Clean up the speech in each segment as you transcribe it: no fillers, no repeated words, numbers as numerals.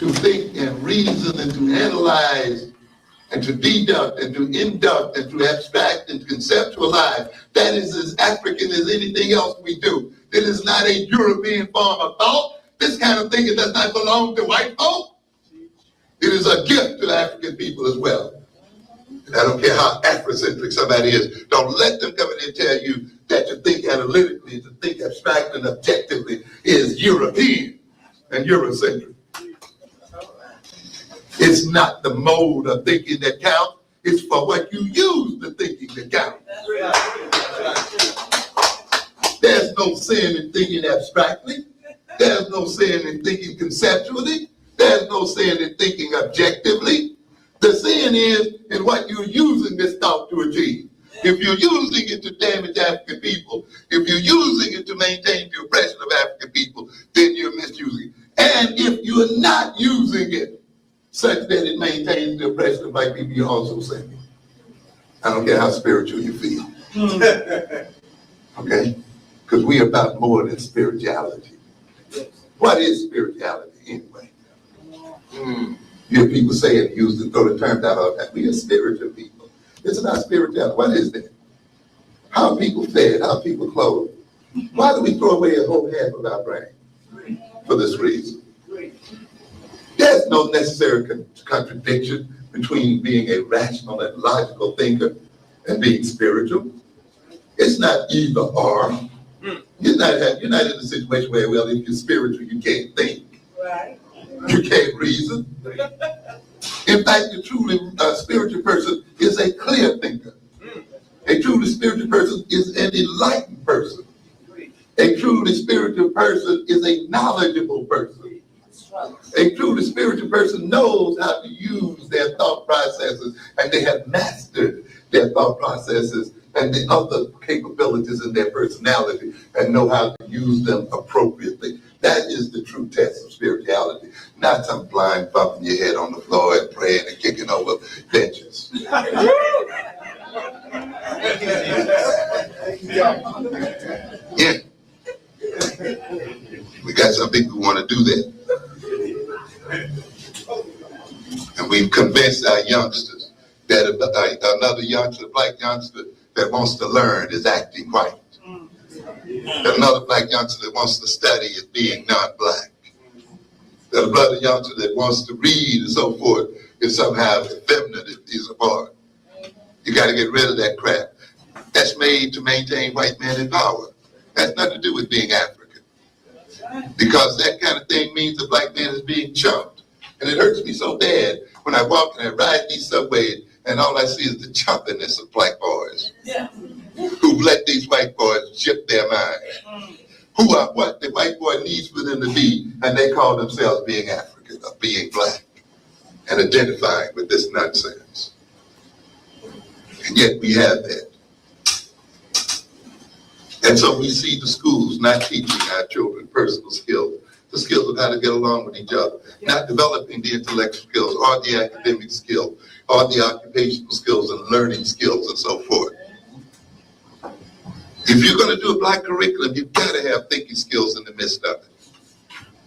to think and reason and to analyze and to deduct and to induct and to abstract and to conceptualize. That is as African as anything else we do. It is not a European form of thought. This kind of thinking does not belong to white folk. It is a gift to the African people as well. And I don't care how Afrocentric somebody is. Don't let them come in and tell you that to think analytically, to think abstractly and objectively is European and Eurocentric. It's not the mode of thinking that counts. It's for what you use the thinking that counts. There's no sin in thinking abstractly. There's no sin in thinking conceptually. There's no sin in thinking objectively. The sin is in what you're using this thought to achieve. If you're using it to damage African people, if you're using it to maintain the oppression of African people, then you're misusing it. And if you're not using it such that it maintains the oppression of white people, you're also sinning. I don't care how spiritual you feel. Okay? Because we are about more than spirituality. What is spirituality anyway? You hear people say it, use the throw the term out all the time. We are spiritual people. It's about spirituality. What is that? How are people fed? How are people clothed? Why do we throw away a whole half of our brain? For this reason. There's no necessary contradiction between being a rational and logical thinker and being spiritual. It's not either or. You're not in a situation where, well, if you're spiritual, you can't think. Right. You can't reason. In fact, a truly spiritual person is a clear thinker. A truly spiritual person is an enlightened person. A truly spiritual person is a knowledgeable person. A truly spiritual person knows how to use their thought processes, and they have mastered their thought processes and the other capabilities in their personality and know how to use them appropriately. That is the true test of spirituality, not some blind bumping your head on the floor and praying and kicking over benches. Yeah. We got some people who want to do that. And we've convinced our youngsters that another youngster, a black youngster that wants to learn is acting white. That another black youngster that wants to study is being non-black. That another youngster that wants to read and so forth is somehow effeminate, is a part. You got to get rid of that crap. That's made to maintain white men in power. That's nothing to do with being African. Because that kind of thing means the black man is being chumped. And it hurts me so bad when I walk and I ride these subways and all I see is the chumpiness of black boys. Yeah. Who let these white boys jip their minds. Who are what the white boy needs for them to be, and they call themselves being African or being black and identifying with this nonsense. And yet we have that. And so we see the schools not teaching our children personal skills, the skills of how to get along with each other, not developing the intellectual skills or the academic skills or the occupational skills and learning skills and so forth. If you're going to do a black curriculum, you've got to have thinking skills in the midst of it.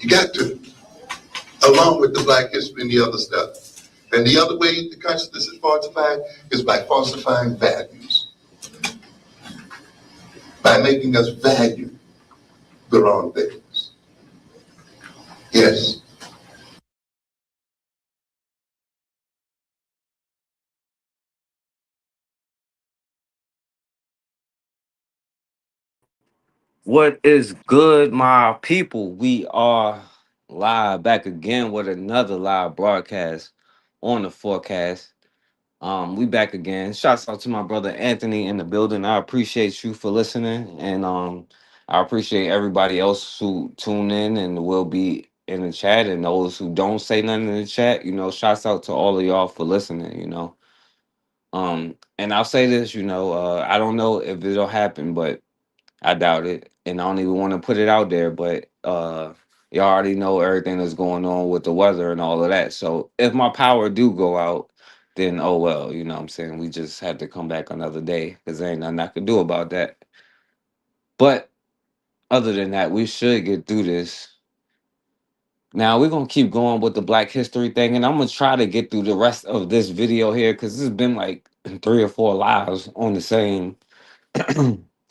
You got to, along with the black history and the other stuff. And the other way the consciousness is falsified is by falsifying values. By making us value the wrong things. Yes. What is good, my people? We are live back again with another live broadcast on the forecast. We back again. Shouts out to my brother Anthony in the building. I appreciate you for listening, and I appreciate everybody else who tune in and will be in the chat, and those who don't say nothing in the chat. Shouts out to all of y'all for listening. And I'll say this. I don't know if it'll happen, but I doubt it, and I don't even want to put it out there, but y'all already know everything that's going on with the weather and all of that. So if my power do go out, then oh well, you know what I'm saying? We just had to come back another day because there ain't nothing I can do about that. But other than that, we should get through this Now we're gonna keep going with the Black History thing, and I'm gonna try to get through the rest of this video here because this has been like 3 or 4 lives on the same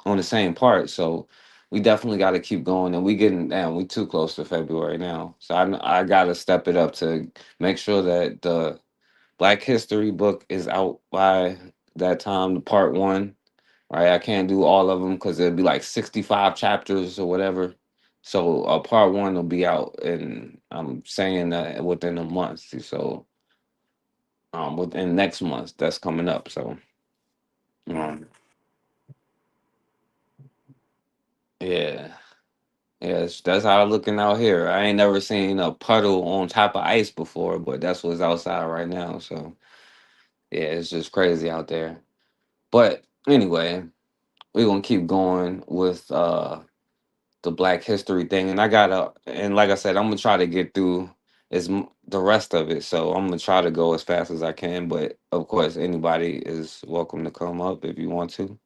on the same part. So we definitely got to keep going, and we getting down. We too close to February now, so I got to step it up to make sure that the Black History book is out by that time. The part one, right? I can't do all of them because it'd be like 65 chapters or whatever. So part one will be out, and I'm saying that within a month. So within next month, that's coming up. So um, yeah. Yes, that's how I'm looking out here. I ain't never seen a puddle on top of ice before, but that's what's outside right now. So yeah, it's just crazy out there. But anyway, we're gonna keep going with the Black History thing, and and like I said, I'm gonna try to get through the rest of it. So I'm gonna try to go as fast as I can. But of course, anybody is welcome to come up if you want to.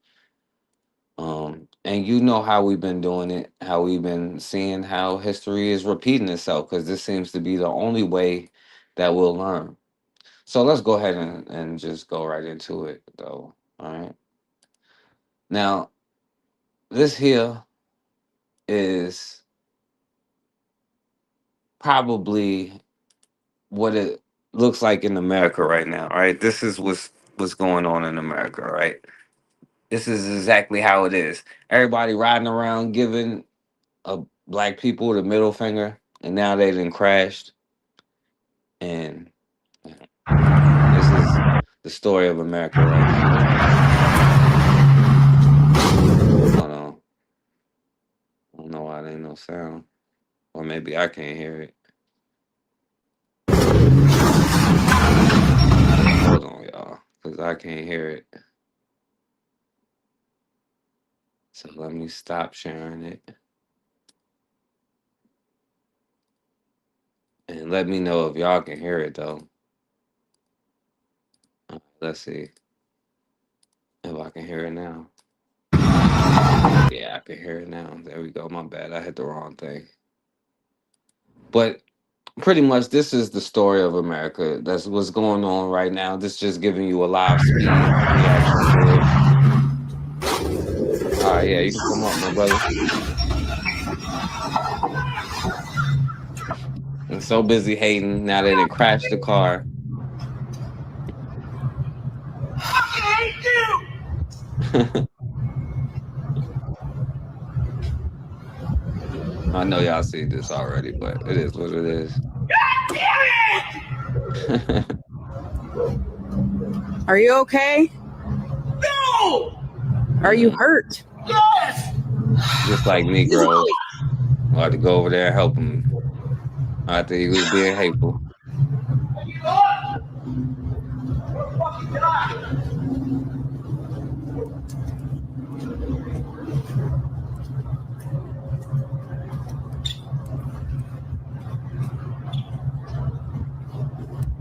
And you know how we've been doing it, how we've been seeing how history is repeating itself, because this seems to be the only way that we'll learn. So let's go ahead and just go right into it, though. All right. Now, this here is probably what it looks like in America right now. All right. This is what's going on in America. All right. This is exactly how it is. Everybody riding around giving black people the middle finger, and now they done crashed. And this is the story of America right now. Hold on. I don't know why there ain't no sound. Or maybe I can't hear it. Hold on, y'all. Because I can't hear it. So let me stop sharing it. And let me know if y'all can hear it, though. Let's see if I can hear it now. Yeah, I can hear it now. There we go. My bad. I hit the wrong thing. But pretty much this is the story of America. That's what's going on right now. This just giving you a live speed reaction to it. All right, yeah, you can come up, my brother. I'm so busy hating now that it crashed the car. I hate you. I know y'all see this already, but it is what it is. God damn it! Are you okay? No! Are you hurt? Yes! Just like Negroes. I had to go over there and help him after he was being hateful.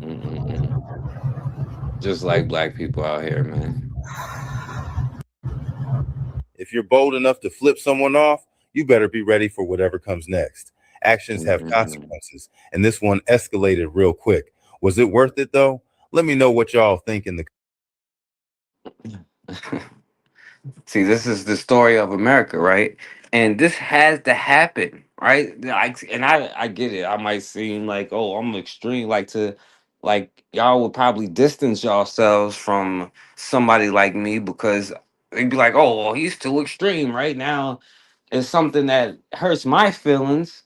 Mm-mm-mm. Just like black people out here, man. If you're bold enough to flip someone off, you better be ready for whatever comes next. Actions have consequences, and this one escalated real quick. Was it worth it, though? Let me know what y'all think in the See, this is the story of America, right? And this has to happen, right? And I get it. I might seem like, oh, I'm extreme, like y'all would probably distance yourselves from somebody like me because they'd be like, oh, well, he's too extreme right now. It's something that hurts my feelings.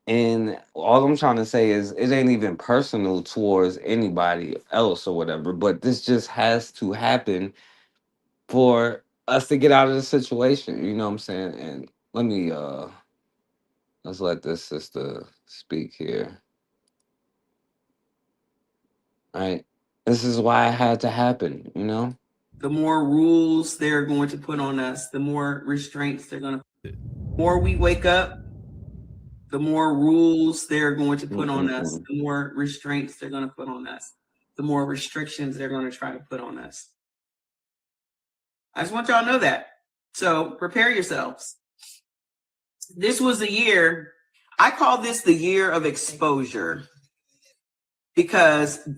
And all I'm trying to say is it ain't even personal towards anybody else or whatever, but this just has to happen for us to get out of the situation. You know what I'm saying? And let's let this sister speak here. Right? This is why it had to happen, you know? The more rules they're going to put on us, the more restraints they're going to. The more we wake up, the more rules they're going to put on us, the more restraints they're going to put on us, the more restrictions they're going to try to put on us. I just want y'all to know that. So prepare yourselves. This was the year I call this the year of exposure, because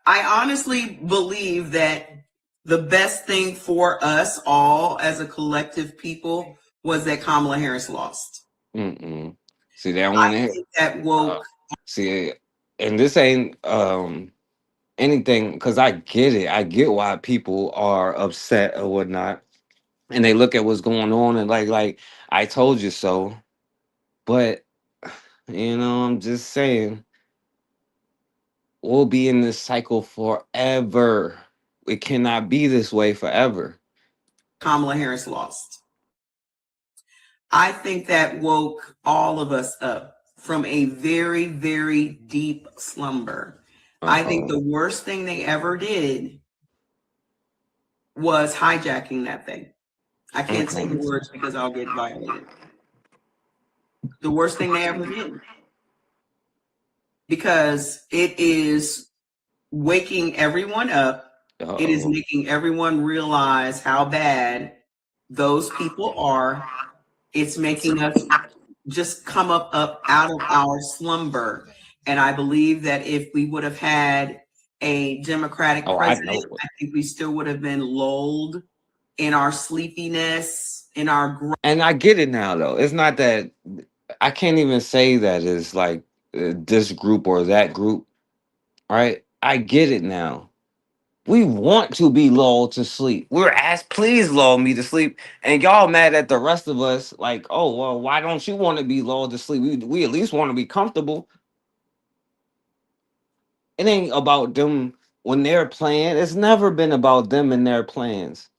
I honestly believe that the best thing for us all as a collective people was that Kamala Harris lost. See that I one here. think that woke. See, and this ain't anything, because I get it. I get why people are upset or whatnot, and they look at what's going on and like I told you so. But I'm just saying, we'll be in this cycle forever. It cannot be this way forever. Kamala Harris lost. I think that woke all of us up from a very, very deep slumber. I think the worst thing they ever did was hijacking that thing. I can't say the words because I'll get violated. The worst thing they ever did. Because it is waking everyone up. It is making everyone realize how bad those people are. It's making us just come up out of our slumber. And I believe that if we would have had a Democratic president, I think we still would have been lulled in our sleepiness, in our. And I get it now, though. It's not that I can't even say that it's like this group or that group, right? I get it now. We want to be lulled to sleep. We're asked, please lull me to sleep. And y'all mad at the rest of us, like, oh, well, why don't you want to be lulled to sleep? We at least want to be comfortable. It ain't about them when they're playing. It's never been about them and their plans.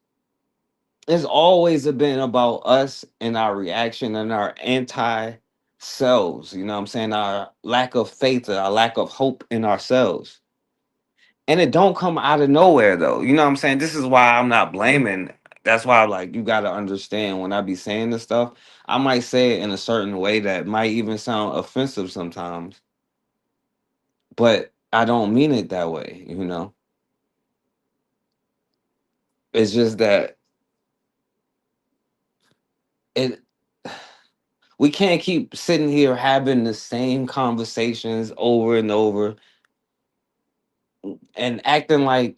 It's always been about us and our reaction and our anti selves. You know what I'm saying? Our lack of faith, our lack of hope in ourselves. And it don't come out of nowhere though. You know what I'm saying? This is why I'm not blaming. That's why like you gotta understand when I be saying this stuff, I might say it in a certain way that might even sound offensive sometimes. But I don't mean it that way, It's just that it we can't keep sitting here having the same conversations over and over and acting like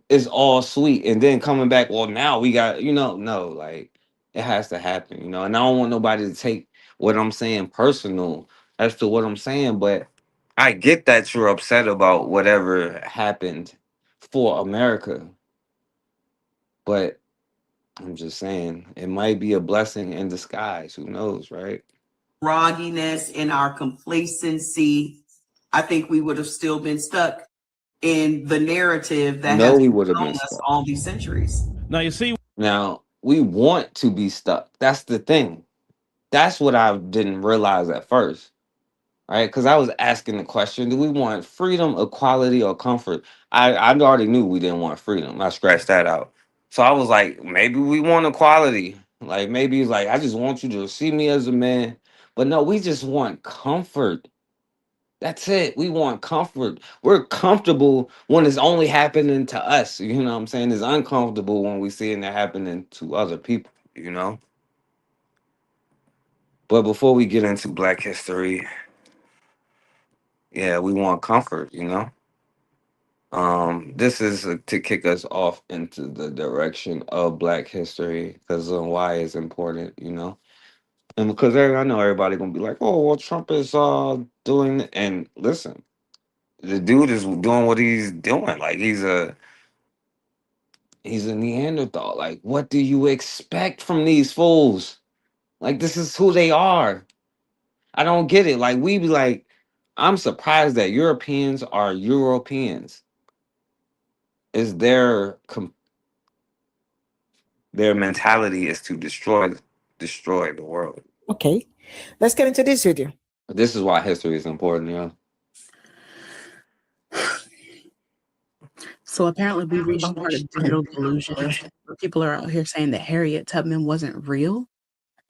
it's all sweet and then coming back, well, now we got, no, like it has to happen, and I don't want nobody to take what I'm saying personal as to what I'm saying, but I get that you're upset about whatever happened for America, but I'm just saying it might be a blessing in disguise. Who knows, right? Grogginess, in our complacency, I think we would have still been stuck in the narrative that has We would have been us stuck all these centuries. Now we want to be stuck. That's the thing. That's what I didn't realize at first, right? Because I was asking the question: do we want freedom, equality, or comfort? I already knew we didn't want freedom. I scratched that out. So I was like, maybe we want equality. Like maybe it's like I just want you to see me as a man. But no, we just want comfort. That's it. We want comfort. We're comfortable when it's only happening to us. You know what I'm saying? It's uncomfortable when we see it happening to other people. But before we get into Black history, yeah, we want comfort. This is to kick us off into the direction of Black history because why is important. And because I know everybody gonna be like, oh, well, Trump is doing, and listen, the dude is doing what he's doing. Like he's a Neanderthal. Like, what do you expect from these fools? Like, this is who they are. I don't get it. Like, we be like, I'm surprised that Europeans are Europeans. Is their mentality is to destroy the world. Okay, let's get into this video. This is why history is important, So apparently we reached part of digital delusion where people are out here saying that Harriet Tubman wasn't real.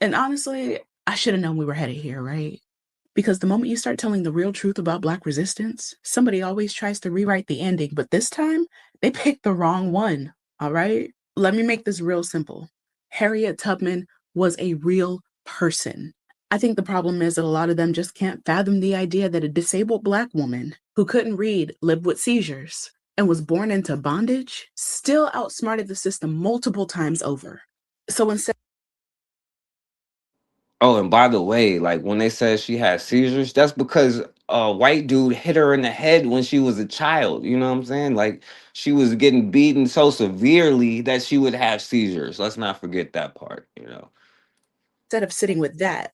And honestly, I should have known we were headed here, right? Because the moment you start telling the real truth about Black resistance, somebody always tries to rewrite the ending, but this time they picked the wrong one, all right? Let me make this real simple. Harriet Tubman was a real person. I think the problem is that a lot of them just can't fathom the idea that a disabled Black woman who couldn't read, lived with seizures, and was born into bondage still outsmarted the system multiple times over. So instead, Oh, and by the way, like when they said she had seizures, that's because a white dude hit her in the head when she was a child. You know what I'm saying? Like she was getting beaten so severely that she would have seizures. Let's not forget that part, you know. instead of sitting with that,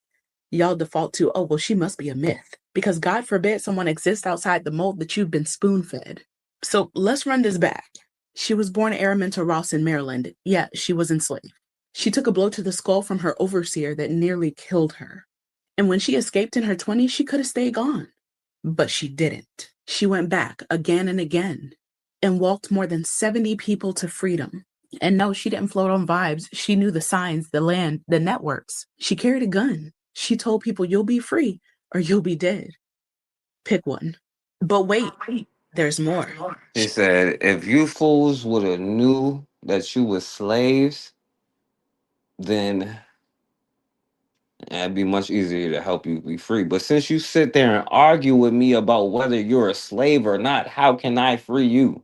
y'all default to, oh, well, she must be a myth. Because God forbid someone exists outside the mold that you've been spoon fed. So let's run this back. She was born Araminta Ross in Maryland. Yeah, she was enslaved. She took a blow to the skull from her overseer that nearly killed her. And when she escaped in her 20s, she could have stayed gone. But she didn't. She went back again and again and walked more than 70 people to freedom. And no, she didn't float on vibes. She knew the signs, the land, the networks. She carried a gun. She told people, you'll be free or you'll be dead. Pick one. But wait, there's more. She said, if you fools would have knew that you were slaves, then it'd be much easier to help you be free. But since you sit there and argue with me about whether you're a slave or not, how can I free you?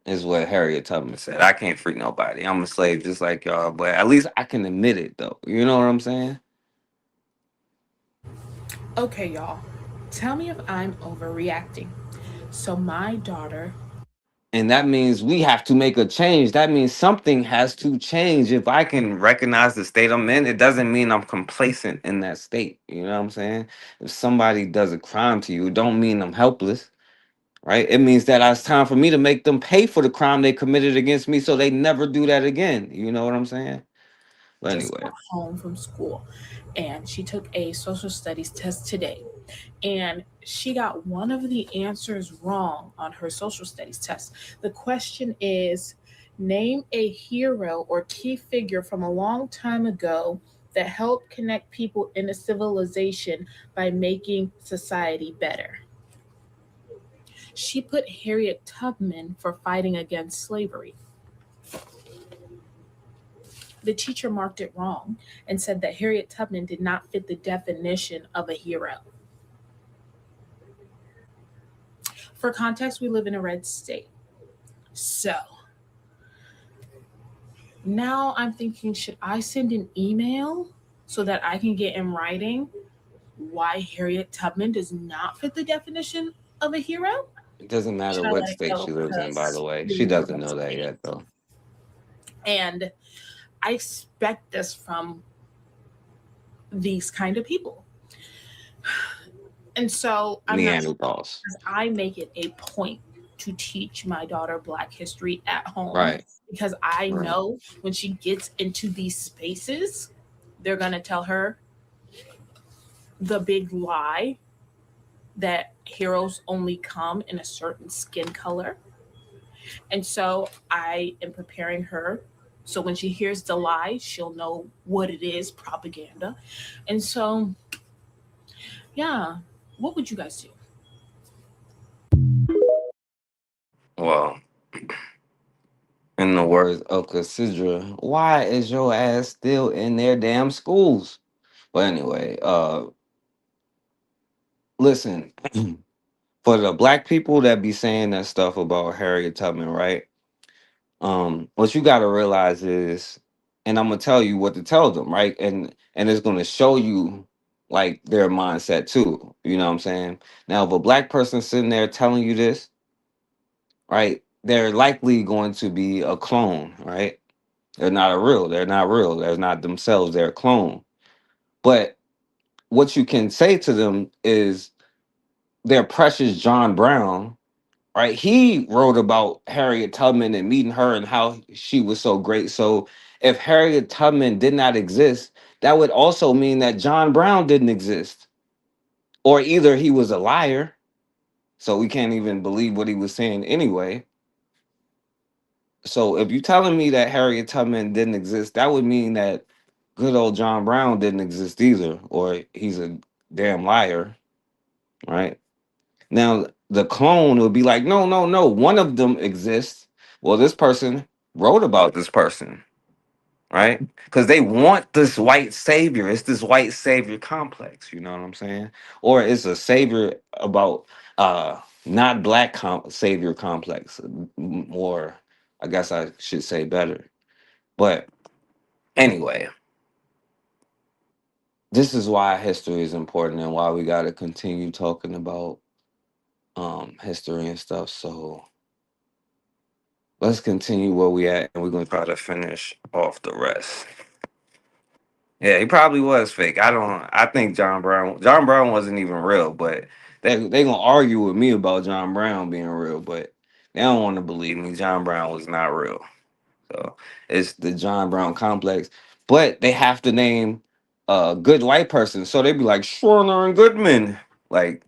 Is what Harriet Tubman said. I can't free nobody. I'm a slave just like y'all, but at least I can admit it though. You know what I'm saying? Okay, y'all. Tell me if I'm overreacting. So my daughter, And that means we have to make a change. That means something has to change. If I can recognize the state I'm in, it doesn't mean I'm complacent in that state. You know what I'm saying? If somebody does a crime to you, it don't mean I'm helpless, right? It means that it's time for me to make them pay for the crime they committed against me so they never do that again. You know what I'm saying? But just anyway. got home from school and she took a social studies test today. And she got one of the answers wrong on her social studies test. The question is, name a hero or key figure from a long time ago that helped connect people in a civilization by making society better. She put Harriet Tubman for fighting against slavery. The teacher marked it wrong and said that Harriet Tubman did not fit the definition of a hero. For context, we live in a red state. So now I'm thinking, should I send an email so that I can get in writing why Harriet Tubman does not fit the definition of a hero? It doesn't matter Should I what let it state go she lives in, by the because way. we She live in a doesn't red know that state? yet, though. And I expect this from these kind of people. And so I'm not sure, Neanderthals. because I make it a point to teach my daughter Black history at home. Right. Because I Right. know when she gets into these spaces, they're going to tell her the big lie that heroes only come in a certain skin color. And so I am preparing her. So when she hears the lie, she'll know what it is, propaganda. And so, yeah, what would you guys do? Well, in the words of Cassandra, why is your ass still in their damn schools? But anyway, listen, for the black people that be saying that stuff about Harriet Tubman, right? What you gotta realize is, and I'm gonna tell you what to tell them, right? And it's gonna show you like their mindset too. You know what I'm saying? Now, if a black person sitting there telling you this, right, they're likely going to be a clone, right? They're not a real, they're not real, they're not themselves, they're a clone. But what you can say to them is their precious John Brown, right? He wrote about Harriet Tubman and meeting her and how she was so great. So if Harriet Tubman did not exist, that would also mean that John Brown didn't exist. Or either he was a liar, so we can't even believe what he was saying anyway. So if you're telling me that Harriet Tubman didn't exist, that would mean that good old John Brown didn't exist either, or he's a damn liar, right? Now the clone would be like, no, no, no, one of them exists. Well, this person wrote about this person, right? Because they want this white savior. It's this white savior complex, you know what I'm saying? Or it's a savior about not black savior complex, or I guess I should say better. But anyway, this is why history is important and why we got to continue talking about history and stuff. So let's continue where we at, and we're gonna try to finish off the rest. Yeah, he probably was fake. I think John Brown wasn't even real, but they gonna argue with me about John Brown being real, but they don't want to believe me. John Brown was not real. So it's the John Brown complex. But they have to name a good white person. So they be like Schwerner and Goodman. Like,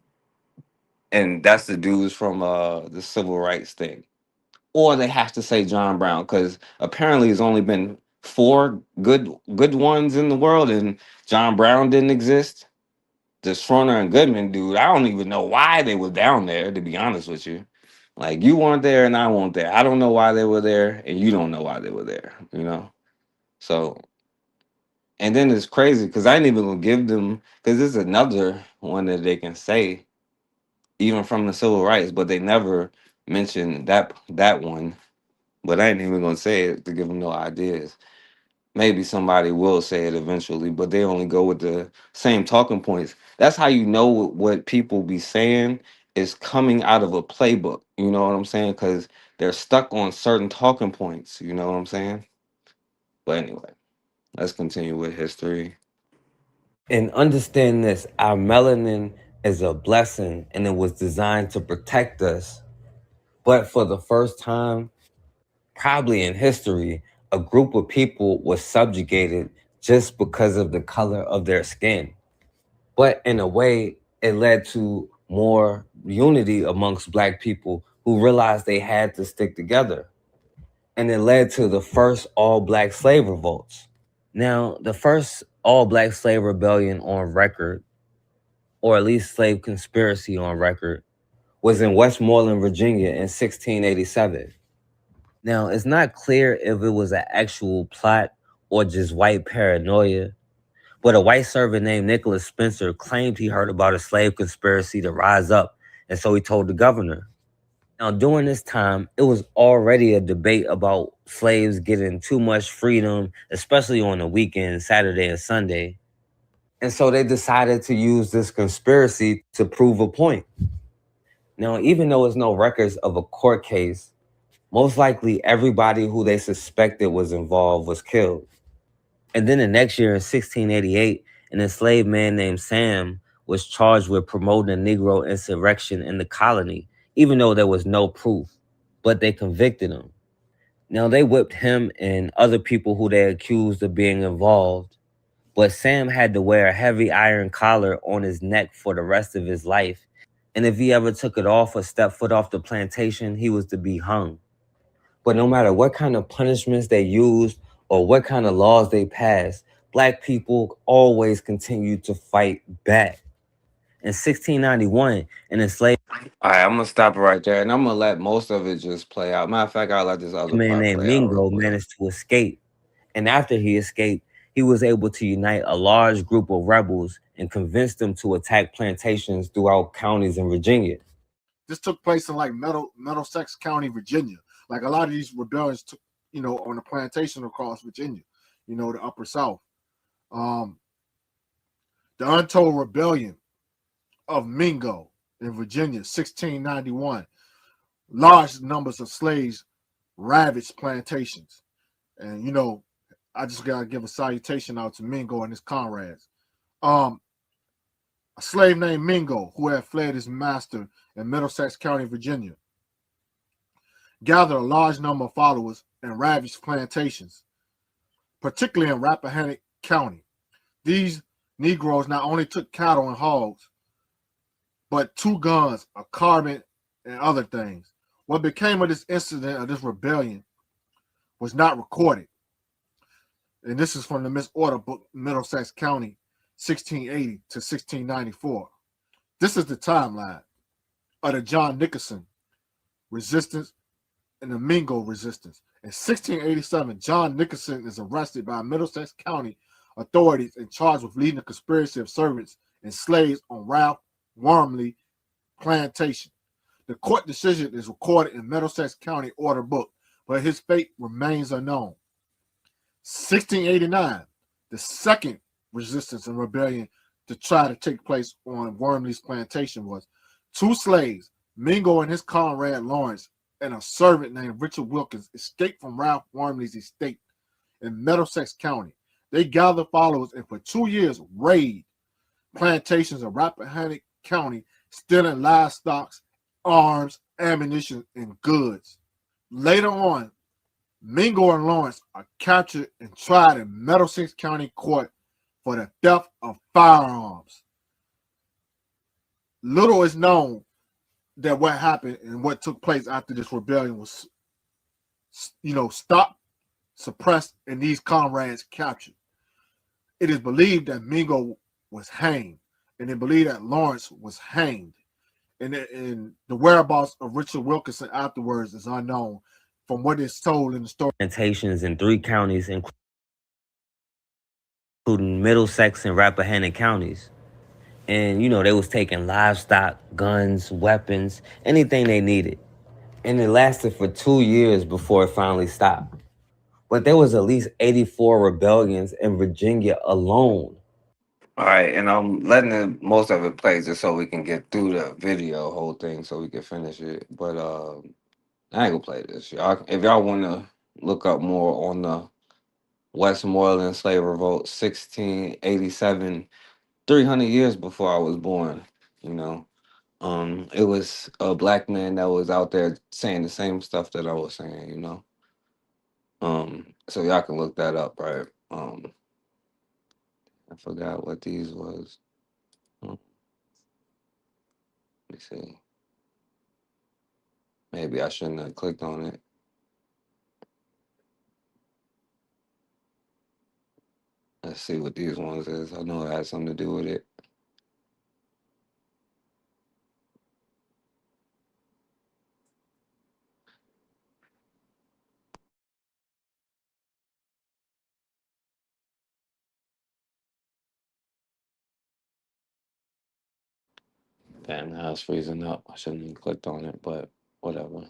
and that's the dudes from the civil rights thing. Or they have to say John Brown, because apparently there's only been four good ones in the world, and John Brown didn't exist. The Schroner and Goodman dude, I don't even know why they were down there, to be honest with you. Like, you weren't there and I weren't there. I don't know why they were there, and you don't know why they were there, you know? So, and then it's crazy because I ain't even gonna give them, because there's another one that they can say, even from the civil rights, but they never mention that one. But I ain't even gonna say it to give them no ideas. Maybe somebody will say it eventually, but they only go with the same talking points. That's how you know what people be saying is coming out of a playbook. You know what I'm saying? Because they're stuck on certain talking points. You know what I'm saying? But anyway, let's continue with history. And understand this, our melanin is a blessing and it was designed to protect us. But for the first time, probably in history, a group of people was subjugated just because of the color of their skin. But in a way, it led to more unity amongst Black people who realized they had to stick together. And it led to the first all Black slave revolts. Now, the first all Black slave rebellion on record, or at least slave conspiracy on record, was in Westmoreland, Virginia in 1687. Now, it's not clear if it was an actual plot or just white paranoia, but a white servant named Nicholas Spencer claimed he heard about a slave conspiracy to rise up, and so he told the governor. Now, during this time, it was already a debate about slaves getting too much freedom, especially on the weekend, Saturday and Sunday. And so they decided to use this conspiracy to prove a point. Now, even though there's no records of a court case, most likely everybody who they suspected was involved was killed. And then the next year in 1688, an enslaved man named Sam was charged with promoting a Negro insurrection in the colony, even though there was no proof, but they convicted him. Now they whipped him and other people who they accused of being involved, but Sam had to wear a heavy iron collar on his neck for the rest of his life. And if he ever took it off or stepped foot off the plantation, he was to be hung. But no matter what kind of punishments they used or what kind of laws they passed, Black people always continued to fight back. In 1691, an enslaved All right, I'm gonna stop it right there, and I'm gonna let most of it just play out. Matter of fact, I'll let this other man part named play out real Mingo quick. managed to escape. And after he escaped, he was able to unite a large group of rebels and convince them to attack plantations throughout counties in Virginia. This took place in like Middlesex County, Virginia. Like a lot of these rebellions took, on the plantation across Virginia, the upper South. The Untold Rebellion of Mingo in Virginia, 1691. Large numbers of slaves ravaged plantations. And, I just got to give a salutation out to Mingo and his comrades. A slave named Mingo, who had fled his master in Middlesex County, Virginia, gathered a large number of followers and ravaged plantations, particularly in Rappahannock County. These Negroes not only took cattle and hogs, but 2 guns, a carbine, and other things. What became of this incident, of this rebellion, was not recorded. And this is from the Miss Order book, Middlesex County, 1680 to 1694. This is the timeline of the John Nicholson resistance and the Mingo resistance. In 1687, John Nicholson is arrested by Middlesex County authorities and charged with leading a conspiracy of servants and slaves on Ralph Wormley plantation. The court decision is recorded in Middlesex County Order Book, but his fate remains unknown. 1689, the second resistance and rebellion to try to take place on Wormley's plantation was two slaves, Mingo and his comrade Lawrence, and a servant named Richard Wilkins escaped from Ralph Wormley's estate in Middlesex County. They gathered followers and for 2 years raided plantations in Rappahannock County, stealing livestock, arms, ammunition, and goods. Later on, Mingo and Lawrence are captured and tried in Middlesex County Court for the theft of firearms. Little is known that what happened and what took place after this rebellion was, stopped, suppressed, and these comrades captured. It is believed that Mingo was hanged, and they believe that Lawrence was hanged. And the whereabouts of Richard Wilkinson afterwards is unknown from what is told in the story. Plantations in 3 counties, including Middlesex and Rappahannock counties. And, they was taking livestock, guns, weapons, anything they needed. And it lasted for 2 years before it finally stopped. But there was at least 84 rebellions in Virginia alone. All right, and I'm letting most of it play just so we can get through the video whole thing so we can finish it. But I ain't gonna play this. If y'all want to look up more on the Westmoreland Slave Revolt, 1687, 300 years before I was born, it was a black man that was out there saying the same stuff that I was saying, so y'all can look that up, right? I forgot what these was. Let me see. Maybe I shouldn't have clicked on it. Let's see what these ones is. I know it has something to do with it. Damn, now it's freezing up. I shouldn't have clicked on it, but whatever.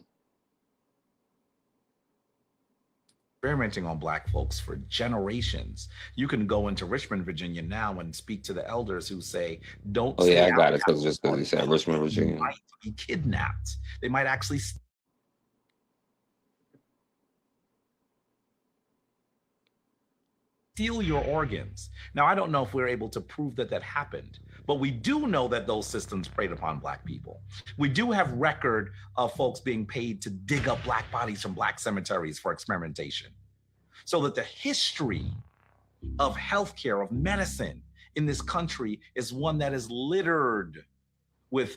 Experimenting on Black folks for generations. You can go into Richmond, Virginia now and speak to the elders who say, don't Oh, yeah, stay I got out it because just because you said Richmond, You Virginia. might be kidnapped. They might actually steal your organs. Now, I don't know if we're able to prove that happened, but we do know that those systems preyed upon Black people. We do have record of folks being paid to dig up Black bodies from Black cemeteries for experimentation. So that the history of healthcare, of medicine in this country is one that is littered with.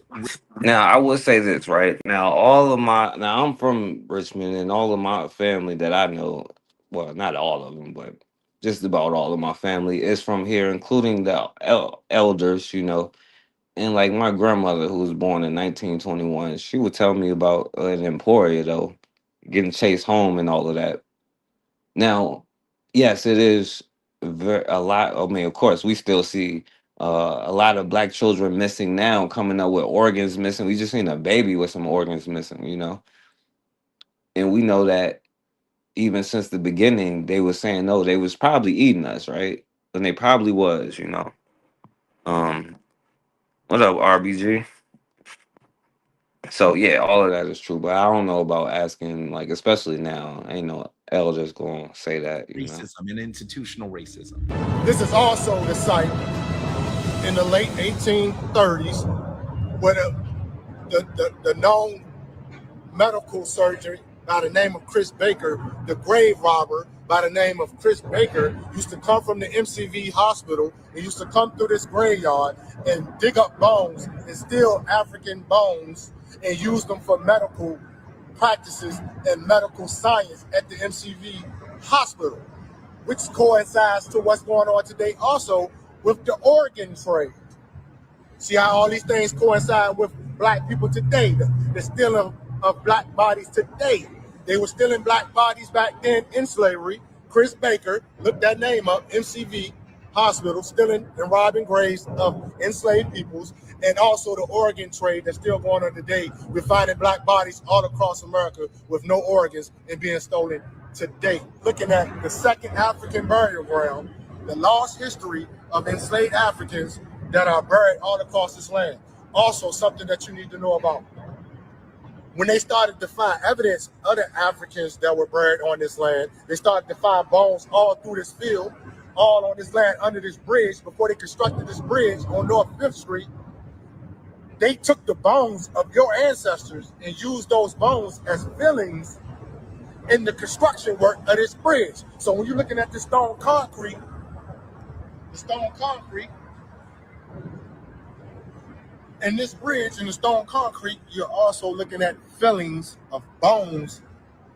Now, I will say this, right? Now, I'm from Richmond, and all of my family that I know, well, not all of them, but just about all of my family is from here, including the elders, and like my grandmother, who was born in 1921, she would tell me about an Emporia, though, getting chased home and all of that. Now, yes, it is a lot. I mean, of course, we still see a lot of Black children missing now, coming up with organs missing. We just seen a baby with some organs missing, and we know that even since the beginning, they were saying, no, they was probably eating us, right? And they probably was, What up, RBG? So yeah, all of that is true, but I don't know about asking, like, especially now, ain't no elders gonna say that, Racism and institutional racism. This is also the site in the late 1830s where the known medical surgeon by the name of Chris Baker, the grave robber by the name of Chris Baker, used to come from the MCV hospital. He used to come through this graveyard and dig up bones and steal African bones and use them for medical practices and medical science at the MCV hospital, which coincides to what's going on today also with the organ trade. See how all these things coincide with Black people today, the stealing of Black bodies today. They were stealing black bodies back then in slavery. Chris Baker, look that name up, MCV Hospital, stealing and robbing graves of enslaved peoples, and also the organ trade that's still going on today. We're finding black bodies all across America with no organs and being stolen today. Looking at the second African burial ground, the lost history of enslaved Africans that are buried all across this land. Also something that you need to know about. When they started to find evidence of the Africans that were buried on this land, they started to find bones all through this field, all on this land under this bridge. Before they constructed this bridge on North 5th Street, they took the bones of your ancestors and used those bones as fillings in the construction work of this bridge. So when you're looking at the stone concrete, and this bridge and the stone concrete, you're also looking at fillings of bones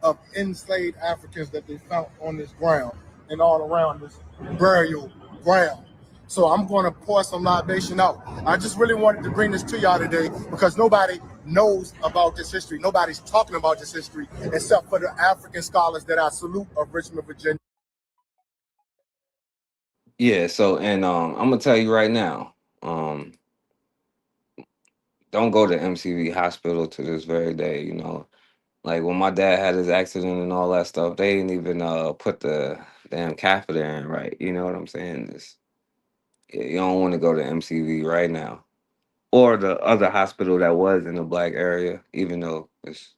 of enslaved Africans that they found on this ground and all around this burial ground. So I'm going to pour some libation out. I just really wanted to bring this to y'all today because nobody knows about this history. Nobody's talking about this history except for the African scholars that I salute of Richmond, Virginia. Yeah, so and I'm gonna tell you right now, don't go to MCV Hospital to this very day, you know. Like when my dad had his accident and all that stuff, they didn't even put the damn catheter in right. You know what I'm saying? You don't want to go to MCV right now. Or the other hospital that was in the black area, even though it's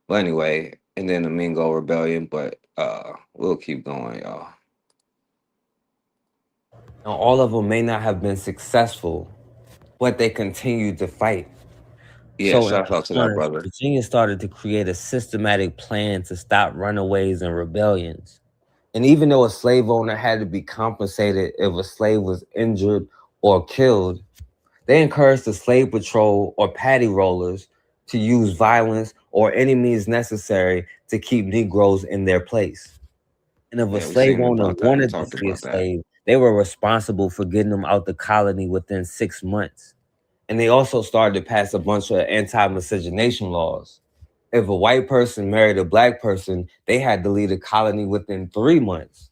but anyway, and then the Mingo Rebellion, but we'll keep going, y'all. Now, all of them may not have been successful, but they continued to fight. Yeah, So in shout out to that response, brother. Virginia started to create a systematic plan to stop runaways and rebellions. And even though a slave owner had to be compensated if a slave was injured or killed, they encouraged the slave patrol or paddy rollers to use violence or any means necessary to keep Negroes in their place. And if a Yeah, we slave seen owner about that. We wanted to talked see a about that. slave, they were responsible for getting them out the colony within 6 months. And they also started to pass a bunch of anti-miscegenation laws. If a white person married a black person, they had to leave the colony within 3 months.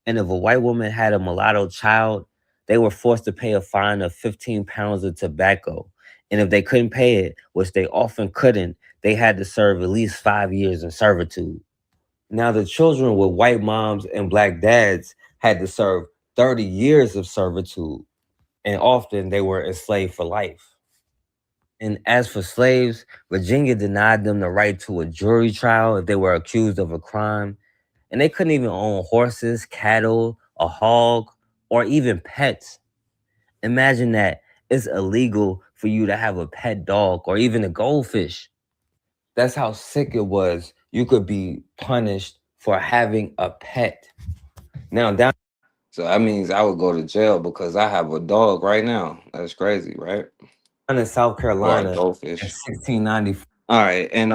And if a white woman had a mulatto child, they were forced to pay a fine of 15 pounds of tobacco. And if they couldn't pay it, which they often couldn't, they had to serve at least 5 years in servitude. Now, the children with white moms and black dads had to serve 30 years of servitude, and often they were enslaved for life. And as for slaves, Virginia denied them the right to a jury trial if they were accused of a crime, and they couldn't even own horses, cattle, a hog, or even pets. Imagine that it's illegal for you to have a pet dog or even a goldfish. That's how sick it was. You could be punished for having a pet. Now, down So that means I would go to jail because I have a dog right now. That's crazy, right? in South Or a Carolina in goldfish. 1694. All right, and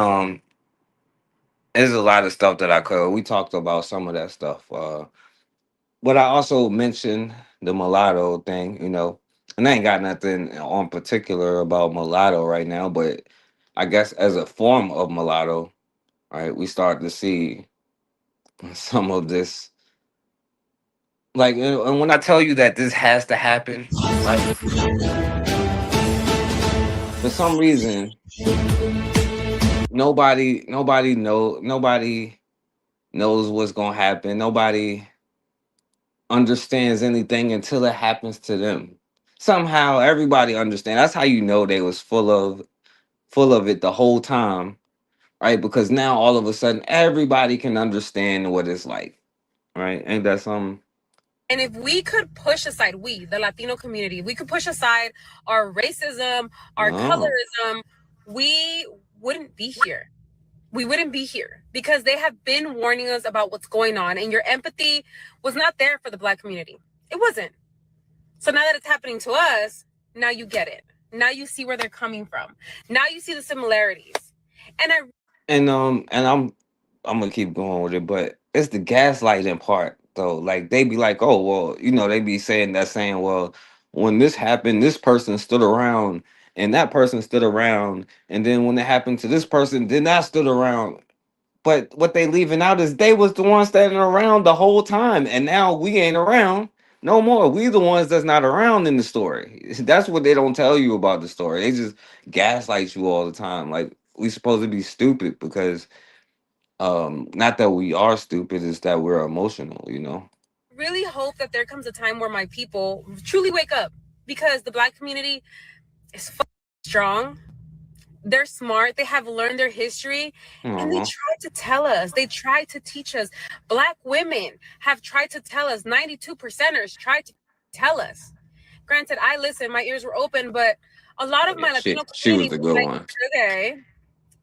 there's a lot of stuff that I covered. We talked about some of that stuff. But I also mentioned the mulatto thing, you know, and I ain't got nothing on particular about mulatto right now, but I guess as a form of mulatto, right, we start to see some of this. Like, and when I tell you that this has to happen, like, for some reason, nobody knows what's gonna happen. Nobody understands anything until it happens to them. Somehow everybody understands. That's how you know they was full of it the whole time, right? Because now all of a sudden everybody can understand what it's like, right? Ain't that something? And if we could push aside, we, the Latino community, we could push aside our racism, our colorism, we wouldn't be here. We wouldn't be here because they have been warning us about what's going on, and your empathy was not there for the Black community. It wasn't. So now that it's happening to us, now you get it. Now you see where they're coming from. Now you see the similarities. And I'm gonna keep going with it, but it's the gaslighting part though. Like they be like, oh well, you know, they be saying, well, when this happened, this person stood around and that person stood around, and then when it happened to this person, then I stood around. But what they leaving out is they was the ones standing around the whole time, and now we ain't around no more. We the ones that's not around in the story. That's what they don't tell you about the story. They just gaslight you all the time. Like we supposed to be stupid because not that we are stupid, it's that we're emotional, you know. Really hope that there comes a time where my people truly wake up, because the Black community is strong. They're smart. They have learned their history, and they tried to tell us. They tried to teach us. Black women have tried to tell us. 92%ers tried to tell us. Granted, I listened. My ears were open, but a lot of my Latino She was community the good one.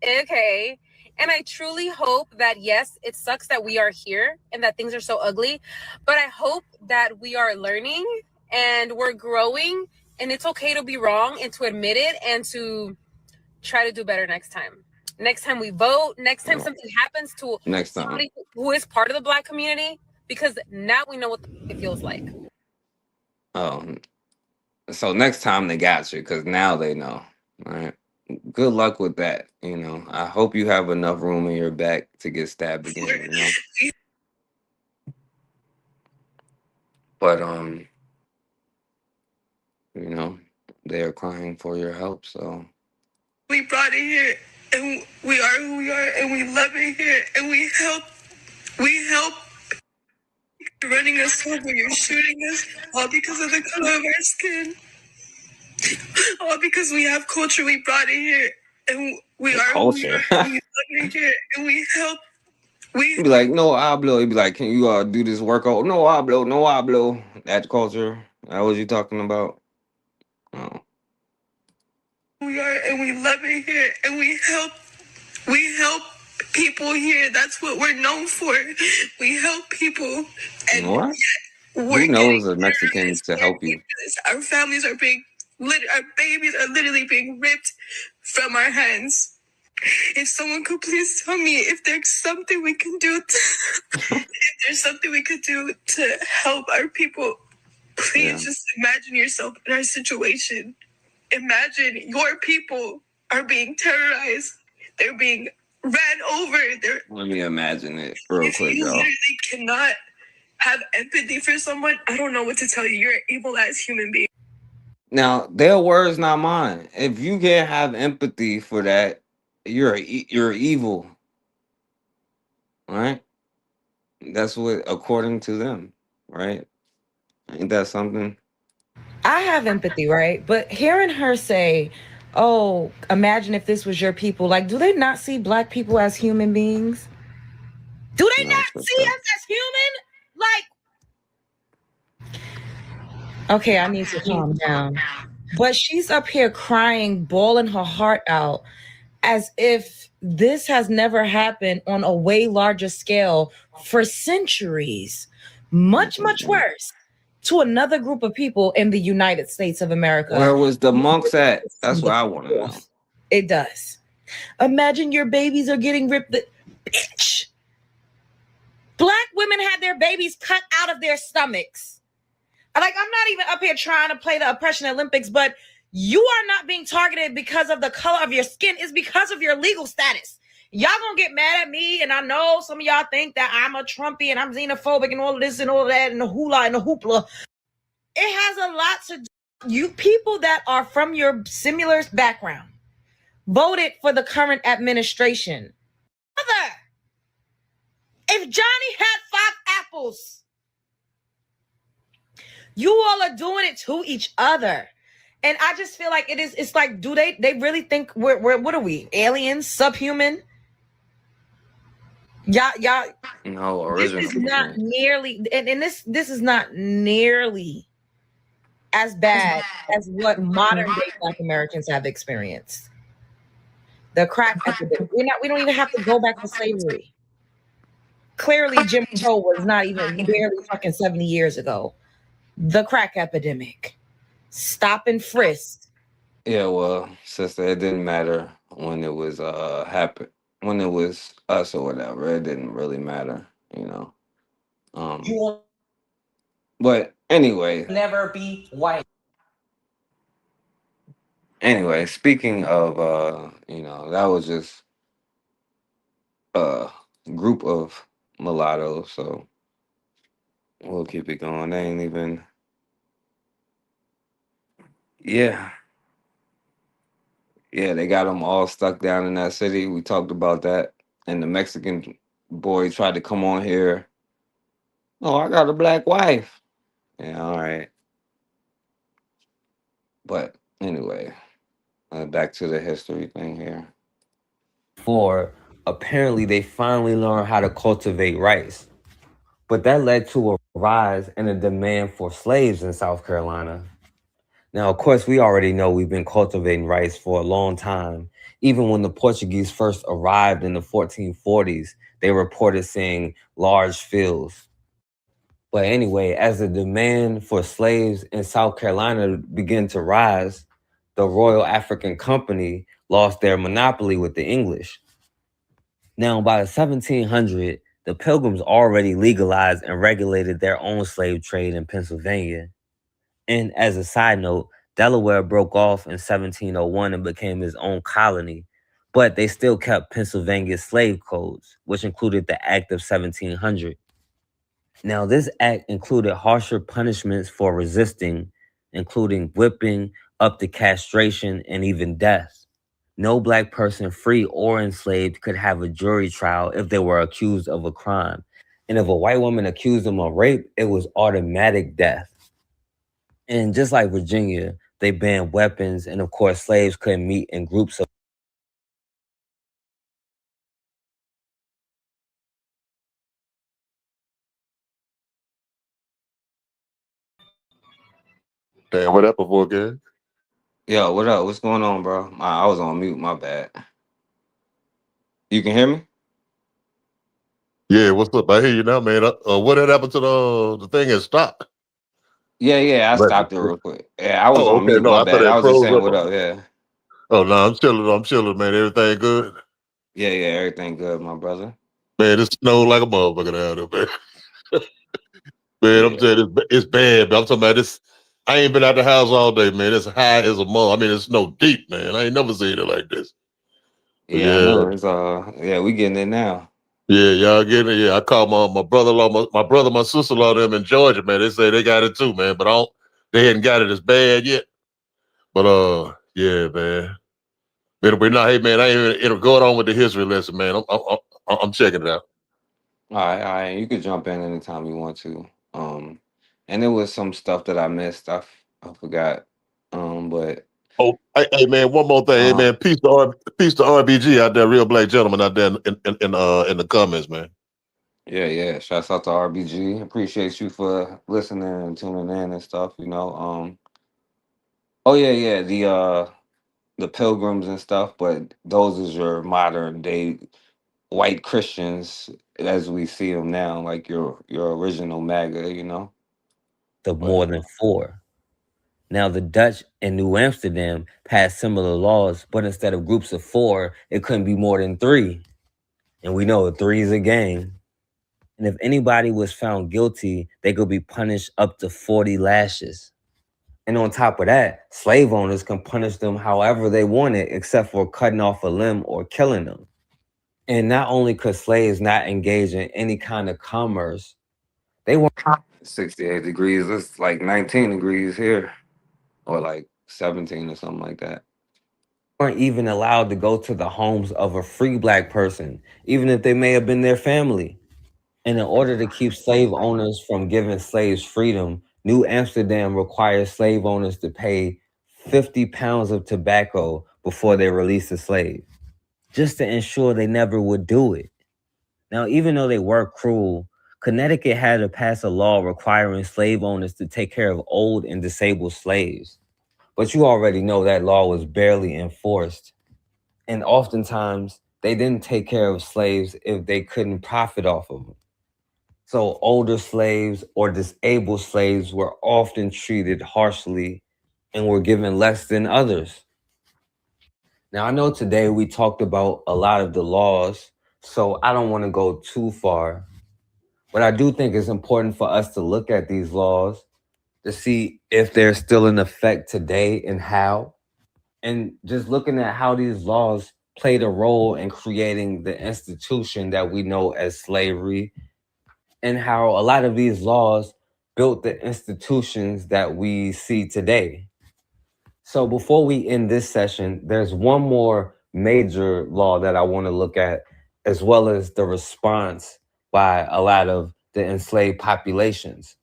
okay. And I truly hope that, yes, it sucks that we are here and that things are so ugly, but I hope that we are learning and we're growing, and it's okay to be wrong and to admit it and to try to do better next time. Next time we vote, next time something happens to somebody who is part of the Black community, because now we know what it feels like. So next time they got you, because now they know. All right. Good luck with that. You know, I hope you have enough room in your back to get stabbed again, you know. But you know, they are crying for your help, so we brought it here, and we are who we are, and we love it here, and we help you're running us over, you're shooting us, all because of the color of our skin, all because we have culture. We brought it here, and we are culture. who we are, and we love it here, and we help. He'd be like, no hablo. He'd be like, can you do this workout? No hablo, no hablo. That culture. That what you talking about? Oh. We are, and we love it here, and we help people here. That's what we're known for. We help people, and What? Who knows a Mexican to help you? Our families are being our babies are literally being ripped from our hands. If someone could please tell me if there's something we can do to help our people, please just imagine yourself in our situation. Imagine your people are being terrorized. They're being ran over. Let me imagine it real quick, you y'all. literally cannot have empathy for someone. I don't know what to tell you. You're an evil ass human being. Now, their words, not mine. If you can't have empathy for that, you're evil. Right? That's what, according to them, right? Ain't that something? I have empathy, right? But hearing her say, oh, imagine if this was your people, like, do they not see Black people as human beings? Do they not see us as human? Like, okay, I need to calm down. But she's up here crying, bawling her heart out, as if this has never happened on a way larger scale for centuries. Much, much worse to another group of people in the United States of America. Where was the monks at? That's what I want to know. It does. Imagine your babies are getting ripped. Bitch. Black women had their babies cut out of their stomachs. Like, I'm not even up here trying to play the oppression Olympics, but you are not being targeted because of the color of your skin. It's because of your legal status. Y'all gonna get mad at me, and I know some of y'all think that I'm a Trumpy and I'm xenophobic and all of this and all of that and the hula and the hoopla. It has a lot to do. You people that are from your similar background voted for the current administration. Mother, if Johnny had 5 apples, you all are doing it to each other. And I just feel like it's like, do they really think we're what are we? Aliens, subhuman? Y'all no, original. This is not nearly, and this is not nearly as bad as what modern day Black Americans have experienced. The crack epidemic. We don't even have to go back to slavery. Clearly, Jim Crow was not even barely fucking 70 years ago. The crack epidemic. Stop and frisk. Yeah, well, sister, it didn't matter when it was when it was us or whatever. It didn't really matter, you know. But anyway, never be white. Anyway, speaking of you know, that was just group of mulattoes. So we'll keep it going. They ain't even. Yeah, yeah. They got them all stuck down in that city. We talked about that, and the Mexican boy tried to come on here. Oh, I got a black wife. Yeah, all right. But anyway, back to the history thing here. For apparently they finally learned how to cultivate rice. But that led to a rise in the demand for slaves in South Carolina. Now, of course, we already know we've been cultivating rice for a long time. Even when the Portuguese first arrived in the 1440s, they reported seeing large fields. But anyway, as the demand for slaves in South Carolina began to rise, the Royal African Company lost their monopoly with the English. Now, by the 1700s, the Pilgrims already legalized and regulated their own slave trade in Pennsylvania. And as a side note, Delaware broke off in 1701 and became its own colony, but they still kept Pennsylvania's slave codes, which included the Act of 1700. Now, this act included harsher punishments for resisting, including whipping, up to castration, and even death. No black person, free or enslaved, could have a jury trial if they were accused of a crime. And if a white woman accused them of rape, it was automatic death. And just like Virginia, they banned weapons, and of course, slaves couldn't meet in groups of. Damn, what happened for again? Yo, what up? What's going on, bro? I was on mute. My bad. You can hear me? Yeah, what's up? I hear you now, man. What had happened to the thing had stopped? Yeah. I But stopped it real quick. Yeah, I was oh, on okay. mute. No, My I thought bad. I that was just froze saying up what on up. me. Yeah. Oh no, I'm chilling. I'm chilling, man. Everything good. Yeah. Everything good, my brother. Man, it snowed like a motherfucker down there, man. Man, I'm Yeah. telling you, it's bad. Man. I'm talking about this. I ain't been out the house all day, man. It's high as a mother. I mean, it's snow deep, man. I ain't never seen it like this. But Yeah, I yeah, know. It's yeah, we getting it now. yeah, y'all getting it. Yeah, I called my brother-in-law, my brother, my sister-in-law, them in Georgia, man. They say they got it too, man. But they hadn't got it as bad yet. But yeah, man. But we're not. Hey, man, I ain't it'll go on with the history lesson, man. I'm checking it out. All right. You could jump in anytime you want to. And there was some stuff that I missed. I forgot. But Oh, hey, man, one more thing, hey, uh-huh. man. Peace to RBG out there, real black gentleman out there in the comments, man. Yeah. Shouts out to RBG. Appreciate you for listening and tuning in and stuff, Oh yeah. The pilgrims and stuff, but those is your modern day white Christians as we see them now, like your original MAGA. Of But more than 4. Now, the Dutch in New Amsterdam passed similar laws, but instead of groups of 4, it couldn't be more than 3. And we know 3 is a gang. And if anybody was found guilty, they could be punished up to 40 lashes. And on top of that, slave owners can punish them however they wanted, except for cutting off a limb or killing them. And not only could slaves not engage in any kind of commerce, they weren't 68 degrees, it's like 19 degrees here, or like 17 or something like that. even allowed to go to the homes of a free black person, even if they may have been their family. And in order to keep slave owners from giving slaves freedom, New Amsterdam requires slave owners to pay 50 pounds of tobacco before they release a slave, just to ensure they never would do it. Now, even though they were cruel, Connecticut had to pass a law requiring slave owners to take care of old and disabled slaves. But you already know that law was barely enforced. And oftentimes, they didn't take care of slaves if they couldn't profit off of them. So older slaves or disabled slaves were often treated harshly and were given less than others. Now, I know today we talked about a lot of the laws, so I don't want to go too far. But I do think it's important for us to look at these laws to see if they're still in effect today and how. And just looking at how these laws played a role in creating the institution that we know as slavery, and how a lot of these laws built the institutions that we see today. So before we end this session, there's one more major law that I want to look at, as well as the response by a lot of the enslaved populations.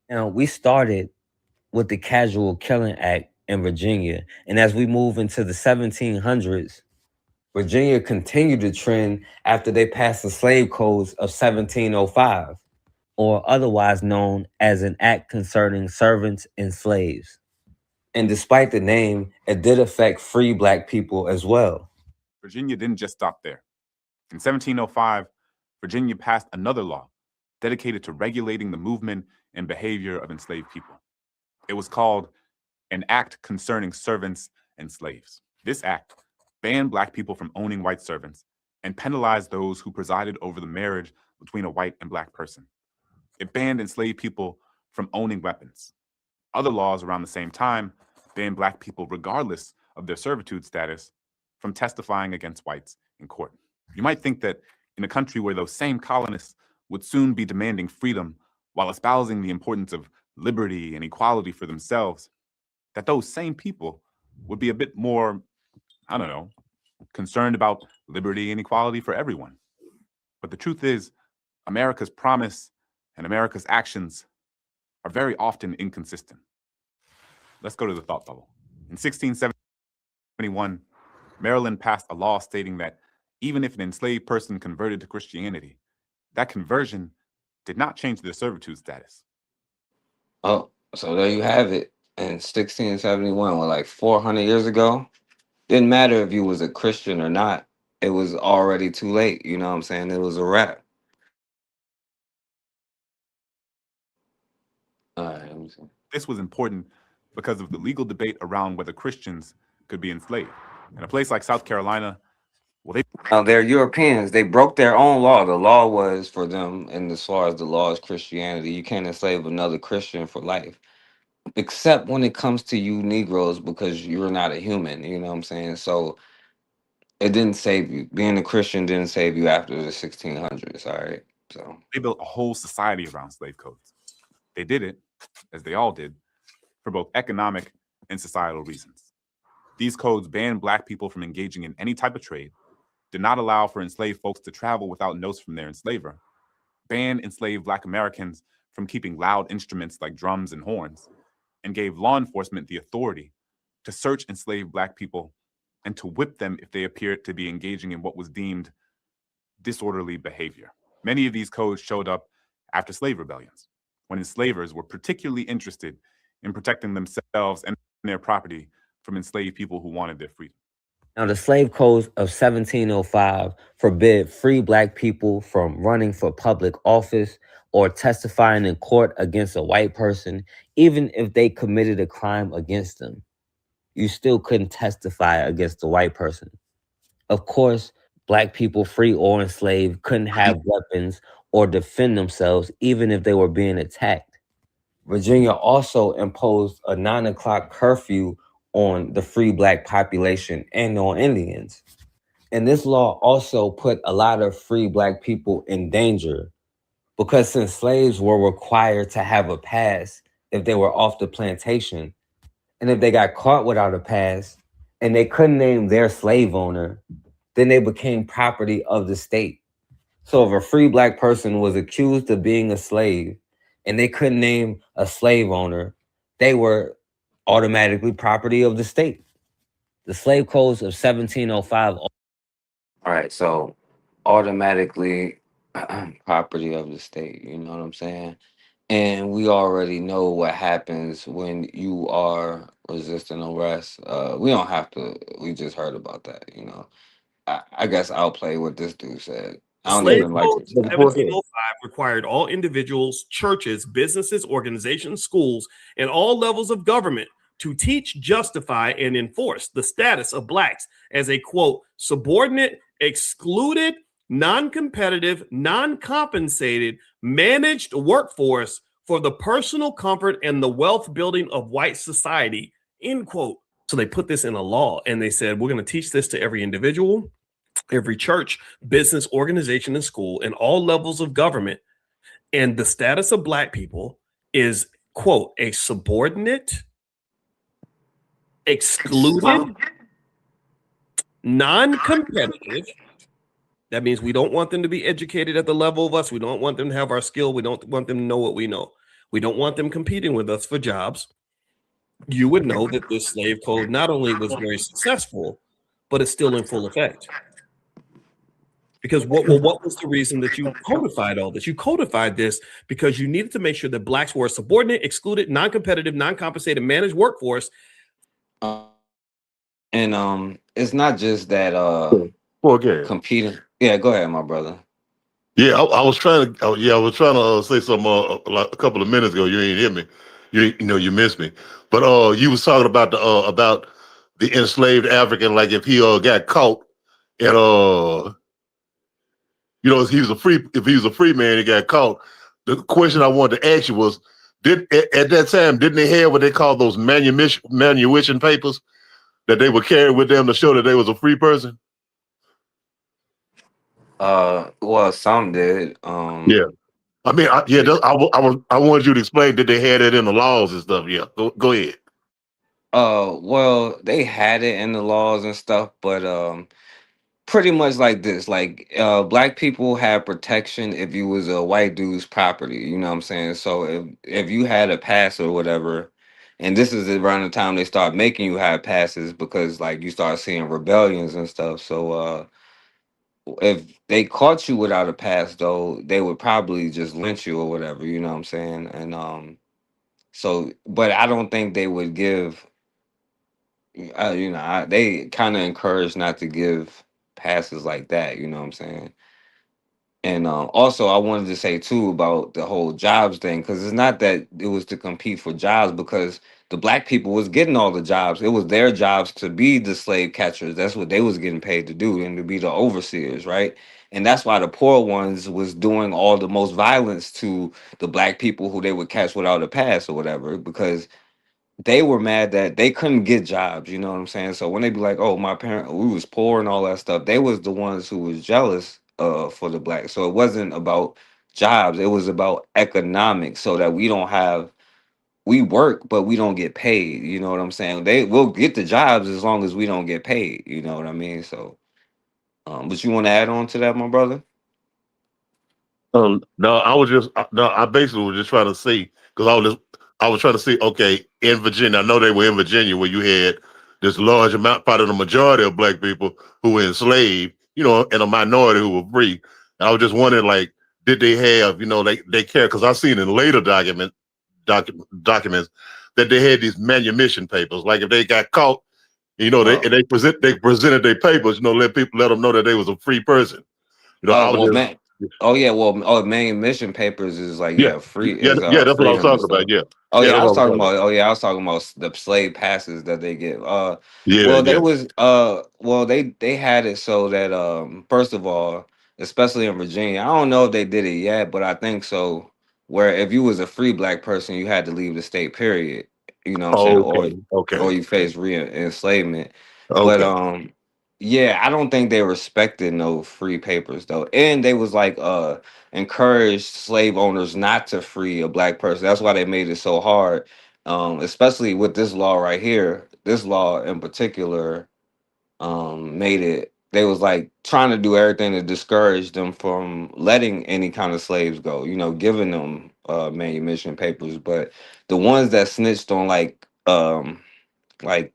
Now, we started with the Casual Killing Act in Virginia, and as we move into the 1700s, Virginia continued to trend after they passed the slave codes of 1705, or otherwise known as an act concerning servants and slaves. And despite the name, it did affect free Black people as well. Virginia didn't just stop there. In 1705, Virginia passed another law dedicated to regulating the movement and behavior of enslaved people. It was called an Act Concerning Servants and Slaves. This act banned Black people from owning white servants and penalized those who presided over the marriage between a white and Black person. It banned enslaved people from owning weapons. Other laws around the same time banned Black people, regardless of their servitude status, from testifying against whites in court. You might think that in a country where those same colonists would soon be demanding freedom while espousing the importance of liberty and equality for themselves, that those same people would be a bit more, I don't know, concerned about liberty and equality for everyone. But the truth is, America's promise and America's actions are very often inconsistent. Let's go to the thought bubble. In 1671, Maryland passed a law stating that even if an enslaved person converted to Christianity, that conversion did not change their servitude status. Oh, so there you have it. In 1671, well, like 400 years ago, didn't matter if you was a Christian or not. It was already too late. You know what I'm saying? It was a wrap. All right, let me see. This was important because of the legal debate around whether Christians could be enslaved. In a place like South Carolina, well, Now they're Europeans. They broke their own law. The law was for them, and as far as the law is Christianity, you can't enslave another Christian for life, except when it comes to you Negroes, because you're not a human. You know what I'm saying? So it didn't save you. Being a Christian didn't save you after the 1600s. All right. So they built a whole society around slave codes. They did it, as they all did, for both economic and societal reasons. These codes banned Black people from engaging in any type of trade, did not allow for enslaved folks to travel without notes from their enslaver, banned enslaved Black Americans from keeping loud instruments like drums and horns, and gave law enforcement the authority to search enslaved Black people and to whip them if they appeared to be engaging in what was deemed disorderly behavior. Many of these codes showed up after slave rebellions, when enslavers were particularly interested in protecting themselves and their property from enslaved people who wanted their freedom. Now, the slave codes of 1705 forbid free Black people from running for public office or testifying in court against a white person, even if they committed a crime against them. You still couldn't testify against the white person. Of course, Black people, free or enslaved, couldn't have weapons or defend themselves, even if they were being attacked. Virginia also imposed a 9 o'clock curfew on the free Black population and on Indians. And this law also put a lot of free Black people in danger, because since slaves were required to have a pass if they were off the plantation, and if they got caught without a pass and they couldn't name their slave owner, then they became property of the state. So if a free Black person was accused of being a slave and they couldn't name a slave owner, they were automatically property of the state. The slave codes of 1705. All right, so automatically property of the state, you know what I'm saying? And we already know what happens when you are resisting arrest. We don't have to, we just heard about that, you know. I guess I'll play what this dude said. I don't Slave even like Code it. 1705 required all individuals, churches, businesses, organizations, schools, and all levels of government to teach, justify, and enforce the status of Blacks as a, quote, subordinate, excluded, non-competitive, non-compensated, managed workforce for the personal comfort and the wealth building of white society, end quote. So they put this in a law and they said, we're going to teach this to every individual, every church, business, organization, and school, and all levels of government. And the status of Black people is, quote, a subordinate, excluded, non-competitive. That means we don't want them to be educated at the level of us. We don't want them to have our skill. We don't want them to know what we know. We don't want them competing with us for jobs. You would know that this slave code not only was very successful, but it's still in full effect. Because what was the reason that you codified all this? You codified this because you needed to make sure that Blacks were a subordinate, excluded, non-competitive, non-compensated, managed workforce. And it's not just that competing. Yeah, go ahead, my brother. Yeah, I was trying to say something like a couple of minutes ago. You ain't hear me. You missed me. But you was talking about the enslaved African, like if he got caught and if he was a free man, he got caught. The question I wanted to ask you was, at that time, didn't they have what they call those manumission papers that they would carry with them to show that they was a free person? Well, some did. Yeah. I mean, I wanted you to explain, did they have it in the laws and stuff? Yeah, go ahead. Well, they had it in the laws and stuff, but pretty much like this. Like Black people had protection if you was a white dude's property. You know what I'm saying? So if you had a pass or whatever, and this is around the time they start making you have passes because like you start seeing rebellions and stuff. So if they caught you without a pass though, they would probably just lynch you or whatever, you know what I'm saying? And so but I don't think they would give they kind of encourage not to give passes like that, you know what I'm saying? And also I wanted to say too about the whole jobs thing, because it's not that it was to compete for jobs, because the Black people was getting all the jobs. It was their jobs to be the slave catchers. That's what they was getting paid to do, and to be the overseers, right? And that's why the poor ones was doing all the most violence to the Black people who they would catch without a pass or whatever, because they were mad that they couldn't get jobs, you know what I'm saying? So when they be like, "Oh, my parent, we was poor and all that stuff," they was the ones who was jealous for the Blacks. So it wasn't about jobs; it was about economics, so that we work but we don't get paid. You know what I'm saying? They will get the jobs as long as we don't get paid. You know what I mean? So, but you want to add on to that, my brother? No, I basically was just trying to see, because I was trying to see, okay, in Virginia, I know they were in Virginia where you had this large amount, part of the majority of Black people who were enslaved, and a minority who were free. And I was just wondering, like, did they have, they care? Because I've seen in later documents that they had these manumission papers. Like if they got caught, they presented their papers, let them know that they was a free person. I was Well, just. man. Oh yeah, well, main mission papers is like Yeah, free yeah, is that's what I was freedom and talking stuff. about. Yeah, Oh yeah, yeah, that's I what I was was talking talking about. about. Oh yeah, I was talking about the slave passes that they get. Yeah, Well, they yeah. was well they had it so that first of all, especially in Virginia, I don't know if they did it yet, but I think so. Where if you was a free Black person, you had to leave the state. Period. You know what I'm saying, Okay, or okay, you face re-enslavement. But okay. yeah, I don't think they respected no free papers though. And they was like encouraged slave owners not to free a Black person. That's why they made it so hard. Especially with this law right here. This law in particular made it, they was like trying to do everything to discourage them from letting any kind of slaves go, giving them manumission papers. But the ones that snitched on like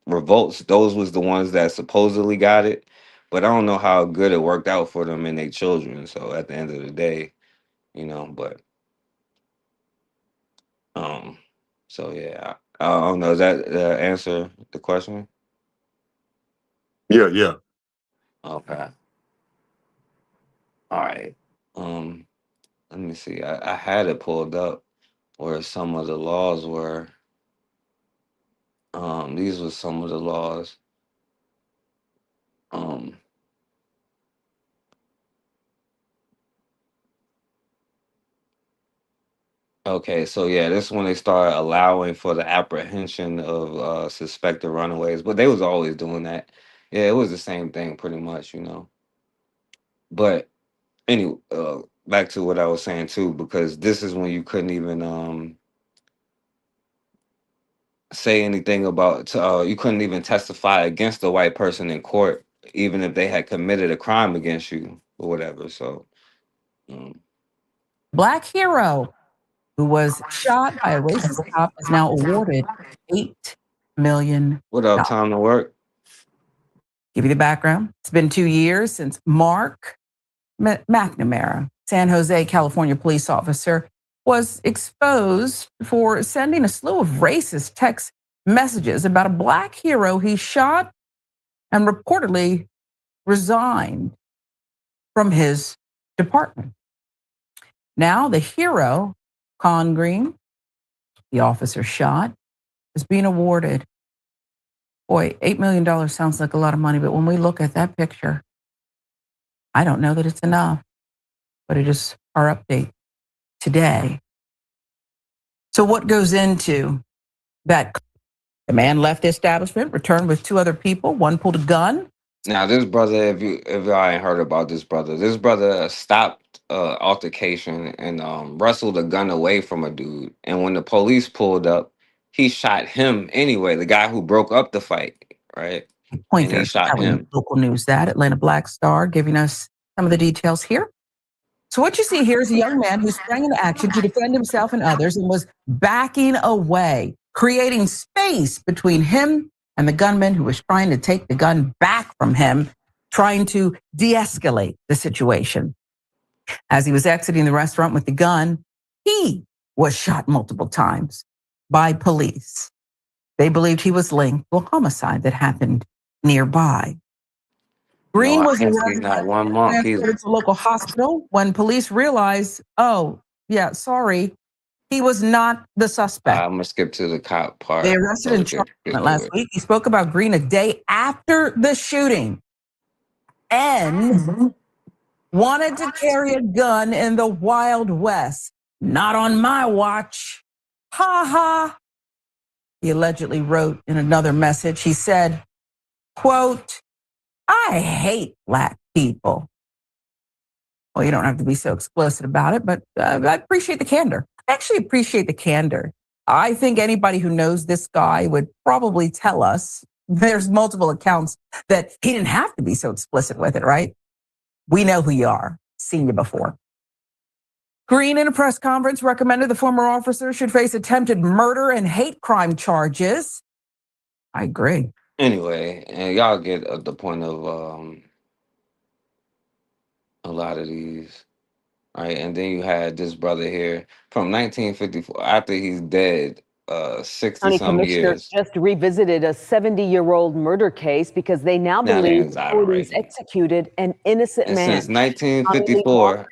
revolts, those was the ones that supposedly got it, but I don't know how good it worked out for them and their children. So at the end of the day, but um so yeah, I don't know, does that answer the question? Yeah, yeah. Okay, all right. um Let me see, I had it pulled up where some of the laws were. These were some of the laws. um Okay, so yeah, this is when they started allowing for the apprehension of suspected runaways, but they was always doing that. Yeah, it was the same thing pretty much, you know. But anyway, back to what I was saying too, because this is when you couldn't even say anything about you couldn't even testify against a white person in court, even if they had committed a crime against you or whatever. So Black hero who was shot by a racist cop is now awarded $8 million. what up, time to work? Give you the background. It's been 2 years since Mark McNamara, San Jose, California police officer, was exposed for sending a slew of racist text messages about a Black hero he shot and reportedly resigned from his department. Now the hero, Con Green, the officer shot, is being awarded. Boy, $8 million sounds like a lot of money, but when we look at that picture, I don't know that it's enough, but it is our update today. So what goes into that? The man left the establishment, returned with 2 other people. One pulled a gun. Now this brother, if y'all ain't heard about this brother stopped altercation and wrestled a gun away from a dude. And when the police pulled up, he shot him anyway. The guy who broke up the fight, right? And he shot him. Local news that Atlanta Black Star giving us some of the details here. So what you see here is a young man who sprang into action to defend himself and others and was backing away, creating space between him and the gunman who was trying to take the gun back from him, trying to de-escalate the situation. As he was exiting the restaurant with the gun, he was shot multiple times by police. They believed he was linked to a homicide that happened nearby. Green was arrested and transferred to a local hospital when police realized, oh, yeah, sorry, he was not the suspect. I'm gonna skip to the cop part. They arrested and charged him last week. He spoke about Green a day after the shooting and wanted to carry a gun in the Wild West. Not on my watch. Ha ha. He allegedly wrote in another message. He said, quote, I hate Black people. Well, you don't have to be so explicit about it, but I appreciate the candor. I actually appreciate the candor. I think anybody who knows this guy would probably tell us there's multiple accounts that he didn't have to be so explicit with it, right? We know who you are. Seen you before. Green, in a press conference, recommended the former officer should face attempted murder and hate crime charges. I agree. Anyway, and y'all get the point of a lot of these, right? And then you had this brother here from 1954, after he's dead, 60 County some commissioners years. just revisited a 70-year-old murder case because they now Now they believe exonerated authorities executed an innocent And man. since 1954,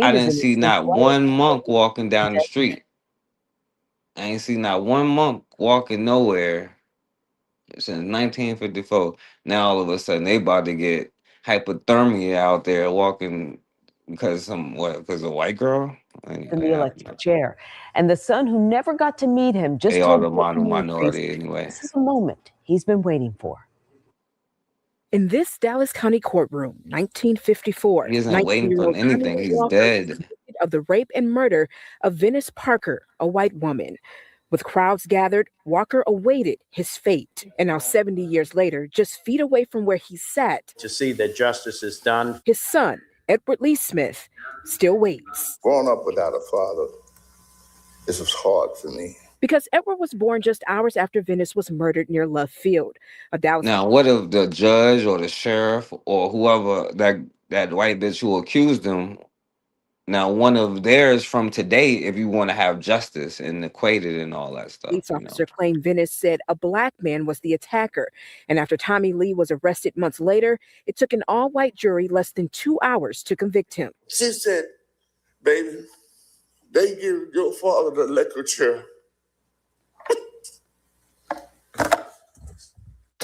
I didn't see not one monk walking down the street. I ain't seen not one monk walking nowhere since 1954. Now all of a sudden they about to get hypothermia out there walking because because a white girl? In the electric chair. And the son who never got to meet him just They are told the Breaking News minority anyway. this is a moment he's been waiting for. In this Dallas County courtroom, 1954, He isn't waiting for 19-year-old anything. Conrad He's Walker was dead. convicted of the rape and murder of Venice Parker, a white woman. With crowds gathered, Walker awaited his fate. And now 70 years later, just feet away from where he sat, to see that justice is done. his son, Edward Lee Smith, still waits. Growing up without a father, this was hard for me. Because Edward was born just hours after Venice was murdered near Love Field, a Dallas. Now, what if the judge or the sheriff or whoever that white bitch who accused him, now one of theirs from today, if you want to have justice and equate it and all that stuff. Police officer claimed Venice said a black man was the attacker. And after Tommy Lee was arrested months later, it took an all-white jury less than 2 hours to convict him. She said, baby, they give your father the electric chair.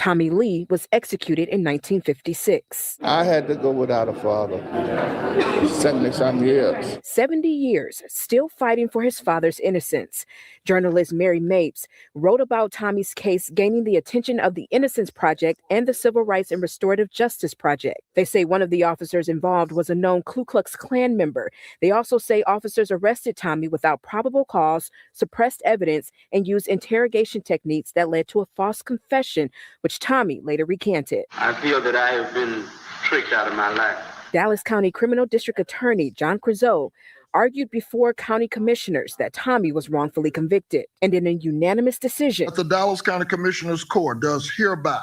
Tommy Lee was executed in 1956. I had to go without a father. 70-something years. 70 years, still fighting for his father's innocence. Journalist Mary Mapes wrote about Tommy's case gaining the attention of the Innocence Project and the Civil Rights and Restorative Justice Project. They say one of the officers involved was a known Ku Klux Klan member. They also say officers arrested Tommy without probable cause, suppressed evidence, and used interrogation techniques that led to a false confession, which Tommy later recanted. I feel that I have been tricked out of my life. Dallas County Criminal District Attorney John Crezeau argued before county commissioners that Tommy was wrongfully convicted. And in a unanimous decision, The Dallas County Commissioners Court does hereby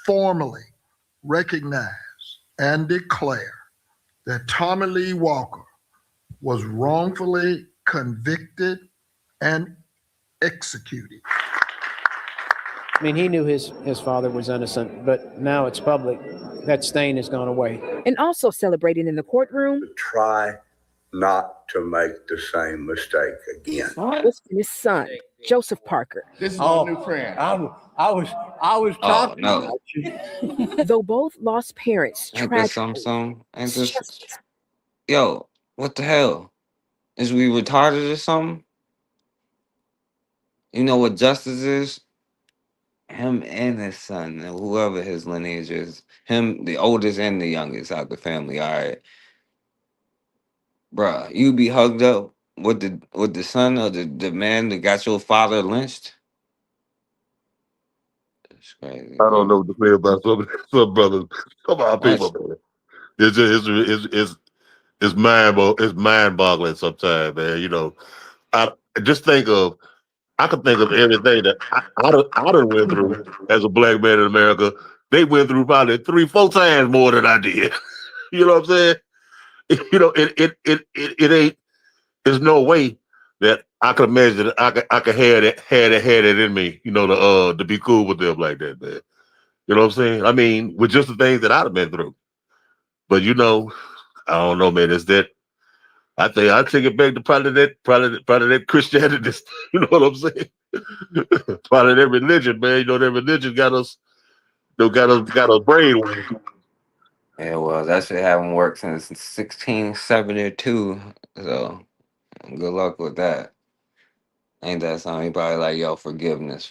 formally recognize and declare that Tommy Lee Walker was wrongfully convicted and executed. I mean, he knew his father was innocent, but now it's public. That stain has gone away. and also celebrating in the courtroom, Try not to make the same mistake again. was his son, Joseph Parker. This is my new friend. I was talking about you. Though both lost parents Ain't this tragically, some? Ain't this? Yo, what the hell? Is we retarded or something? You know what justice is? Him and his son, whoever his lineage is, him, the oldest and the youngest out the family. All right, bruh, you be hugged up with the son of the man that got your father lynched. It's crazy. I don't know what to say about some brothers. Come on, people, man. It's mind-boggling sometimes, man. You know, I just think of. I can think of everything that I done went through as a black man in America. They went through probably 3-4 times more than I did. You know what I'm saying? You know, it ain't. There's no way that I could imagine that I could have it in me. You know, to be cool with them like that, man. You know what I'm saying? I mean, with just the things that I'd have been through. But you know, I don't know, man. It's that. I take it back to probably that Christianity. You know what I'm saying? Probably that religion, man. You know that religion got us got us brainwashed. Yeah, well, that shit haven't worked since 1672. So, good luck with that. Ain't that something? He probably like, yo, forgiveness.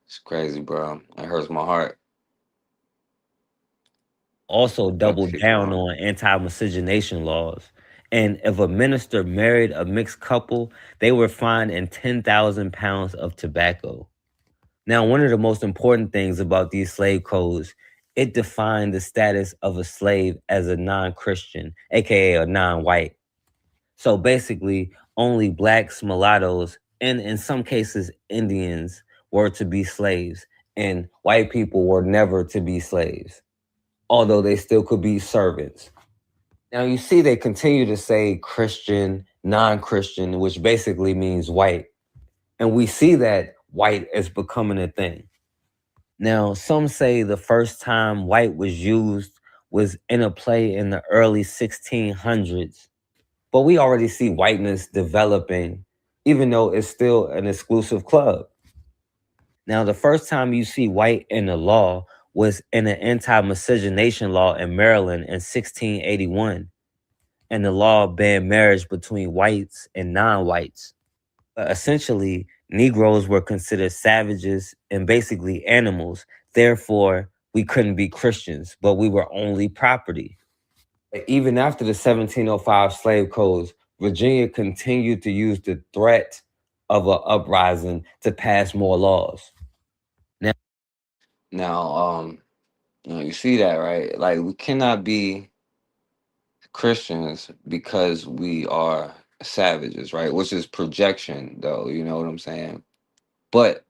It's crazy, bro. It hurts my heart. Also doubled down on anti-miscegenation laws. And if a minister married a mixed couple, they were fined in 10,000 pounds of tobacco. Now, one of the most important things about these slave codes, it defined the status of a slave as a non-Christian, aka a non-white. So basically, only blacks, mulattoes, and in some cases, Indians were to be slaves, and white people were never to be slaves, although they still could be servants. Now you see they continue to say Christian, non-Christian, which basically means white. And we see that white is becoming a thing. Now, some say the first time white was used was in a play in the early 1600s. But we already see whiteness developing, even though it's still an exclusive club. Now, the first time you see white in the law was in an anti-miscegenation law in Maryland in 1681. And the law banned marriage between whites and non-whites. Essentially, Negroes were considered savages and basically animals. Therefore, we couldn't be Christians, but we were only property. Even after the 1705 slave codes, Virginia continued to use the threat of an uprising to pass more laws. Now, you see that, right? Like, we cannot be Christians because we are savages, right? Which is projection, though, you know what I'm saying? But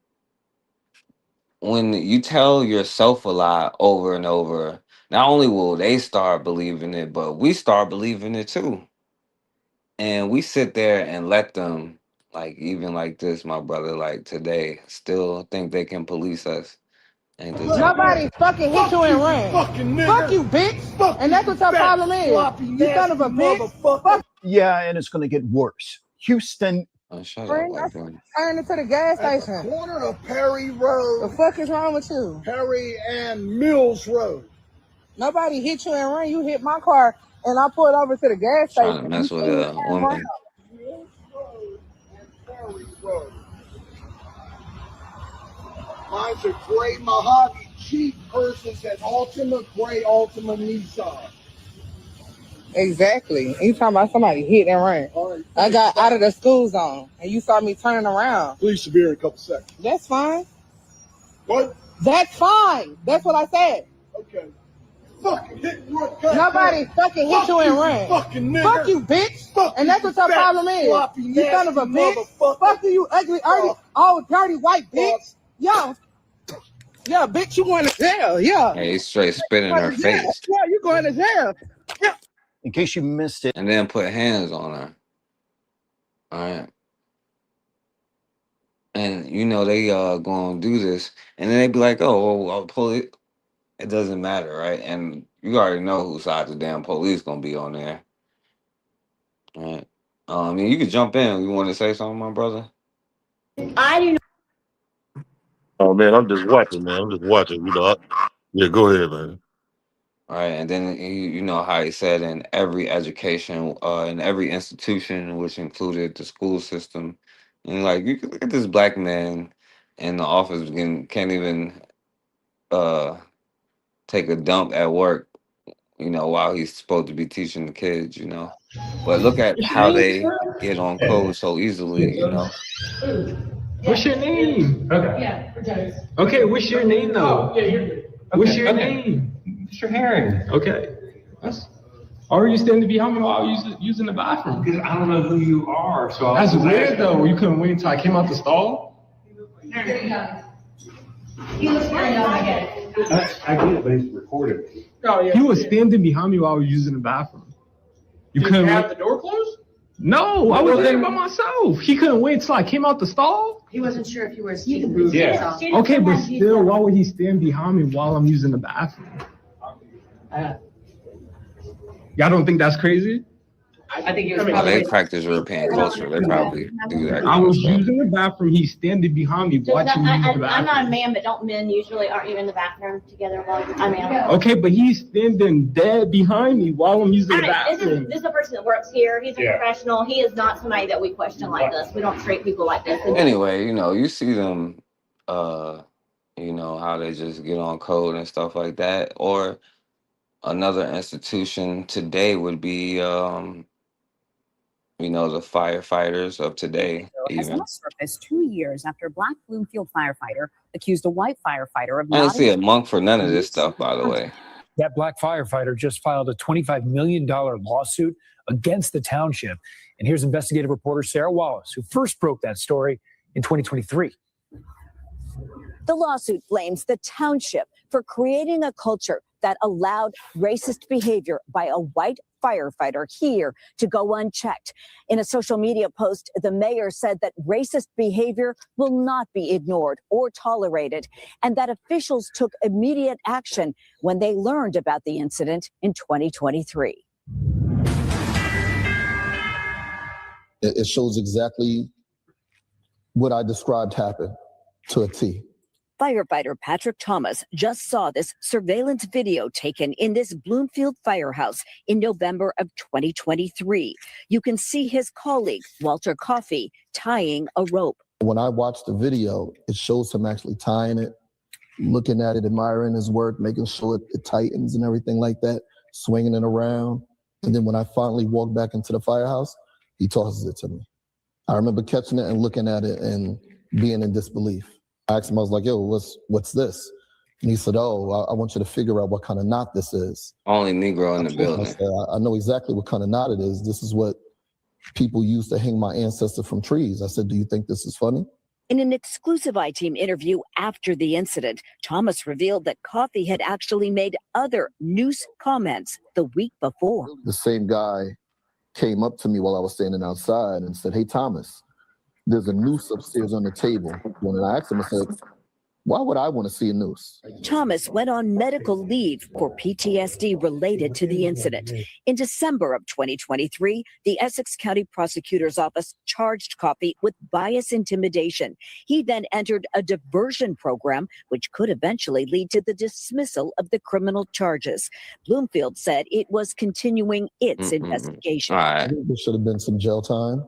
when you tell yourself a lie over and over, not only will they start believing it, but we start believing it too. And we sit there and let them, like, even like this, my brother, like today, still think they can police us. Ain't this Nobody fucking hit you and ran. Fuck you, bitch. And that's what your problem is. You son of a bitch. Yeah, and it's going to get worse. Houston Shut up, Friend, white boy. turn into the gas At the station. corner of Perry Road. The fuck is wrong with you? Perry and Mills Road. Nobody hit you and ran. You hit my car, and I pulled over to the gas Trying station. to mess You with turned a around. woman. Mills Road and Perry Road. Mine's a gray mahogany Jeep versus an Ultima gray Ultima Nissan. Exactly. You talking about somebody hit and ran. Right, I got out of the school zone, and you saw me turning around. Police should be here in a couple seconds. That's fine. What? That's fine. That's what I said. Okay. Fucking hit and run. God Nobody damn. fucking hit you and ran. Fucking nigga. Fuck you, bitch. Fuck And that's what your fat, problem is. sloppy, You son of a nasty bitch. motherfucker. Fuck you, ugly, dirty white bitch. Yo. Yeah, bitch, you going to jail. Yeah. Hey, he's straight spit in her Going to jail. face. Yeah, you going to jail. Yeah. In case you missed it. And then put hands on her. All right. And you know they gonna do this, and then they be like, "Oh, well, police." It doesn't matter, right? And you already know whose side the damn police gonna be on there, right? I mean, you could jump in. You want to say something, my brother? I do not. Oh man, I'm just watching, man. I'm just watching. You know. Yeah, go ahead, man. All right, and then you know how he said in every education, in every institution, which included the school system, and like you could look at this black man in the office can't even take a dump at work, you know, while he's supposed to be teaching the kids, you know. But look at how they get on code so easily, you know. What's your name? Okay. Okay, what's your name though? What's your name? Mr. Herring. Okay. Why were you standing behind me while I was using the bathroom? Because I don't know who you are. So that's weird though. You couldn't wait until I came out the stall. He was very young, I get it. I get it, but it's recorded. He was standing behind me while I was using the bathroom. You couldn't have the door closed? No, I was there by myself. He couldn't wait until I came out the stall. He wasn't sure if you were speaking. Yeah. Okay, but still, why would he stand behind me while I'm using the bathroom? Y'all don't think that's crazy? I think he was Well, probably. they practice European culture. They probably do that. I was using the bathroom. He's standing behind me watching me use the I'm bathroom. not a man, but don't men usually aren't you in the bathroom together while I mean. Okay, but he's standing dead behind me while I'm using the This bathroom. is a person that works here. He's a professional. He is not somebody that we question like this. We don't treat people like this. Anyway, you know, you see them, you know, how they just get on code and stuff like that. Or another institution today would be, you know, the firefighters of today, Has even. now surfaced 2 years after a Black Bloomfield firefighter accused a white firefighter of I didn't not see a monk for none of this stuff, by the way. That black firefighter just filed a $25 million lawsuit against the township. And here's investigative reporter Sarah Wallace, who first broke that story in 2023. The lawsuit blames the township for creating a culture that allowed racist behavior by a white firefighter here to go unchecked. In a social media post, the mayor said that racist behavior will not be ignored or tolerated, and that officials took immediate action when they learned about the incident in 2023. It shows exactly what I described happened to a T. Firefighter Patrick Thomas just saw this surveillance video taken in this Bloomfield firehouse in November of 2023. You can see his colleague, Walter Coffey, tying a rope. When I watched the video, it shows him actually tying it, looking at it, admiring his work, making sure it tightens and everything like that, swinging it around. And then when I finally walked back into the firehouse, he tosses it to me. I remember catching it and looking at it and being in disbelief. I asked him, I was like, yo, what's this? And he said, oh, I want you to figure out what kind of knot this is. Only Negro in the building. I said, I know exactly what kind of knot it is. This is what people used to hang my ancestor from trees. I said, do you think this is funny? In an exclusive I-Team interview after the incident, Thomas revealed that Coffey had actually made other noose comments the week before. The same guy came up to me while I was standing outside and said, hey, Thomas, there's a noose upstairs on the table. When I asked him, I said, Why would I want to see a noose? Thomas went on medical leave for PTSD related to the incident. In December of 2023, the Essex County Prosecutor's Office charged Coffey with bias intimidation. He then entered a diversion program, which could eventually lead to the dismissal of the criminal charges. Bloomfield said it was continuing its investigation. I think there should have been some jail time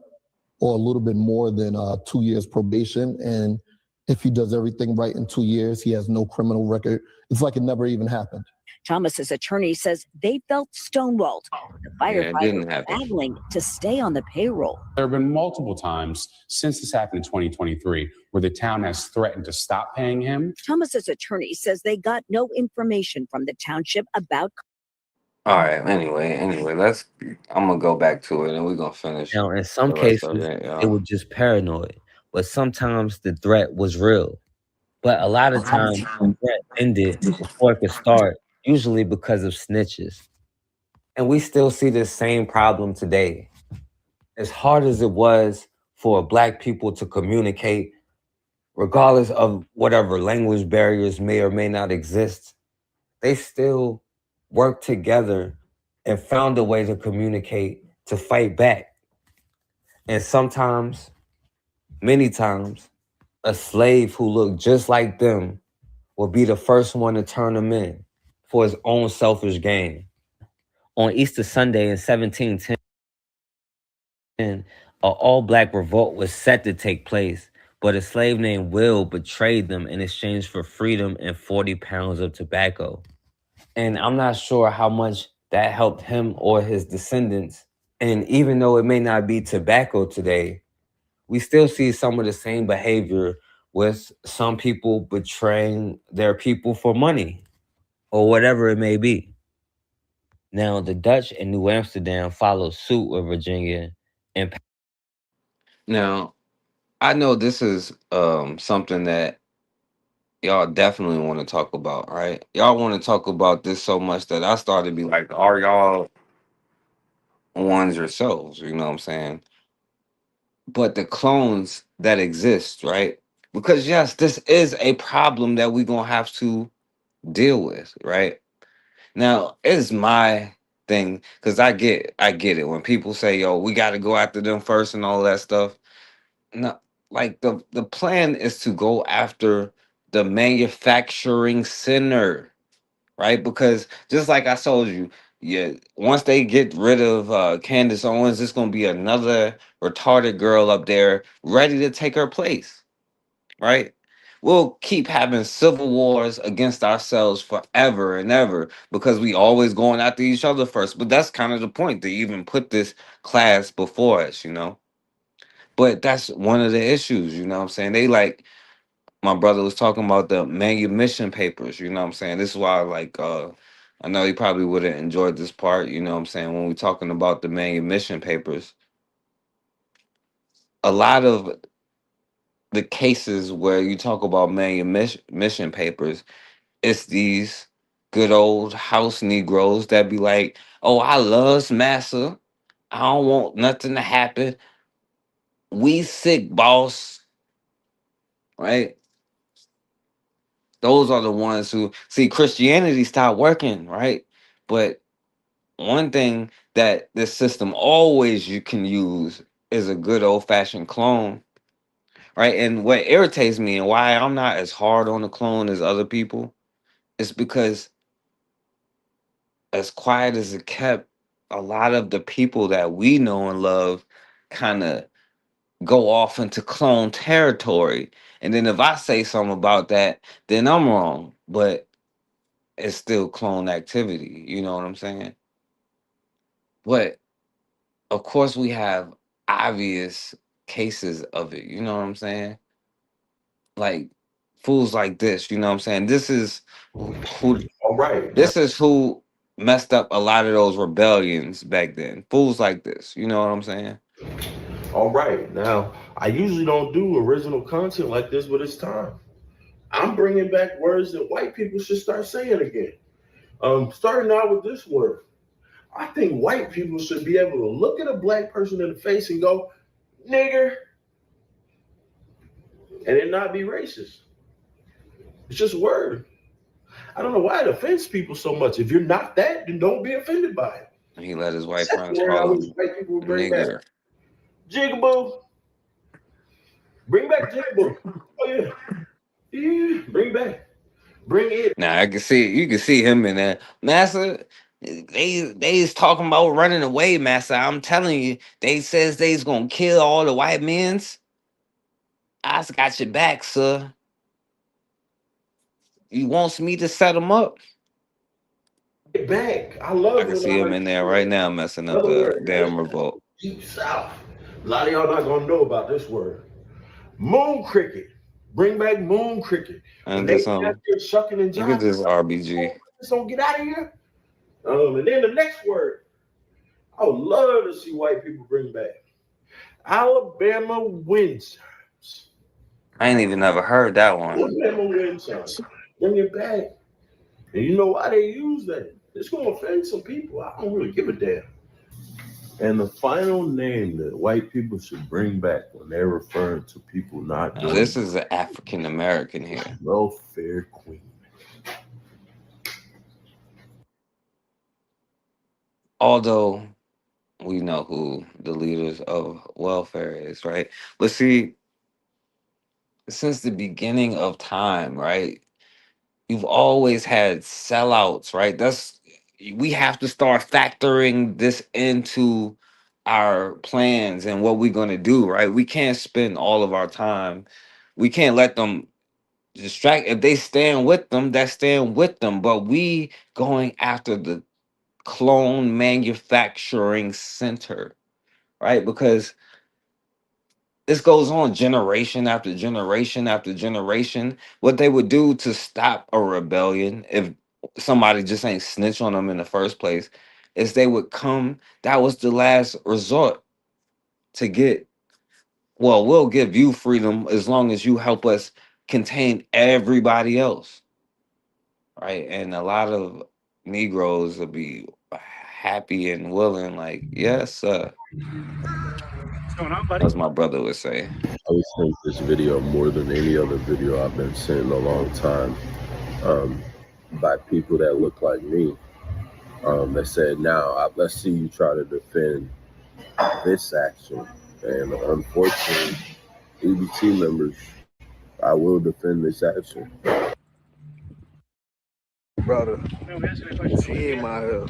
or a little bit more than 2 years probation. And if he does everything right in 2 years, he has no criminal record. It's like it never even happened. Thomas's attorney says they felt stonewalled. The firefighters battling to stay on the payroll. There have been multiple times since this happened in 2023 where the town has threatened to stop paying him. Thomas's attorney says they got no information from the township about. All right. Anyway, I'm gonna go back to it and we're gonna finish. Now, in some the rest of cases, it, it was just paranoid, but sometimes the threat was real. But a lot of times, the threat ended before it could start, usually because of snitches. And we still see this same problem today. As hard as it was for Black people to communicate, regardless of whatever language barriers may or may not exist, they still worked together and found a way to communicate, to fight back. And sometimes, many times, a slave who looked just like them will be the first one to turn them in for his own selfish gain. On Easter Sunday in 1710, an all-Black revolt was set to take place, but a slave named Will betrayed them in exchange for freedom and 40 pounds of tobacco. And I'm not sure how much that helped him or his descendants. And even though it may not be tobacco today, we still see some of the same behavior with some people betraying their people for money or whatever it may be. Now, the Dutch in New Amsterdam followed suit with Virginia. And now, I know this is something that y'all definitely want to talk about, right? Y'all want to talk about this so much that I started to be like, are y'all ones yourselves? You know what I'm saying? But the clones that exist, right? Because yes, this is a problem that we're gonna have to deal with, right? Now, it's my thing, because I get it. When people say, yo, we gotta go after them first and all that stuff. No, like the plan is to go after the manufacturing center, right? Because just like I told you, yeah, once they get rid of Candace Owens, it's gonna be another retarded girl up there ready to take her place, right? We'll keep having civil wars against ourselves forever and ever because we always going after each other first. But that's kind of the point. They even put this class before us, you know. But that's one of the issues, you know what I'm saying? They like, my brother was talking about the manumission papers, you know what I'm saying? This is why, like, I know he probably would have enjoyed this part, you know what I'm saying? When we're talking about the manumission papers, a lot of the cases where you talk about manumission papers, it's these good old house Negroes that be like, oh, I loves massa. I don't want nothing to happen. We sick, boss. Right? Those are the ones who see Christianity start working, right? But one thing that this system always you can use is a good old-fashioned clone, right? And what irritates me and why I'm not as hard on the clone as other people is because as quiet as it kept, a lot of the people that we know and love kind of go off into clone territory. And then if I say something about that, then I'm wrong. But it's still clone activity. You know what I'm saying? But of course we have obvious cases of it. You know what I'm saying? Like fools like this, you know what I'm saying? This is who All right. this is who messed up a lot of those rebellions back then. Fools like this, you know what I'm saying? All right. Now, I usually don't do original content like this, but it's time. I'm bringing back words that white people should start saying again. Starting out with this word. I think white people should be able to look at a black person in the face and go, nigger, and it not be racist. It's just a word. I don't know why it offends people so much. If you're not that, then don't be offended by it. He let his white That's friends the word I call wish him white people would bring back. nigger. Jigaboo. Bring back Jigaboo. Oh yeah. Yeah. Bring it. Now I can see you can see him in that. Massa, they's talking about running away, Massa. I'm telling you, they says they's gonna kill all the white men's. I got your back, sir. You wants me to set them up? Get back. I love I can see him in there right now messing up Another the word. damn revolt. Deep South. A lot of y'all not gonna know about this word. Moon cricket. Bring back moon cricket. And When this they out here shucking and look at jiving, this RBG. just don't get out of here. And then the next word, I would love to see white people bring back Alabama wind chimes. I ain't even never heard that one. Alabama wind chimes. Bring it back. And you know why they use that? It's gonna offend some people. I don't really give a damn. And the final name that white people should bring back when they're referring to people not Now, doing this is an African American here. welfare queen. Although we know who the leaders of welfare is, right? But see, since the beginning of time, right? You've always had sellouts, right? We have to start factoring this into our plans and what we're going to do, right? We can't spend all of our time. We can't let them distract. If they stand with them, that's stand with them. But we going after the clone manufacturing center, right? Because this goes on generation after generation after generation. What they would do to stop a rebellion, if somebody just ain't snitch on them in the first place, is they would come. That was the last resort to get, well, we'll give you freedom as long as you help us contain everybody else, right? And a lot of Negroes will be happy and willing, like, yes, sir. What's going on, buddy? As my brother would say. I was sent this video more than any other video I've been sent in a long time by people that look like me. They said, now let's see you try to defend this action. And unfortunately, EBT members, I will defend this action. Brother, he my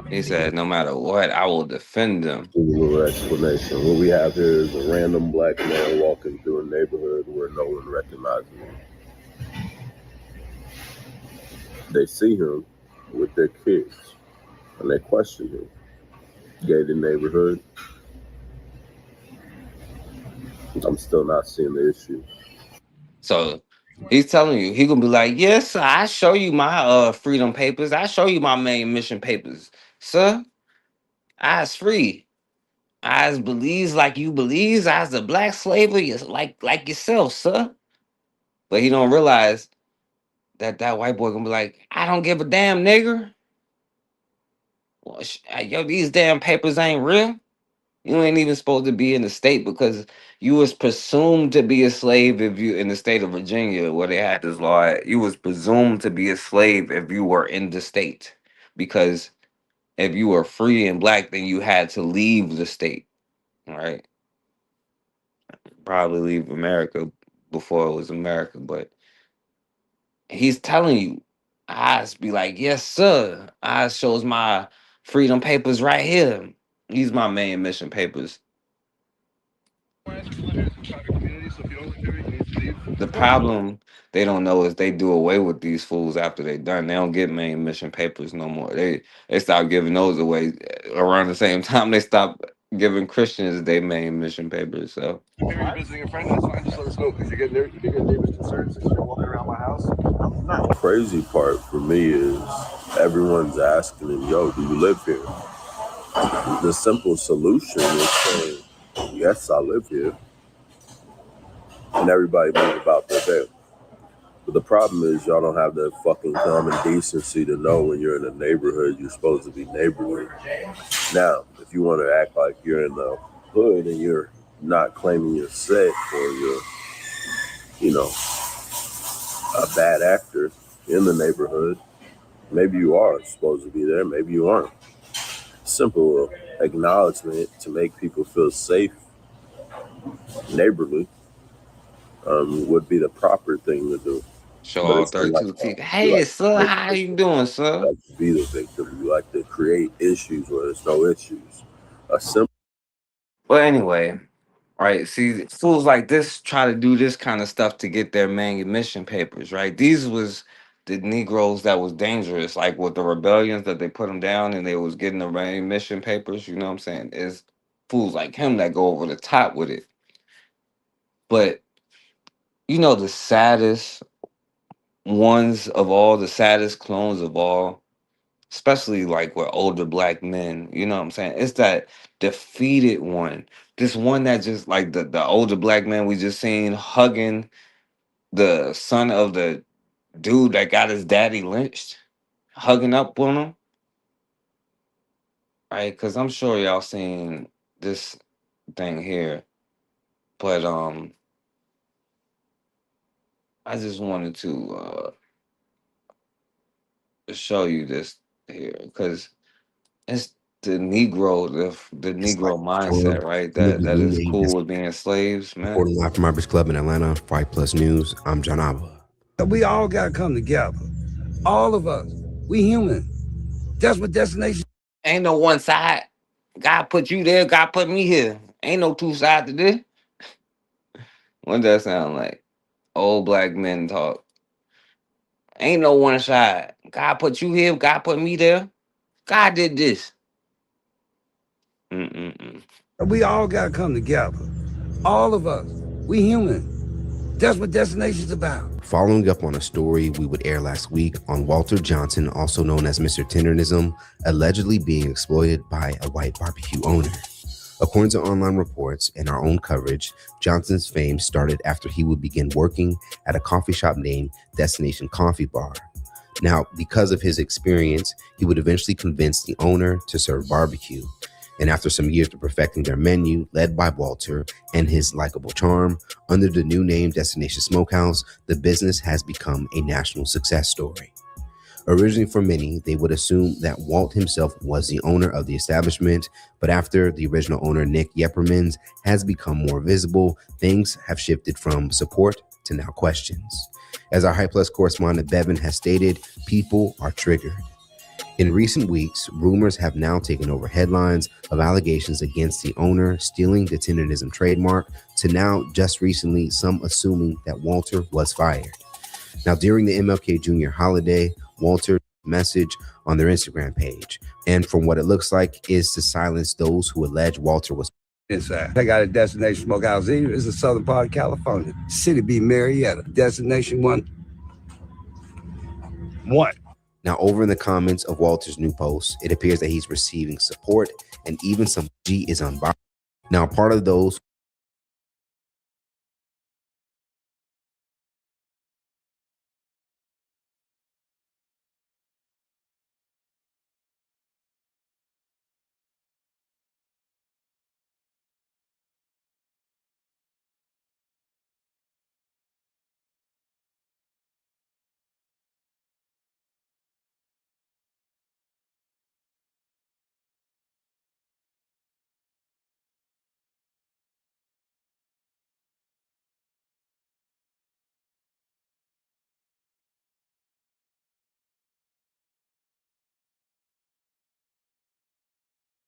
He said, no matter what, I will defend them. Give a little explanation. What we have here is a random black man walking through a neighborhood where no one recognizes him. They see him with their kids and they question him. Gated neighborhood. I'm still not seeing the issue. So he's telling you, he gonna be like, yes, sir, I show you my freedom papers. I show you my main mission papers. Sir, I's free. I's believes like you believes. I's a black slaver like yourself, sir. But he don't realize that white boy gonna be like, I don't give a damn, nigger. Well, yo, these damn papers ain't real. You ain't even supposed to be in the state because you was presumed to be a slave if you in the state of Virginia where they had this law at. You was presumed to be a slave if you were in the state, because if you were free and black, then you had to leave the state, right? Probably leave America before it was America, but he's telling you, I be like, yes, sir. I shows my freedom papers right here. These my main mission papers. The problem they don't know is they do away with these fools after they done. They don't get main mission papers no more. They stop giving those away around the same time they stop giving Christians their main mission papers. So Maybe you're visiting a friend, that's fine. Just let us know because you get neighbors concerned since you're walking around my house. The crazy part for me is everyone's asking him, yo, do you live here? The simple solution is saying, yes, I live here. And everybody move about their day. But the problem is y'all don't have the fucking common decency to know when you're in a neighborhood, you're supposed to be neighborly. Now, if you want to act like you're in the hood and you're not claiming your set or your, a bad actor in the neighborhood. Maybe you are supposed to be there, maybe you aren't. Simple acknowledgement to make people feel safe neighborly would be the proper thing to do. Show But all it's like 32 teeth. you Hey, like sir, how you doing, sir? to be the victim. You like to create issues where there's no issues. A simple Well, anyway, right? See, fools like this try to do this kind of stuff to get their manumission papers, right? These was the Negroes that was dangerous, like with the rebellions that they put them down and they was getting the manumission papers. You know what I'm saying? Is fools like him that go over the top with it. But you know, the saddest ones of all, the saddest clones of all, especially like with older black men, you know what I'm saying? It's that defeated one. This one that just like the older black man we just seen hugging the son of the dude that got his daddy lynched, hugging up on him, right? Because I'm sure y'all seen this thing here. But I just wanted to show you this here because it's the Negro, the Negro mindset, right? That is cool with being slaves, man. Reporting live from Breakfast Club in Atlanta, Fight Plus News. I'm John Abba. We all got to come together. All of us. We human. That's what destination. Ain't no one side. God put you there, God put me here. Ain't no two sides to this. What does that sound like? Old black men talk. Ain't no one side. God put you here, God put me there. God did this. We all got to come together. All of us. We human. That's what destination's about. Following up on a story we would air last week on Walter Johnson, also known as Mr. Tenderism, allegedly being exploited by a white barbecue owner. According to online reports and our own coverage, Johnson's fame started after he would begin working at a coffee shop named Destination Coffee Bar. Now, because of his experience, he would eventually convince the owner to serve barbecue. And after some years of perfecting their menu, led by Walter and his likable charm, under the new name Destination Smokehouse, the business has become a national success story. Originally for many, they would assume that Walt himself was the owner of the establishment, but after the original owner, Nick Yeppermans, has become more visible, things have shifted from support to now questions. As our High Plus correspondent Bevan has stated, people are triggered. In recent weeks, rumors have now taken over headlines of allegations against the owner stealing the Tenderism trademark to now just recently some assuming that Walter was fired. Now, during the MLK Jr. holiday, Walter message on their Instagram page, and from what it looks like is to silence those who allege Walter was Inside. They got a Destination Smokehouse here. It's the southern part of California. City be Marietta. Destination one. Now, over in the comments of Walter's new post, it appears that he's receiving support and even some G is unbothered. Now, part of those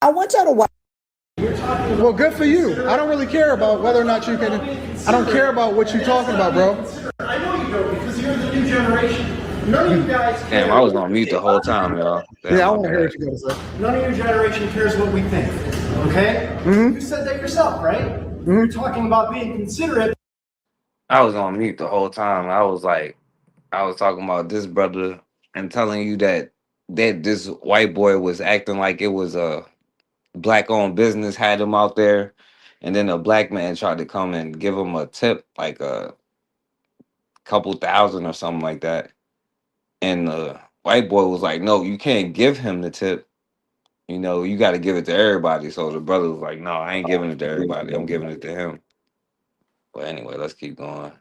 I want y'all to watch. Well, good for you. I don't really care about whether or not you can. I don't care about what you're talking about, bro. I know you don't because you're the new generation. None of you guys. Damn, I was on mute the whole time, y'all. Damn, Yeah, I my want to hear bad. what you got to say. None of your generation cares what we think. Okay? You said that yourself, right? You're talking about being considerate. I was on mute the whole time. I was talking about this brother and telling you that this white boy was acting like it was a black-owned business, had him out there, and then a black man tried to come and give him a tip, like a couple thousand or something like that. And the white boy was like, "No, you can't give him the tip. You know, you got to give it to everybody." So the brother was like, "No, I ain't giving it to everybody. I'm giving it to him." But anyway, let's keep going.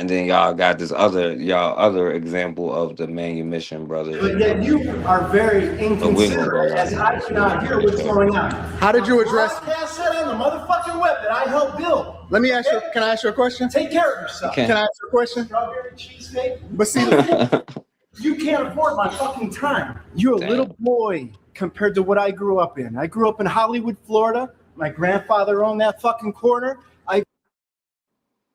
And then y'all got this other example of the manumission brothers. But yet you are very inconsiderate as I cannot hear what's going on. How did you address? Podcast said on the motherfucking web that I helped build. Let me ask you. Can I ask you a question? Take care of yourself. Okay. Can I ask you a question? Strawberry cheesesteak. But see, You can't afford my fucking time. You're a little boy compared to what I grew up in. I grew up in Hollywood, Florida. My grandfather owned that fucking corner.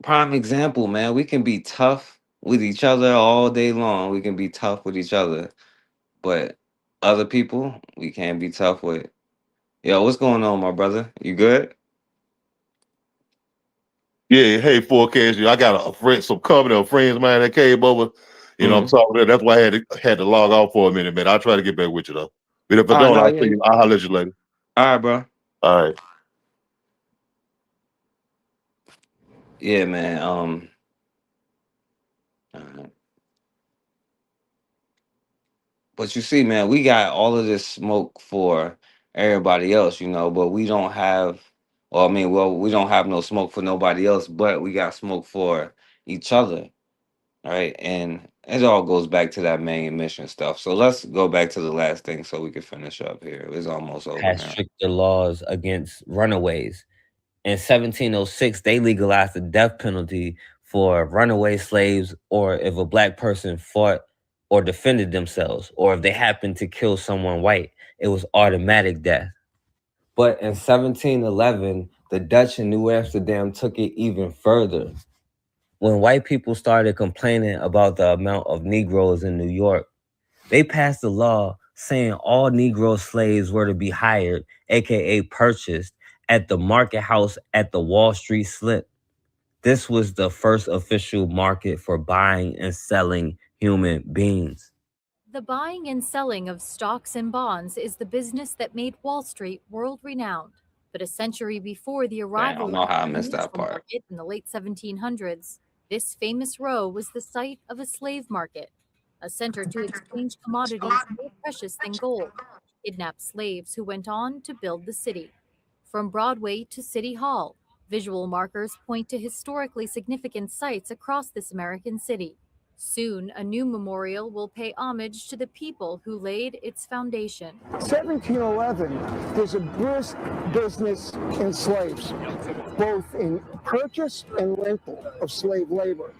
Prime example, man. We can be tough with each other all day long. We can be tough with each other, but other people we can't be tough with. Yo, what's going on, my brother? You good? Yeah, hey, forecast. I got a friend, some company of friends of mine that came over. You know, I'm talking to. That's why I had to log off for a minute, man. I'll try to get back with you though. But if I don't, I'll holler at you later. All right, bro. All right. Yeah, man. But you see, man, we got all of this smoke for everybody else, you know, but we don't have, well, I mean, well, we don't have no smoke for nobody else, but we got smoke for each other, right? And it all goes back to that manumission stuff. So let's go back to the last thing so we can finish up here. It's almost over Had now. stricter laws against runaways. In 1706, they legalized the death penalty for runaway slaves, or if a black person fought or defended themselves, or if they happened to kill someone white, it was automatic death. But in 1711, the Dutch in New Amsterdam took it even further. When white people started complaining about the amount of Negroes in New York, they passed a law saying all Negro slaves were to be hired, aka purchased, at the market house at the Wall Street Slip. This was the first official market for buying and selling human beings. The buying and selling of stocks and bonds is the business that made Wall Street world-renowned. But a century before the arrival know how I of the missed that financial part. market in the late 1700s, this famous row was the site of a slave market, a center to exchange commodities more precious than gold, kidnap slaves who went on to build the city. From Broadway to City Hall, visual markers point to historically significant sites across this American city. Soon, a new memorial will pay homage to the people who laid its foundation. 1711, there's a brisk business in slaves, both in purchase and rental of slave labor.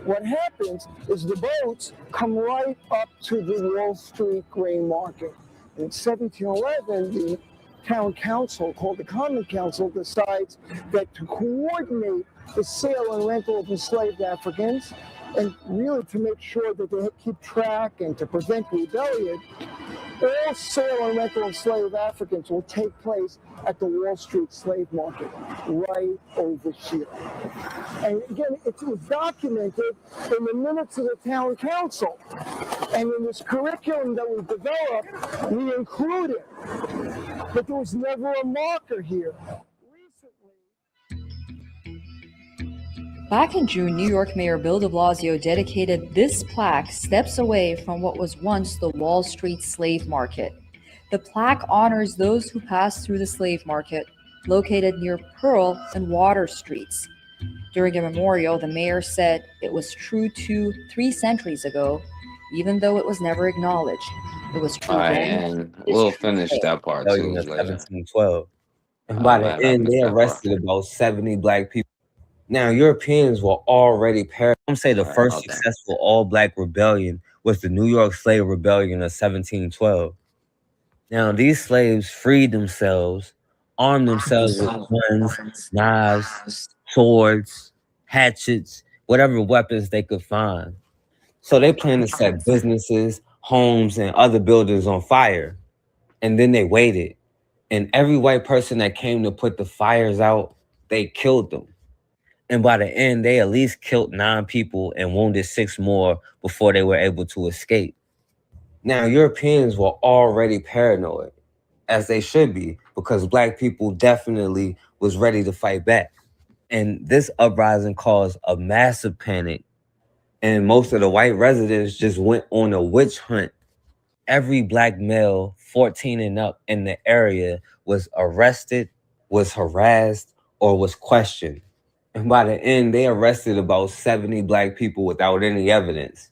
What happens is the boats come right up to the Wall Street grain market. In 1711, the town council, called the Common Council, decides that to coordinate the sale and rental of enslaved Africans, and really to make sure that they keep track and to prevent rebellion, all sale and rental of slave Africans will take place at the Wall Street slave market, right over here. And again, it was documented in the minutes of the town council. And in this curriculum that we developed, we included, but there was never a marker here. Back in June, New York Mayor Bill de Blasio dedicated this plaque steps away from what was once the Wall Street slave market. The plaque honors those who passed through the slave market, located near Pearl and Water Streets. During a memorial, the mayor said it was true to 3 centuries ago, even though it was never acknowledged. It was true All right, then. and we'll finish that part too In later. 1712. And by the end, they arrested about 70 black people. Now, Europeans were already Some say the first successful all-black rebellion was the New York Slave Rebellion of 1712. Now, these slaves freed themselves, armed themselves with guns, knives, swords, hatchets, whatever weapons they could find. So they planned to set businesses, homes, and other buildings on fire. And then they waited. And every white person that came to put the fires out, they killed them. And by the end, they at least killed 9 people and wounded 6 more before they were able to escape. Now, Europeans were already paranoid, as they should be, because black people definitely was ready to fight back. And this uprising caused a massive panic. And most of the white residents just went on a witch hunt. Every black male 14 and up in the area was arrested, was harassed, or was questioned. And by the end, they arrested about 70 black people without any evidence.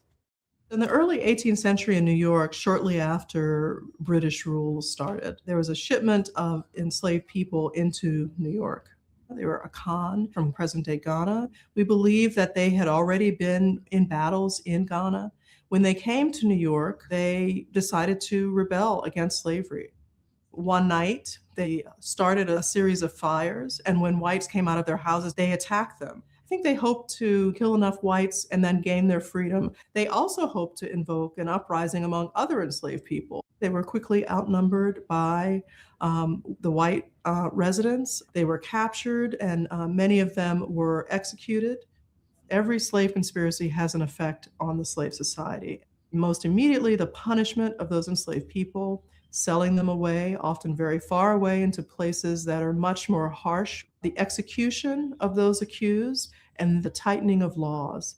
In the early 18th century in New York, shortly after British rule started, there was a shipment of enslaved people into New York. They were Akan from present-day Ghana. We believe that they had already been in battles in Ghana. When they came to New York, they decided to rebel against slavery. One night, they started a series of fires, and when whites came out of their houses, they attacked them. I think they hoped to kill enough whites and then gain their freedom. They also hoped to invoke an uprising among other enslaved people. They were quickly outnumbered by the white residents. They were captured, and many of them were executed. Every slave conspiracy has an effect on the slave society. Most immediately, the punishment of those enslaved people, selling them away, often very far away into places that are much more harsh, the execution of those accused, and the tightening of laws.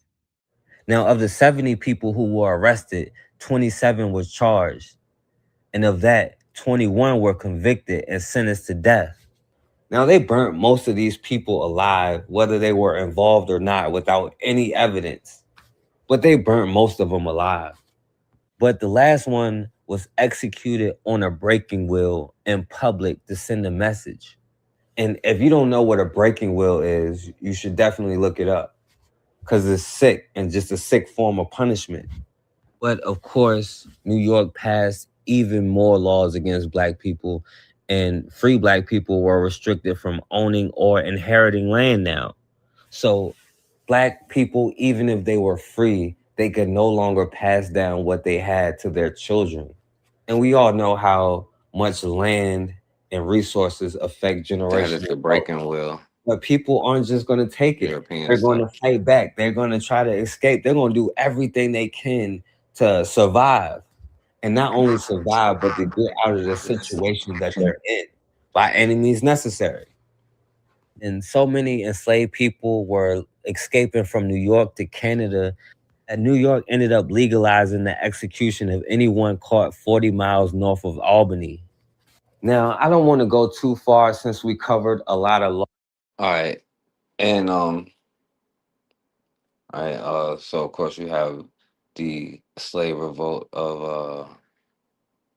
Now, of the 70 people who were arrested, 27 were charged. And of that, 21 were convicted and sentenced to death. Now, they burnt most of these people alive, whether they were involved or not, without any evidence. But they burnt most of them alive. But the last one was executed on a breaking wheel in public to send a message. And if you don't know what a breaking wheel is, you should definitely look it up, because it's sick and just a sick form of punishment. But of course, New York passed even more laws against black people, and free black people were restricted from owning or inheriting land now. So black people, even if they were free, they could no longer pass down what they had to their children. And we all know how much land and resources affect generations. That is the breaking wheel. But people aren't just going to take it. They're going to fight back. They're going to try to escape. They're going to do everything they can to survive. And not only survive, but to get out of the situation that they're in by any means necessary. And so many enslaved people were escaping from New York to Canada. And New York ended up legalizing the execution of anyone caught 40 miles north of Albany. Now, I don't want to go too far since we covered a lot of law. All right. And so of course you have the slave revolt of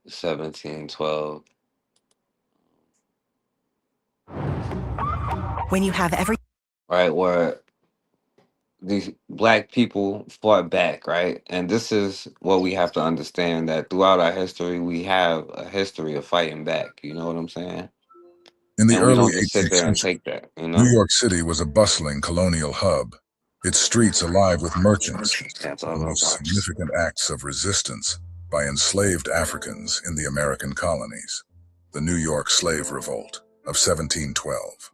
1712. When you have every Right, where these black people fought back, right? And this is what we have to understand, that throughout our history, we have a history of fighting back. You know what I'm saying? In the And we early don't just sit 18th there and century, take that, you New know? York City was a bustling colonial hub, its streets alive with merchants, the most significant acts of resistance by enslaved Africans in the American colonies, the New York Slave Revolt of 1712.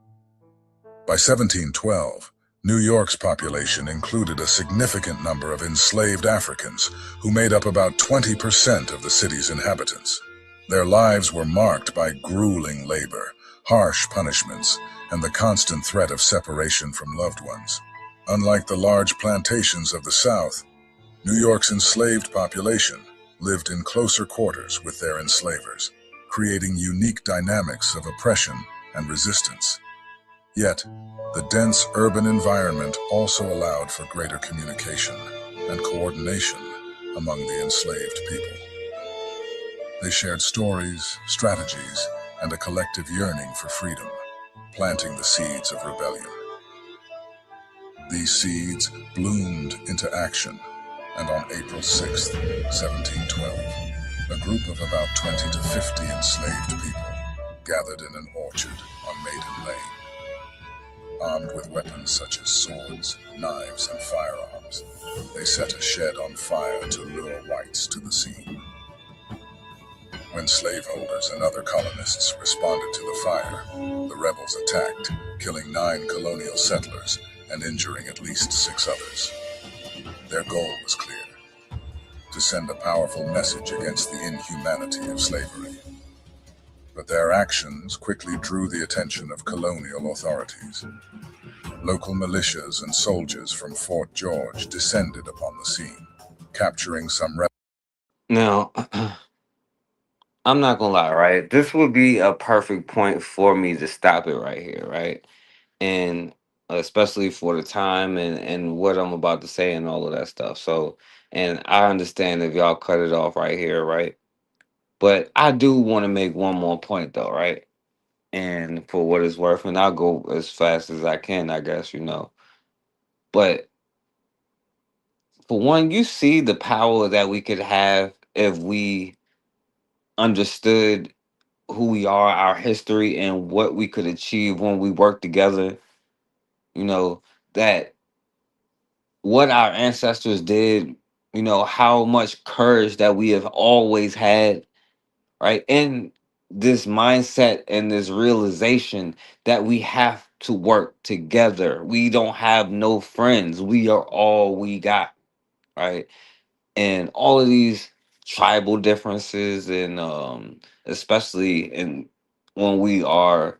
By 1712, New York's population included a significant number of enslaved Africans who made up about 20% of the city's inhabitants. Their lives were marked by grueling labor, harsh punishments, and the constant threat of separation from loved ones. Unlike the large plantations of the South, New York's enslaved population lived in closer quarters with their enslavers, creating unique dynamics of oppression and resistance. Yet, the dense urban environment also allowed for greater communication and coordination among the enslaved people. They shared stories, strategies, and a collective yearning for freedom, planting the seeds of rebellion. These seeds bloomed into action, and on April 6, 1712, a group of about 20 to 50 enslaved people gathered in an orchard on Maiden Lane. Armed with weapons such as swords, knives, and firearms, they set a shed on fire to lure whites to the scene. When slaveholders and other colonists responded to the fire, the rebels attacked, killing 9 colonial settlers and injuring at least 6 others. Their goal was clear: to send a powerful message against the inhumanity of slavery. But their actions quickly drew the attention of colonial authorities. Local militias and soldiers from Fort George descended upon the scene, capturing some rebels. Now, I'm not gonna lie, right? This would be a perfect point for me to stop it right here, right? And especially for the time and what I'm about to say and all of that stuff. So, and I understand if y'all cut it off right here, right? But I do want to make one more point though, right? And for what it's worth, and I'll go as fast as I can, I guess, But for one, you see the power that we could have if we understood who we are, our history, and what we could achieve when we work together. That what our ancestors did, how much courage that we have always had, right? And this mindset and this realization that we have to work together. We don't have no friends. We are all we got, right? And all of these tribal differences and especially in when we are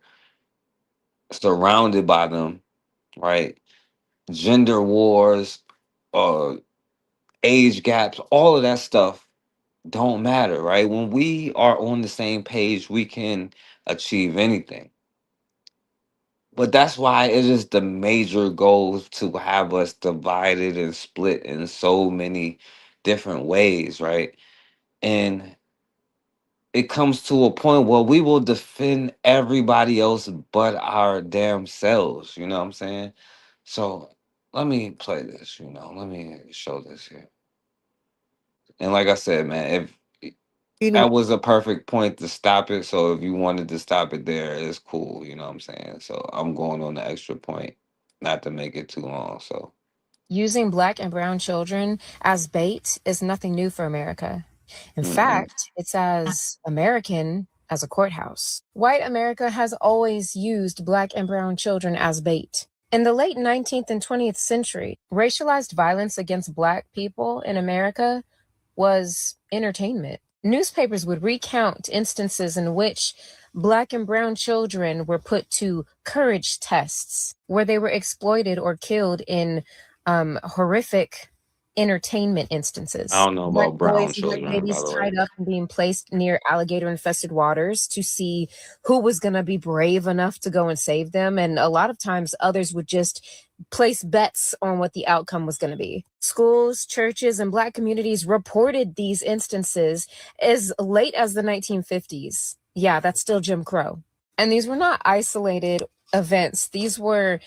surrounded by them, right? Gender wars, uh age gaps, all of that stuff don't matter, right? When we are on the same page, we can achieve anything. But that's why it is the major goal to have us divided and split in so many different ways, right? And it comes to a point where we will defend everybody else but our damn selves. You know what I'm saying? So let me play this, let me show this here. And like I said, man, if that was a perfect point to stop it. So if you wanted to stop it there, it's cool. You know what I'm saying? So I'm going on the extra point, not to make it too long. So Using Black and brown children as bait is nothing new for America. In fact, it's as American as a courthouse. White America has always used Black and brown children as bait. In the late 19th and 20th century, racialized violence against Black people in America was entertainment. Newspapers would recount instances in which Black and brown children were put to courage tests, where they were exploited or killed in horrific entertainment instances. I don't know Black about brown boys and Black children, babies by the way. tied up and being placed near alligator-infested waters to see who was going to be brave enough to go and save them. And a lot of times others would just place bets on what the outcome was going to be. Schools, churches, and Black communities reported these instances as late as the 1950s. Yeah, that's still Jim Crow. And these were not isolated events. These were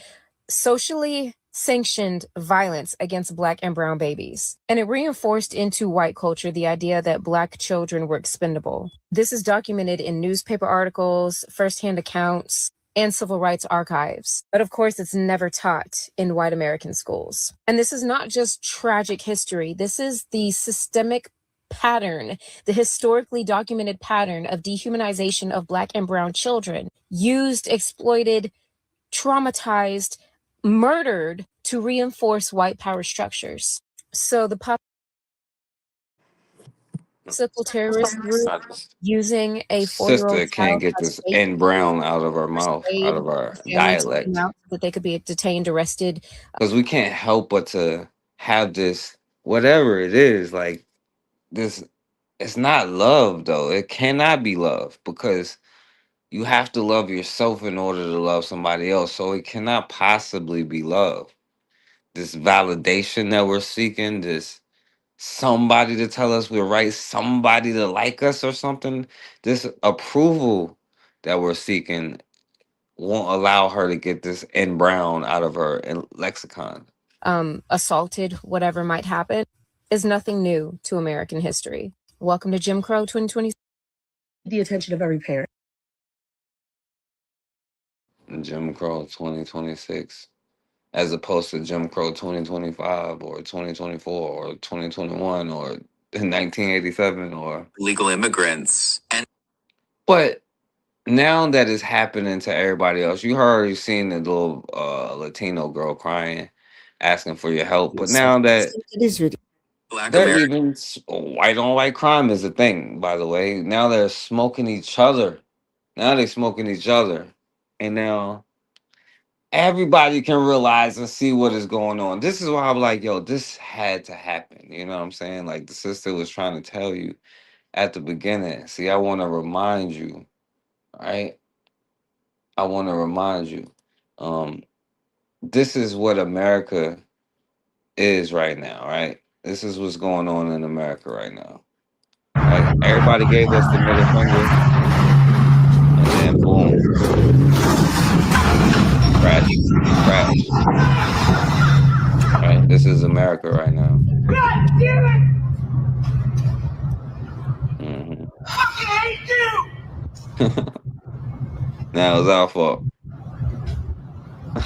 socially sanctioned violence against Black and brown babies. And it reinforced into white culture the idea that Black children were expendable. This is documented in newspaper articles, firsthand accounts, and civil rights archives. But of course, it's never taught in white American schools. And this is not just tragic history. This is the systemic pattern, the historically documented pattern of dehumanization of Black and brown children, used, exploited, traumatized, murdered to reinforce white power structures. So the popsicle terrorist group using a 4-year-old Sister can't child get as this bait N brown out of her mouth, out persuade of our the family to come dialect. out so that they could be detained, arrested. Because we can't help but to have this, whatever it is, like this. It's not love, though. It cannot be love because you have to love yourself in order to love somebody else. So it cannot possibly be love. This validation that we're seeking, this somebody to tell us we're right, somebody to like us or something, this approval that we're seeking won't allow her to get this N brown out of her lexicon. Assaulted, whatever might happen, is nothing new to American history. Welcome to Jim Crow 2020. The attention of every parent. Jim Crow 2026, as opposed to Jim Crow 2025 or 2024 or 2021 or 1987 or Legal immigrants. But now that it's happening to everybody else, you already seen the little Latino girl crying, asking for your help. But now that Black they're American. even white on white crime is a thing, by the way. Now they're smoking each other. Now they're smoking each other. And now everybody can realize and see what is going on. This is why I'm like, yo, this had to happen. You know what I'm saying? Like the sister was trying to tell you at the beginning. See, I want to remind you, right? I want to remind you. this is what America is right now, right? This is what's going on in America right now. Right? Everybody gave us the middle finger, and then boom, crash. Right? This is America right now. God damn it! Mhm. I hate you! Now it's our fault.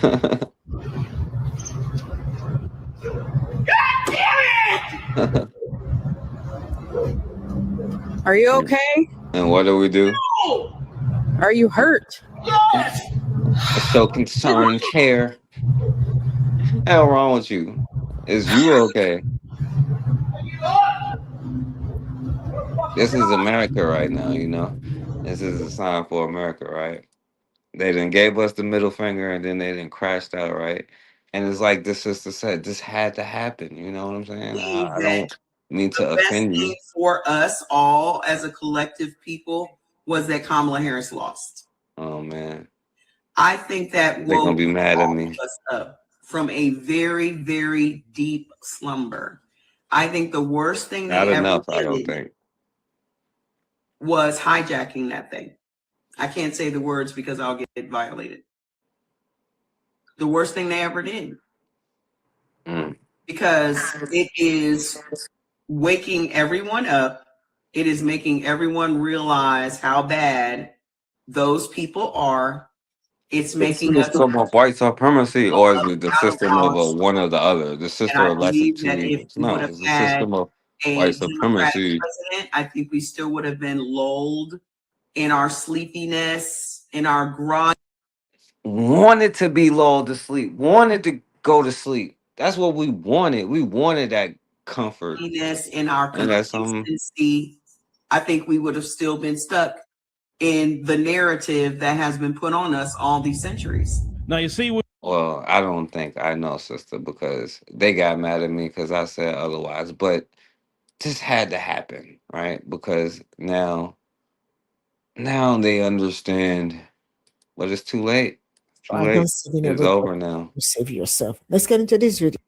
God damn it! Are you okay? And what do we do? Are you hurt? Show concern, care. Hell wrong with you? Is you okay? This is America right now, you know. This is a sign for America, right? They done gave us the middle finger and then they done crashed out, right? And it's like this sister said, this had to happen. You know what I'm saying? I don't mean to The best offend you. thing for us all as a collective people was that Kamala Harris lost. Oh man, I think that they're gonna woke be mad at all me. of us up from a very, very deep slumber. I think the worst thing Not they ever enough, I don't did think. was hijacking that thing. I can't say the words because I'll get violated. The worst thing they ever did. Because it is waking everyone up. It is making everyone realize how bad those people are. It's making It's us some of white supremacy, or is it the system of one or the other? The and sister I of lesser believe two that if evils. we No, would have it's the had system of a white Democratic supremacy. president, I think we still would have been lulled in our sleepiness, in our grind. Wanted to be lulled to sleep, wanted to go to sleep. That's what we wanted. We wanted that comfort. In our And that's consistency, I think we would have still been stuck in the narrative that has been put on us all these centuries. Now you see. Well, I don't think I know, sister, because they got mad at me because I said otherwise. But this had to happen, right? Because now they understand, but it's too late. It's too I late. don't see the It's never over now. save yourself. Let's get into this video.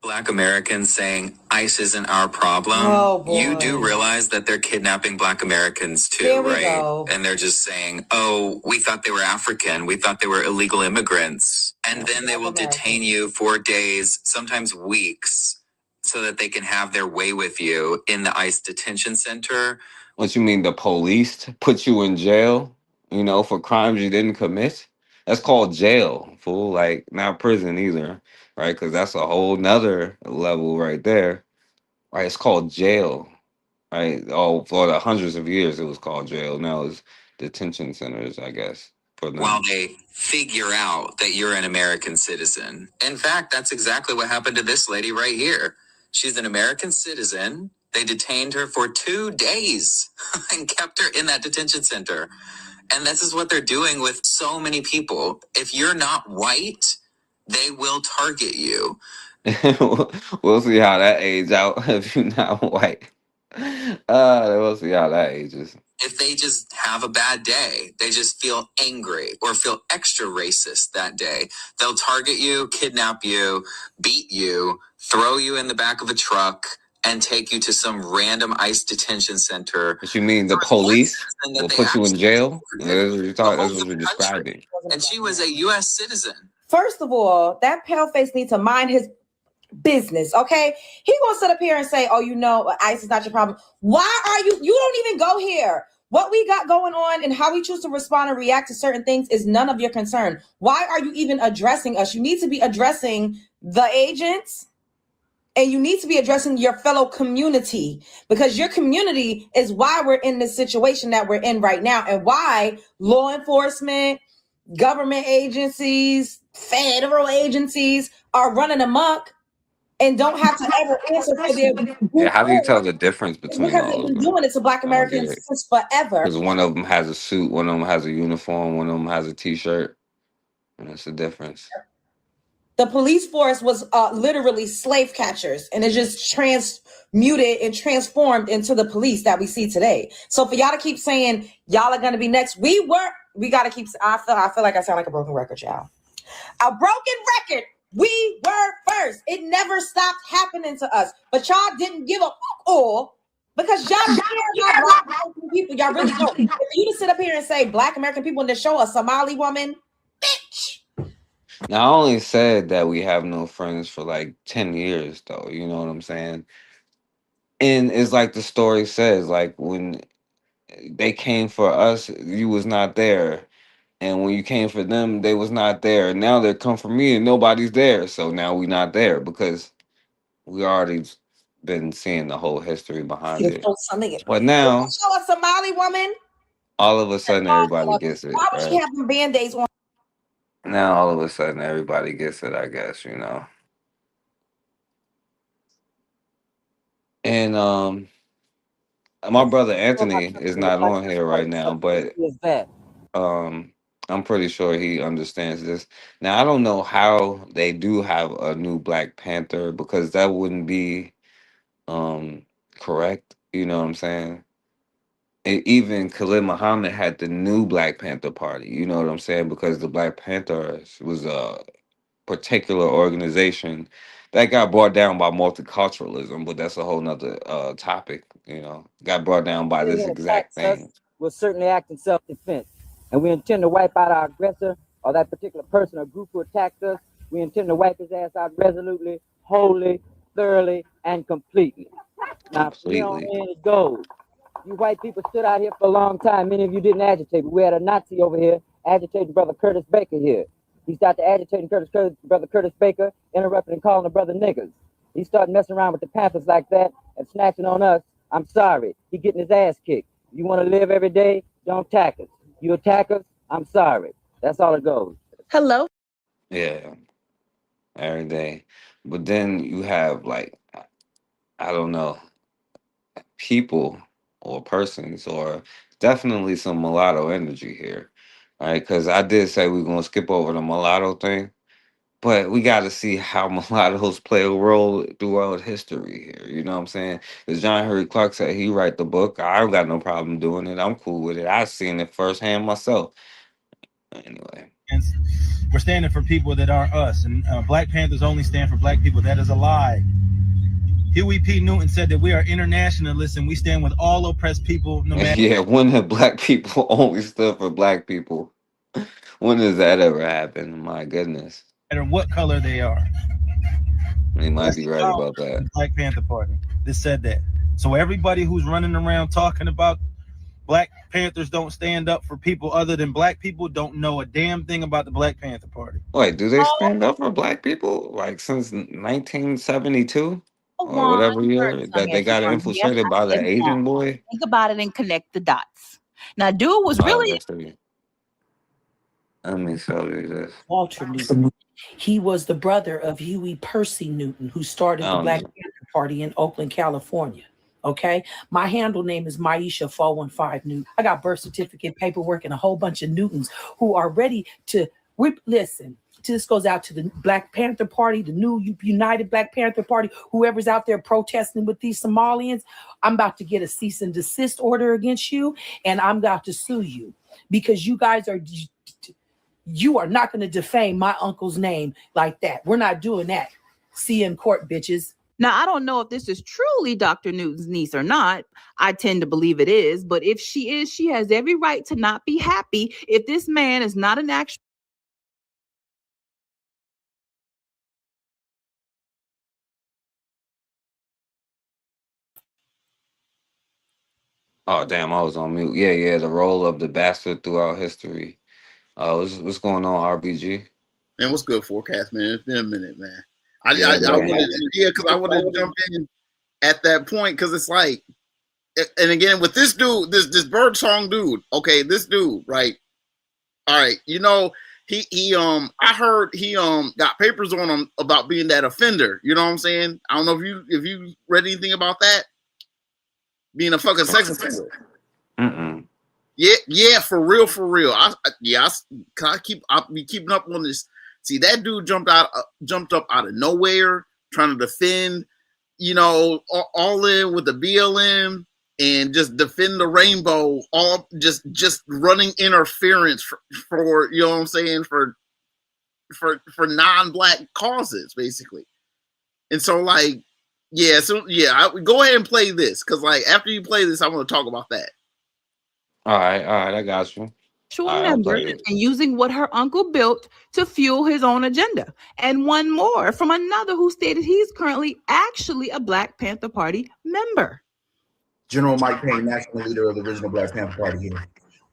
Black Americans saying ICE isn't our problem. Oh, boy. You do realize that they're kidnapping Black Americans too, Here we right? go. And they're just saying, oh, we thought they were African. We thought they were illegal immigrants. And then they will detain you for days, sometimes weeks, so that they can have their way with you in the ICE detention center. What you mean, the police put you in jail, you know, for crimes you didn't commit? That's called jail, fool. Like, not prison either, right? Because that's a whole nother level right there, right? It's called jail, right? Oh, for the hundreds of years, it was called jail. Now it's detention centers, I guess, for them. While they figure out that you're an American citizen. In fact, that's exactly what happened to this lady right here. She's an American citizen. They detained her for 2 days and kept her in that detention center. And this is what they're doing with so many people. If you're not white, they will target you. We'll see how that ages out if you're not white. We'll see how that ages. If they just have a bad day, they just feel angry or feel extra racist that day, they'll target you, kidnap you, beat you, throw you in the back of a truck, and take you to some random ICE detention center. What you mean, the police will put you in jail? That's what you're talking. That's what you're describing. And she was a U.S. citizen. First of all, that paleface needs to mind his business, okay? He gonna sit up here and say, oh, you know, ICE is not your problem. Why are you don't even go here. What we got going on and how we choose to respond and react to certain things is none of your concern. Why are you even addressing us? You need to be addressing the agents, and you need to be addressing your fellow community, because your community is why we're in this situation that we're in right now, and why law enforcement, government agencies, federal agencies are running amok and don't have to ever answer for their. Yeah, how do you tell the difference between Because all they've of been them? doing it to Black I don't get Americans it. since forever. Because one of them has a suit, one of them has a uniform, one of them has a T-shirt, and that's the difference. The police force was literally slave catchers, and it just transmuted and transformed into the police that we see today. So for y'all to keep saying y'all are gonna be next, we got to keep. I feel like I sound like a broken record, y'all. A broken record We were first. It never stopped happening to us. But y'all didn't give a fuck all because y'all don't care about Black American people. Y'all really don't. If you to sit up here and say Black American people and to show a Somali woman, bitch. Now, I only said that we have no friends for like 10 years, though. You know what I'm saying? And it's like the story says, like when they came for us, you was not there. And when you came for them, they was not there. And now they come for me and nobody's there. So now we not there because we already been seeing the whole history behind it. But now, Show a Somali woman. all of a sudden, everybody gets it. Why would she Right? have them band-aids on? Now, all of a sudden, everybody gets it, I guess, you know. And my brother Anthony is not on here right now, but I'm pretty sure he understands this. Now, I don't know how they do have a new Black Panther because that wouldn't be correct. You know what I'm saying? Even Khalid Muhammad had the new Black Panther Party. You know what I'm saying? Because the Black Panthers was a particular organization that got brought down by multiculturalism, but that's a whole nother topic. You know, got brought down by this exact thing. Will certainly act in self-defense, and we intend to wipe out our aggressor or that particular person or group who attacked us. We intend to wipe his ass out resolutely, wholly, thoroughly, and completely. Now, from here on in it goes. You white people stood out here for a long time. Many of you didn't agitate, but we had a Nazi over here agitating Brother Curtis Baker here. He started agitating Brother Curtis Baker, interrupting and calling the brother niggas. He started messing around with the Panthers like that and snatching on us. I'm sorry. He getting his ass kicked. You want to live every day? Don't attack us. You attack us? I'm sorry. That's all it goes. Hello. Yeah, every day. But then you have like, I don't know, people or persons or definitely some mulatto energy here, right? Because I did say we're gonna skip over the mulatto thing, but we got to see how mulattoes play a role throughout history here. You know what I'm saying? Because John Henry Clark said he write the book. I got no problem doing it. I'm cool with it. I've seen it firsthand myself. Anyway. We're standing for people that aren't us, and Black Panthers only stand for Black people. That is a lie. Huey P. Newton said that we are internationalists and we stand with all oppressed people, no matter. Yeah, when have Black people only stood for Black people? When does that ever happen? My goodness. No matter what color they are. He might be right about that. Black Panther Party that said that. So everybody who's running around talking about Black Panthers don't stand up for people other than Black people don't know a damn thing about the Black Panther Party. Wait, do they stand up for Black people like since 1972 or whatever year that they got infiltrated by the Asian boy? Think about it and connect the dots. Now, dude was really Let me show you this. Walter Newton. He was the brother of Huey Percy Newton, who started the Black Panther Party in Oakland, California. Okay, my handle name is Maisha 415 Newton. I got birth certificate, paperwork, and a whole bunch of Newtons who are ready to listen. This goes out to the Black Panther Party, the new United Black Panther Party, whoever's out there protesting with these Somalians. I'm about to get a cease and desist order against you, and I'm about to sue you because you guys are. You are not going to defame my uncle's name like that. We're not doing that. See you in court, bitches. Now, I don't know if this is truly Dr. Newton's niece or not. I tend to believe it is. But if she is, she has every right to not be happy if this man is not an actual. Oh, damn, I was on mute. Yeah, the role of the bastard throughout history. What's going on, RBG? Man, what's good, Forecast, man? It's been a minute, man. I want to jump in at that point because it's like, and again with this dude, this Birdsong dude. Okay, this dude, right? All right, you know he I heard he got papers on him about being that offender. You know what I'm saying? I don't know if you read anything about that. Being a fucking sex offender. Yeah, for real. I'll be keeping up on this. See, that dude jumped up out of nowhere, trying to defend, all in with the BLM and just defend the rainbow, all just running interference for you know what I'm saying, for non-black causes, basically. And so like, yeah, go ahead and play this, because like after you play this, I want to talk about that. All right, I got you. Actual All right, I'll members play it. and using what her uncle built to fuel his own agenda. And one more from another who stated he's currently actually a Black Panther Party member. General Mike Payne, national leader of the original Black Panther Party here.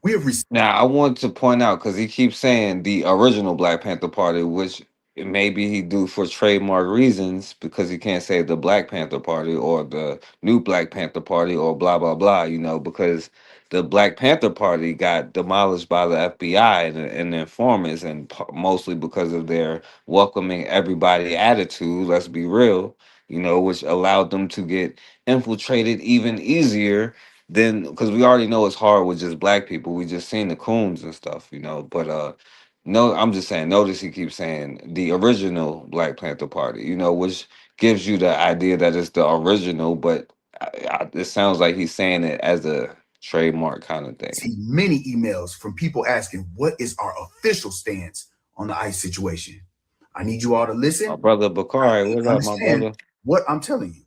We have received. Now, I want to point out, because he keeps saying the original Black Panther Party, which maybe he do for trademark reasons, because he can't say the Black Panther Party or the new Black Panther Party or blah, blah, blah, you know, because the Black Panther Party got demolished by the FBI and the informants, and mostly because of their welcoming everybody attitude, let's be real, you know, which allowed them to get infiltrated even easier. Then, because we already know it's hard with just black people, we just seen the coons and stuff, you know. But no, I'm just saying. Notice he keeps saying the original Black Panther Party, you know, which gives you the idea that it's the original. But it sounds like he's saying it as a trademark kind of thing. See many emails from people asking, "What is our official stance on the ICE situation?" I need you all to listen. My brother Bakari, what up, my brother? What I'm telling you.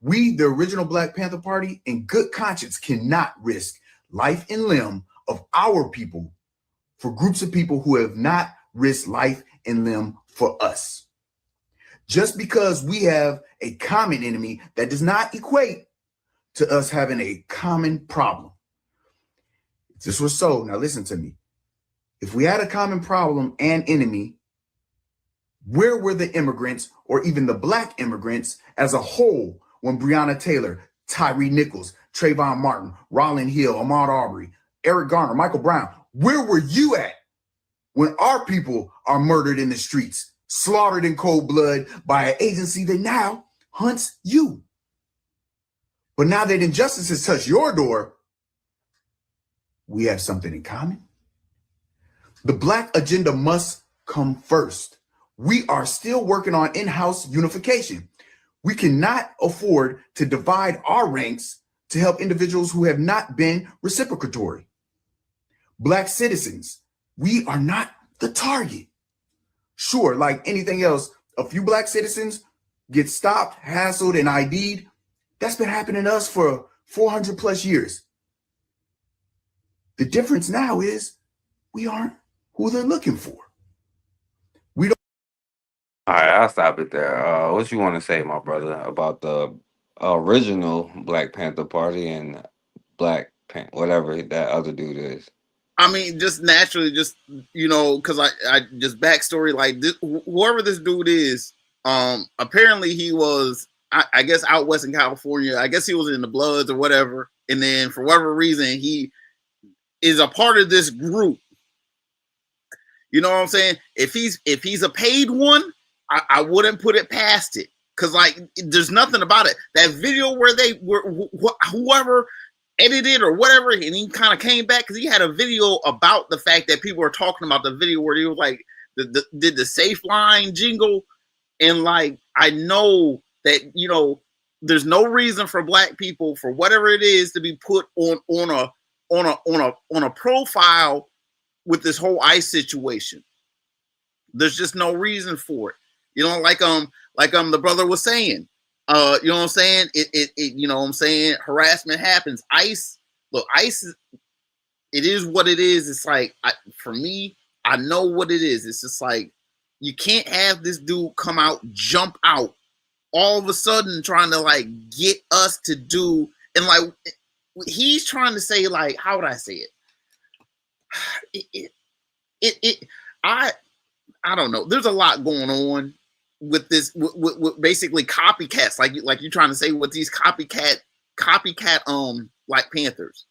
We, the original Black Panther Party, in good conscience, cannot risk life and limb of our people for groups of people who have not risked life and limb for us. Just because we have a common enemy, that does not equate to us having a common problem. If this was so, now listen to me. If we had a common problem and enemy, where were the immigrants, or even the Black immigrants as a whole, when Breonna Taylor, Tyree Nichols, Trayvon Martin, Rollin Hill, Ahmaud Arbery, Eric Garner, Michael Brown, where were you at when our people are murdered in the streets, slaughtered in cold blood by an agency that now hunts you? But now that injustice has touched your door, we have something in common. The Black agenda must come first. We are still working on in-house unification. We cannot afford to divide our ranks to help individuals who have not been reciprocatory. Black citizens, we are not the target. Sure, like anything else, a few Black citizens get stopped, hassled, and ID'd. That's been happening to us for 400 plus years. The difference now is we aren't who they're looking for. All right, I'll stop it there. What you want to say, my brother, about the original Black Panther Party and whatever that other dude is? I mean, just naturally, just, you know, because I just backstory, like this, whoever this dude is, apparently he was, I guess, out west in California. I guess he was in the Bloods or whatever, and then for whatever reason he is a part of this group. You know what I'm saying? If he's a paid one, I wouldn't put it past it, because like there's nothing about it. That video where they were whoever edited or whatever, and he kind of came back because he had a video about the fact that people were talking about the video where he was like did the safe line jingle, and like I know that, you know, there's no reason for Black people, for whatever it is, to be put on a profile with this whole ICE situation. There's just no reason for it. You know, like the brother was saying, you know what I'm saying? It you know what I'm saying? Harassment happens. ICE, it is what it is. It's like, for me, I know what it is. It's just like, you can't have this dude come out, jump out, all of a sudden trying to like get us to do, and like he's trying to say, like, how would I say it? I don't know. There's a lot going on with this, with basically copycats, like you're trying to say, with these copycat Black Panthers.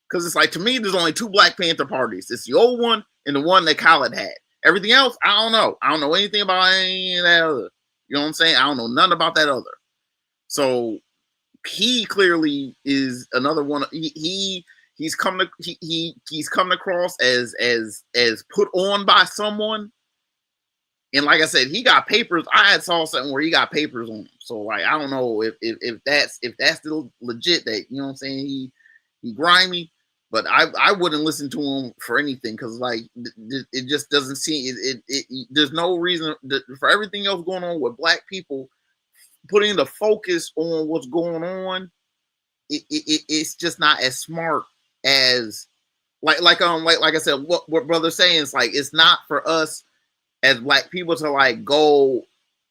Because it's like, to me, there's only two Black Panther parties. It's the old one and the one that Khaled had. Everything else, I don't know. I don't know anything about any of that other. You know what I'm saying? I don't know nothing about that other. So he clearly is another one. He's come across as put on by someone. And like I said, he got papers. I had saw something where he got papers on him. So like, I don't know if that's still legit, that, you know what I'm saying, he grimy. But I wouldn't listen to him for anything because like it just doesn't seem it. There's no reason for everything else going on with black people. Putting the focus on what's going on, it's just not as smart as like I said. What brother's saying is like it's not for us as black people to like go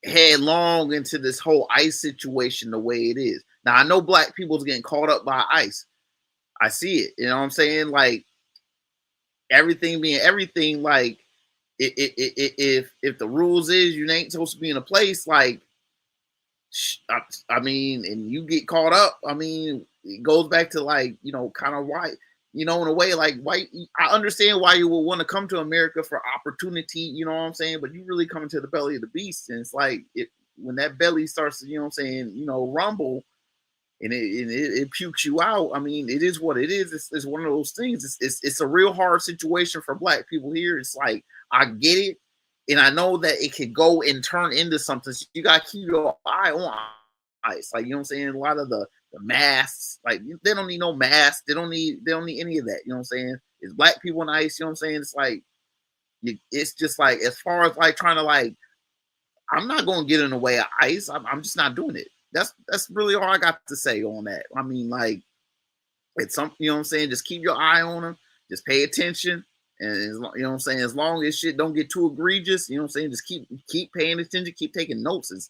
headlong into this whole ICE situation the way it is. Now I know black people's getting caught up by ICE. I see it. You know what I'm saying? Like everything being everything. Like if the rules is you ain't supposed to be in a place, like I mean, and you get caught up. I mean, it goes back to like kind of why in a way like why I understand why you would want to come to America for opportunity. You know what I'm saying? But you really come into the belly of the beast, and it's like when that belly starts to rumble. And it pukes you out. I mean, it is what it is. It's one of those things. It's a real hard situation for black people here. It's like I get it, and I know that it could go and turn into something. So you gotta keep your eye on ICE. Like a lot of the masks, like they don't need no masks. They don't need any of that. You know what I'm saying? It's black people in ICE. You know what I'm saying? It's like it's just like as far as like trying to like, I'm not gonna get in the way of ICE. I'm just not doing it. That's really all I got to say on that. I mean, like, it's something, you know what I'm saying? Just keep your eye on them. Just pay attention. And, you know what I'm saying? As long as shit don't get too egregious, you know what I'm saying? Just keep paying attention, keep taking notes.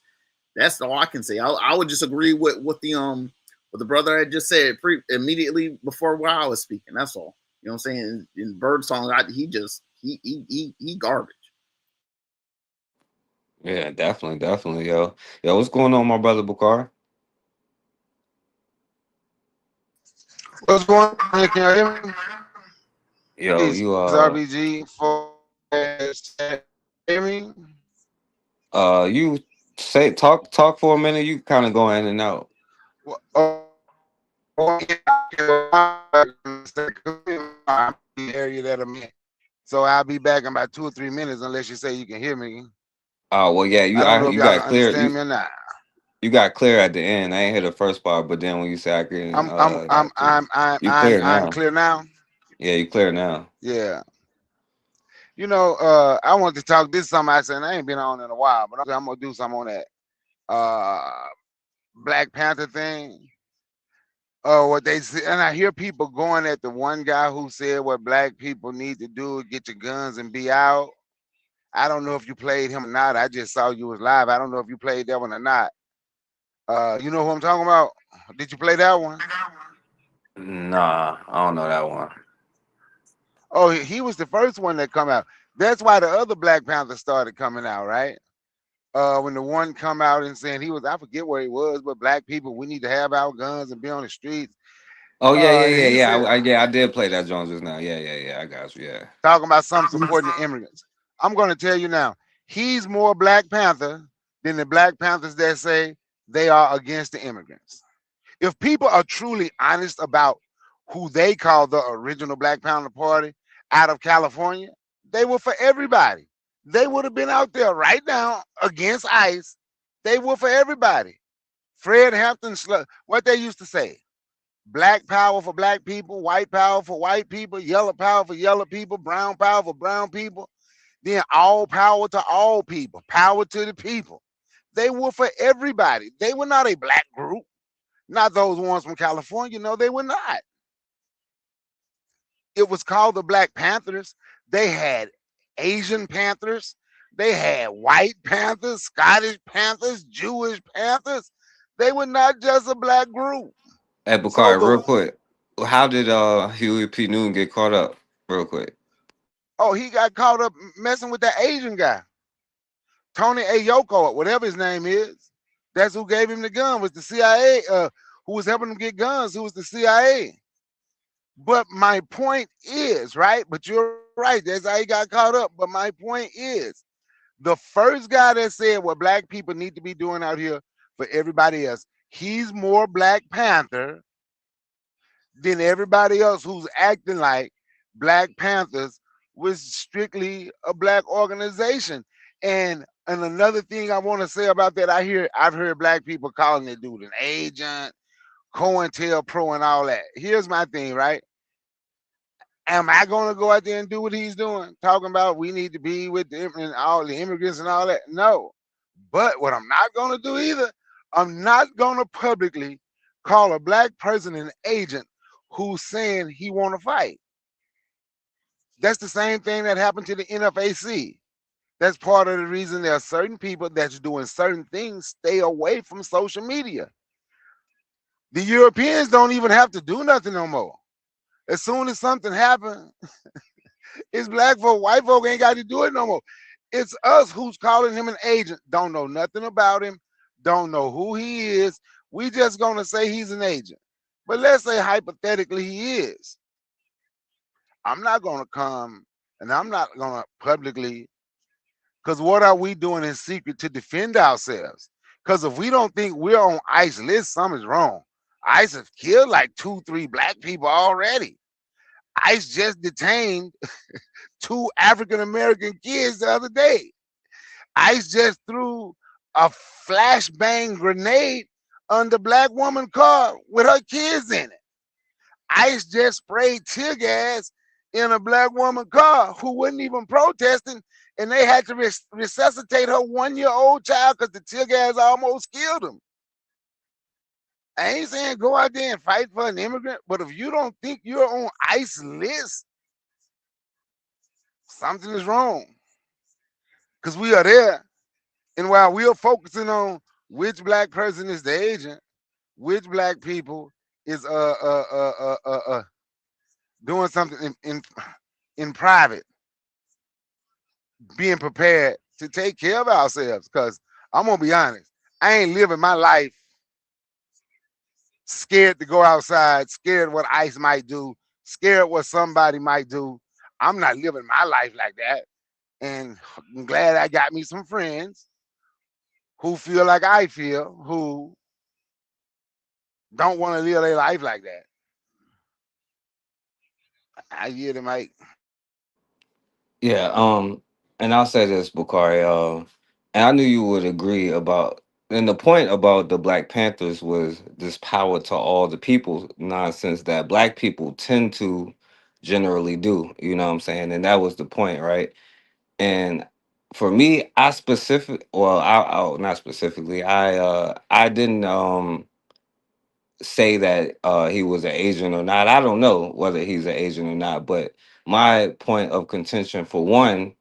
That's all I can say. I would just agree with what the brother had just said immediately before while I was speaking. That's all. You know what I'm saying? In Birdsong, he garbage. Yeah, definitely, yo. Yo, what's going on, my brother Bukar? What's going on? Can you hear me? Yo, Peace. you RBG for hear me? You say talk for a minute. You kind of go in and out. The area that I'm in. So I'll be back in about 2 or 3 minutes unless you say you can hear me. Oh well, yeah, I don't know if you y'all got clear. understand me or not. You got clear at the end. I ain't hear the first part, but then when you say I can, you clear now. I'm clear now. Yeah, you clear now. Yeah. I want to talk. This is something I said I ain't been on in a while, but I'm gonna do something on that Black Panther thing. What they say, and I hear people going at the one guy who said what black people need to do is get your guns and be out. I don't know if you played him or not. I just saw you was live. I don't know if you played that one or not. You know who I'm talking about? Did you play that one? Nah, I don't know that one. Oh, he was the first one that come out. That's why the other Black Panther started coming out, right? When the one come out and saying I forget where he was, but black people, we need to have our guns and be on the streets. Oh yeah. Said, I did play that Jones just now. Yeah. I got you. Yeah. Talking about some supporting the immigrants. I'm going to tell you now, he's more Black Panther than the Black Panthers that say they are against the immigrants. If people are truly honest about who they call the original Black Panther Party out of California, they were for everybody. They would have been out there right now against ICE. They were for everybody. Fred Hampton, what they used to say, black power for black people, white power for white people, yellow power for yellow people, brown power for brown people, then all power to all people, power to the people. They were for everybody. They were not a black group, not those ones from California. No, they were not. It was called the Black Panthers. They had Asian Panthers. They had white Panthers, Scottish Panthers, Jewish Panthers. They were not just a black group. Hey, Bakari, real quick. How did Huey P. Newton get caught up? Real quick. Oh, he got caught up messing with that Asian guy. Tony Ayoko, whatever his name is. That's who gave him the gun, was the CIA, who was helping him get guns, who was the CIA. But my point is, right? But you're right. That's how he got caught up. But my point is, the first guy that said what black people need to be doing out here for everybody else, he's more Black Panther than everybody else who's acting like Black Panthers was strictly a black organization. And another thing I want to say about that, I've heard black people calling that dude an agent, COINTELPRO and all that. Here's my thing, right? Am I going to go out there and do what he's doing? Talking about we need to be with and all the immigrants and all that? No. But what I'm not going to do either, I'm not going to publicly call a black person an agent who's saying he want to fight. That's the same thing that happened to the NFAC. That's part of the reason there are certain people that's doing certain things. Stay away from social media. The Europeans don't even have to do nothing no more. As soon as something happens, it's black folk, white folk ain't got to do it no more. It's us who's calling him an agent. Don't know nothing about him. Don't know who he is. We just gonna say he's an agent. But let's say hypothetically he is. I'm not gonna come and I'm not gonna publicly, because what are we doing in secret to defend ourselves? Because if we don't think we're on ICE list, something's wrong. ICE have killed like 2-3 black people already. ICE just detained 2 African-American kids the other day. ICE just threw a flashbang grenade on the black woman's car with her kids in it. ICE just sprayed tear gas in a black woman's car who wasn't even protesting, and they had to resuscitate her 1-year-old child because the tear gas almost killed him. I ain't saying go out there and fight for an immigrant, but if you don't think you're on ICE list, something is wrong. Because we are there, and while we are focusing on which black person is the agent, which black people is doing something in private, being prepared to take care of ourselves. Because I'm gonna be honest, I ain't living my life scared to go outside, scared what ICE might do, scared what somebody might do. I'm not living my life like that. And I'm glad I got me some friends who feel like I feel, who don't want to live their life like that. I hear the mic. Yeah, and I'll say this, Bakari, and I knew you would agree about, and the point about the Black Panthers was this power to all the people nonsense that black people tend to generally do, you know what I'm saying? And that was the point, right? And for me, not specifically, I didn't say that he was an agent or not. I don't know whether he's an agent or not, but my point of contention for one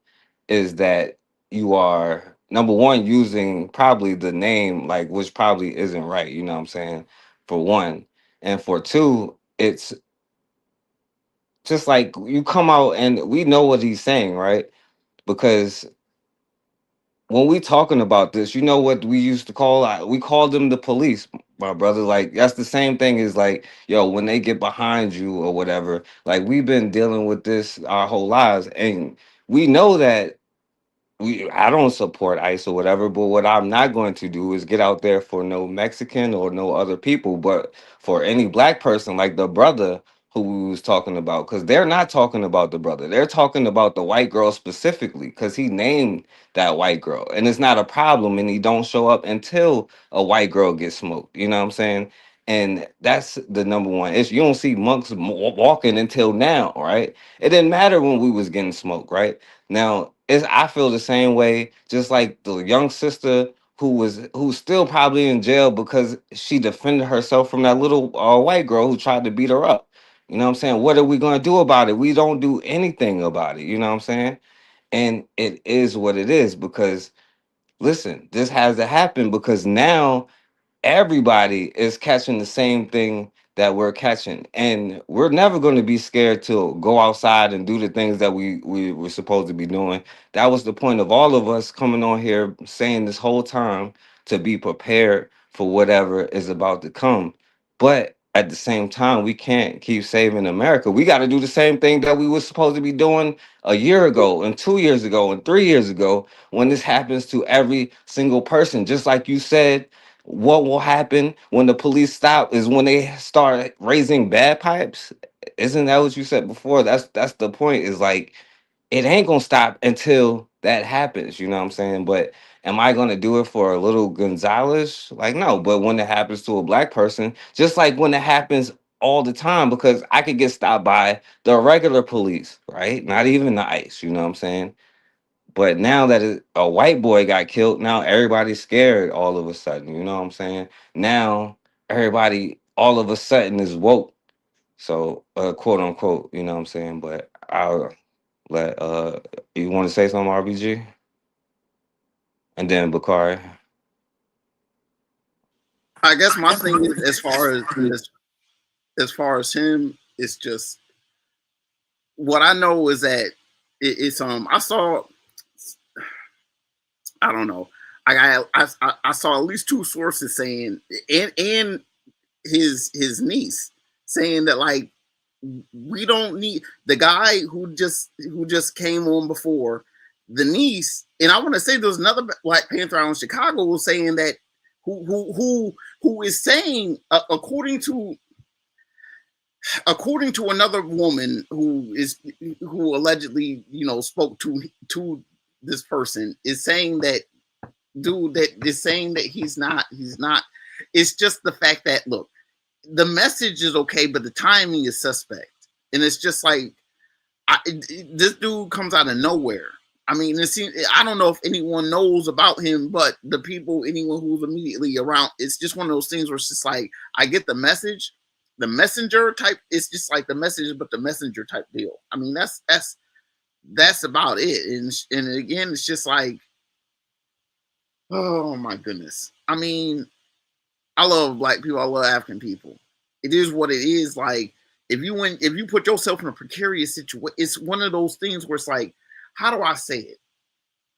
is that you are, number one, using probably the name, like, which probably isn't right, you know what I'm saying, for one. And for two, it's just like you come out and we know what he's saying, right? Because when we talking about this, you know what we used to call, we called them the police, my brother. Like, that's the same thing as like, yo, when they get behind you or whatever. Like, we've been dealing with this our whole lives, and we know that I don't support ICE or whatever, but what I'm not going to do is get out there for no Mexican or no other people, but for any black person like the brother who we was talking about, because they're not talking about the brother. They're talking about the white girl specifically, because he named that white girl. And it's not a problem, and he don't show up until a white girl gets smoked. You know what I'm saying? And that's the number one issue. You don't see monks walking until now, right? It didn't matter when we was getting smoked, right? Now, I feel the same way, just like the young sister who's still probably in jail because she defended herself from that little white girl who tried to beat her up. You know what I'm saying? What are we going to do about it? We don't do anything about it. You know what I'm saying? And it is what it is, because listen, this has to happen because now everybody is catching the same thing that we're catching, and we're never going to be scared to go outside and do the things that we were supposed to be doing. That was the point of all of us coming on here saying this whole time, to be prepared for whatever is about to come. But at the same time, we can't keep saving America. We got to do the same thing that we were supposed to be doing a year ago and 2 years ago and 3 years ago, when this happens to every single person. Just like you said, what will happen when the police stop is when they start raising bagpipes. Isn't that what you said before? That's the point, is like, it ain't gonna stop until that happens, you know what I'm saying? But am I gonna do it for a little Gonzalez? Like, no. But when it happens to a black person, just like when it happens all the time because I could get stopped by the regular police, right? Not even the ICE, you know what I'm saying? But now that a white boy got killed, now everybody's scared all of a sudden, you know what I'm saying? Now everybody all of a sudden is woke. So quote unquote, you know what I'm saying? But I'll let you want to say something, RBG? And then Bakari. I guess my thing is as far as him, it's just what I know is that it's I saw, I don't know, I saw at least two sources saying, and his niece saying that, like, we don't need the guy who just came on before, the niece, and I want to say there's another Black Panther out in Chicago was saying that who is saying according to another woman who allegedly, you know, spoke to this person, is saying that dude that is saying that he's not. It's just the fact that, look, the message is okay, but the timing is suspect, and it's just like this dude comes out of nowhere. I mean, I don't know if anyone knows about him, but anyone who's immediately around, it's just one of those things where it's just like, I get the message, the messenger type. It's just like the message, but the messenger type deal. I mean, that's about it. And again, it's just like, oh my goodness. I mean, I love Black people. I love African people. It is what it is. Like, if you put yourself in a precarious situation, it's one of those things where it's like, how do I say it?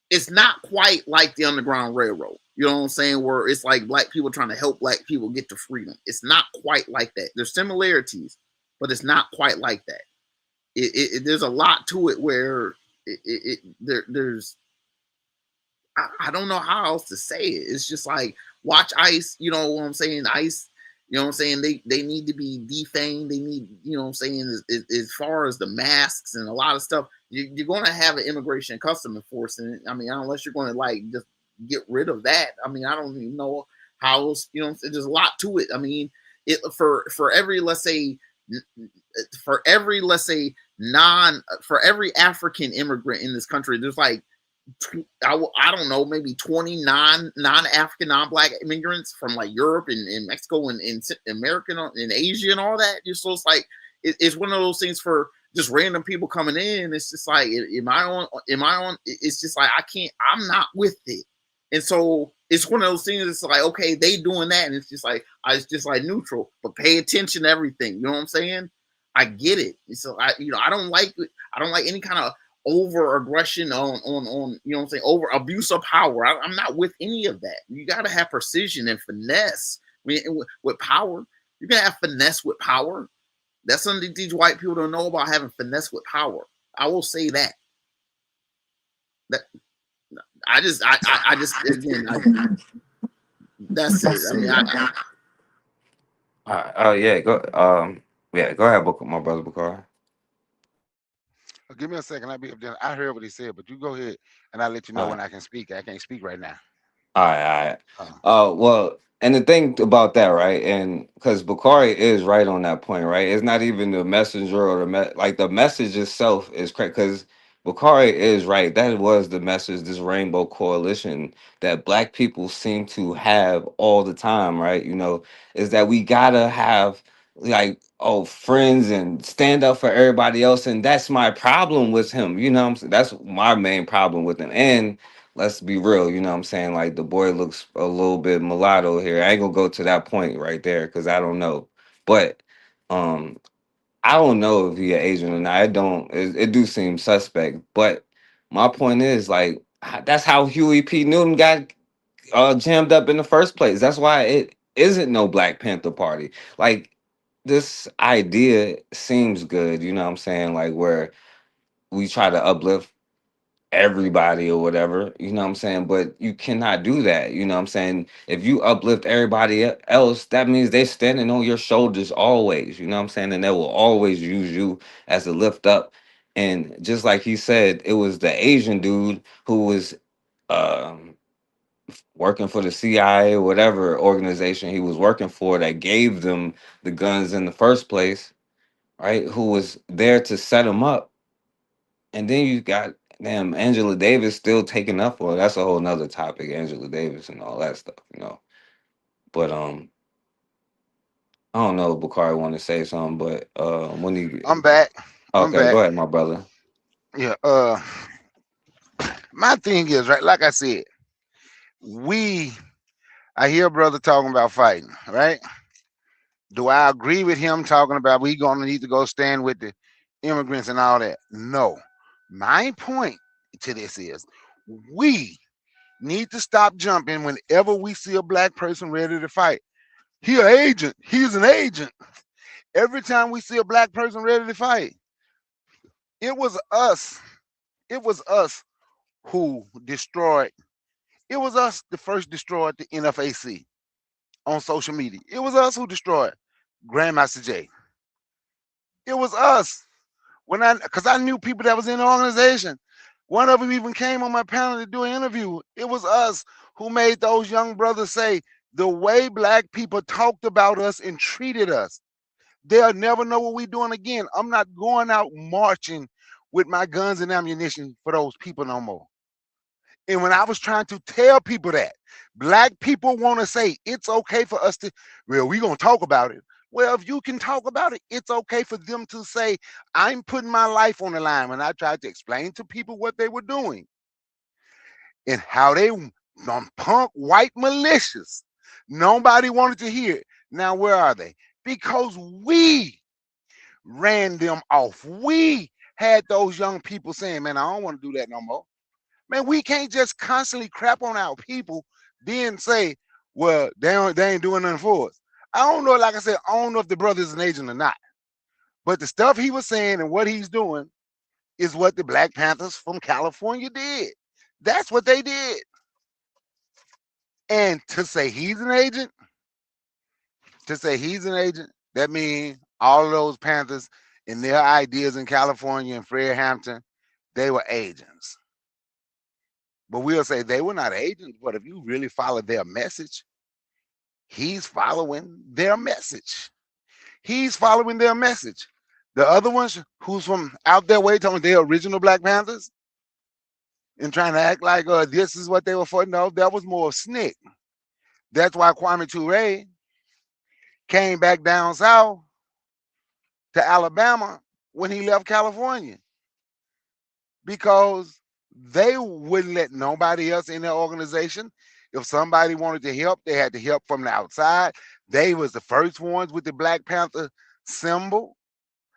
It's not quite like the Underground Railroad. You know what I'm saying? Where it's like Black people trying to help Black people get to freedom. It's not quite like that. There's similarities, but it's not quite like that. There's a lot to it where there's I don't know how else to say it. It's just like, watch ICE, you know what I'm saying? ICE, you know what I'm saying? They need to be defanged. They need, you know what I'm saying, as far as the masks and a lot of stuff, you're going to have an immigration and custom enforcement. I mean, unless you're going to like just get rid of that. I mean, I don't even know how else, you know, there's a lot to it. I mean, for every African immigrant in this country, there's like, I don't know, maybe 20 non-African, non-Black immigrants from like Europe and Mexico and America and Asia and all that. So it's like, it's one of those things for just random people coming in. It's just like, am I on? It's just like, I'm not with it. And so it's one of those things. It's like, okay, they doing that. And it's just like neutral, but pay attention to everything. You know what I'm saying? I get it. So I don't like any kind of over aggression on you know what I'm saying, over abuse of power. I'm not with any of that. You got to have precision and finesse with power. You can have finesse with power. That's something these white people don't know about, having finesse with power. I will say that. I just again, that's it. I mean, go ahead, my brother Bakari. Give me a second. I heard what he said, but you go ahead and I'll let you know when I can speak. I can't speak right now. All right. Well, and the thing about that, right? And because Bakari is right on that point, right? It's not even the messenger or the message itself is correct, because Bakari is right. That was the message, this rainbow coalition that Black people seem to have all the time, right? You know, is that we gotta have like, friends and stand up for everybody else. And that's my problem with him. You know what I'm saying? That's my main problem with him. And let's be real, you know what I'm saying? Like, the boy looks a little bit mulatto here. I ain't gonna go to that point right there because I don't know. But I don't know if he an Asian or not. It do seem suspect. But my point is, like, that's how Huey P. Newton got jammed up in the first place. That's why it isn't no Black Panther Party. Like, this idea seems good, you know what I'm saying? Like, where we try to uplift everybody or whatever, you know what I'm saying? But you cannot do that, you know what I'm saying? If you uplift everybody else, that means they're standing on your shoulders always, you know what I'm saying? And they will always use you as a lift up. And just like he said, it was the Asian dude who was working for the CIA, whatever organization he was working for that gave them the guns in the first place, right? Who was there to set him up. And then you got damn Angela Davis still taking up for it. That's a whole nother topic, Angela Davis and all that stuff, you know. But I don't know if Bakari want to say something, but when he I'm back. I'm okay, go back. ahead, my brother. Yeah. My thing is, right, like I said, I hear brother talking about fighting, right? Do I agree with him talking about we gonna need to go stand with the immigrants and all that? No. My point to this is we need to stop jumping whenever we see a black person ready to fight. He an agent. He's an agent. Every time we see a black person ready to fight, it was us. It was us who destroyed. It was us that first destroyed the NFAC on social media. It was us who destroyed Grandmaster Jay. It was us. Because I knew people that was in the organization. One of them even came on my panel to do an interview. It was us who made those young brothers say the way black people talked about us and treated us, they'll never know what we're doing again. I'm not going out marching with my guns and ammunition for those people no more. And when I was trying to tell people that, black people want to say it's okay for us to, well, we're going to talk about it. Well, if you can talk about it, it's okay for them to say, I'm putting my life on the line. When I tried to explain to people what they were doing and how they punk white militias, nobody wanted to hear it. Now, where are they? Because we ran them off. We had those young people saying, man, I don't want to do that no more. Man, we can't just constantly crap on our people, then say, well, they ain't doing nothing for us. I don't know, like I said, I don't know if the brother is an agent or not. But the stuff he was saying and what he's doing is what the Black Panthers from California did. That's what they did. And to say he's an agent, that means all of those Panthers and their ideas in California and Fred Hampton, they were agents. But we'll say they were not agents, but if you really follow their message, he's following their message. He's following their message. The other ones who's from out their way talking they're original Black Panthers and trying to act like this is what they were for. No, that was more SNCC. That's why Kwame Ture came back down south to Alabama when he left California, because they wouldn't let nobody else in their organization. If somebody wanted to help, they had to help from the outside. They was the first ones with the Black Panther symbol.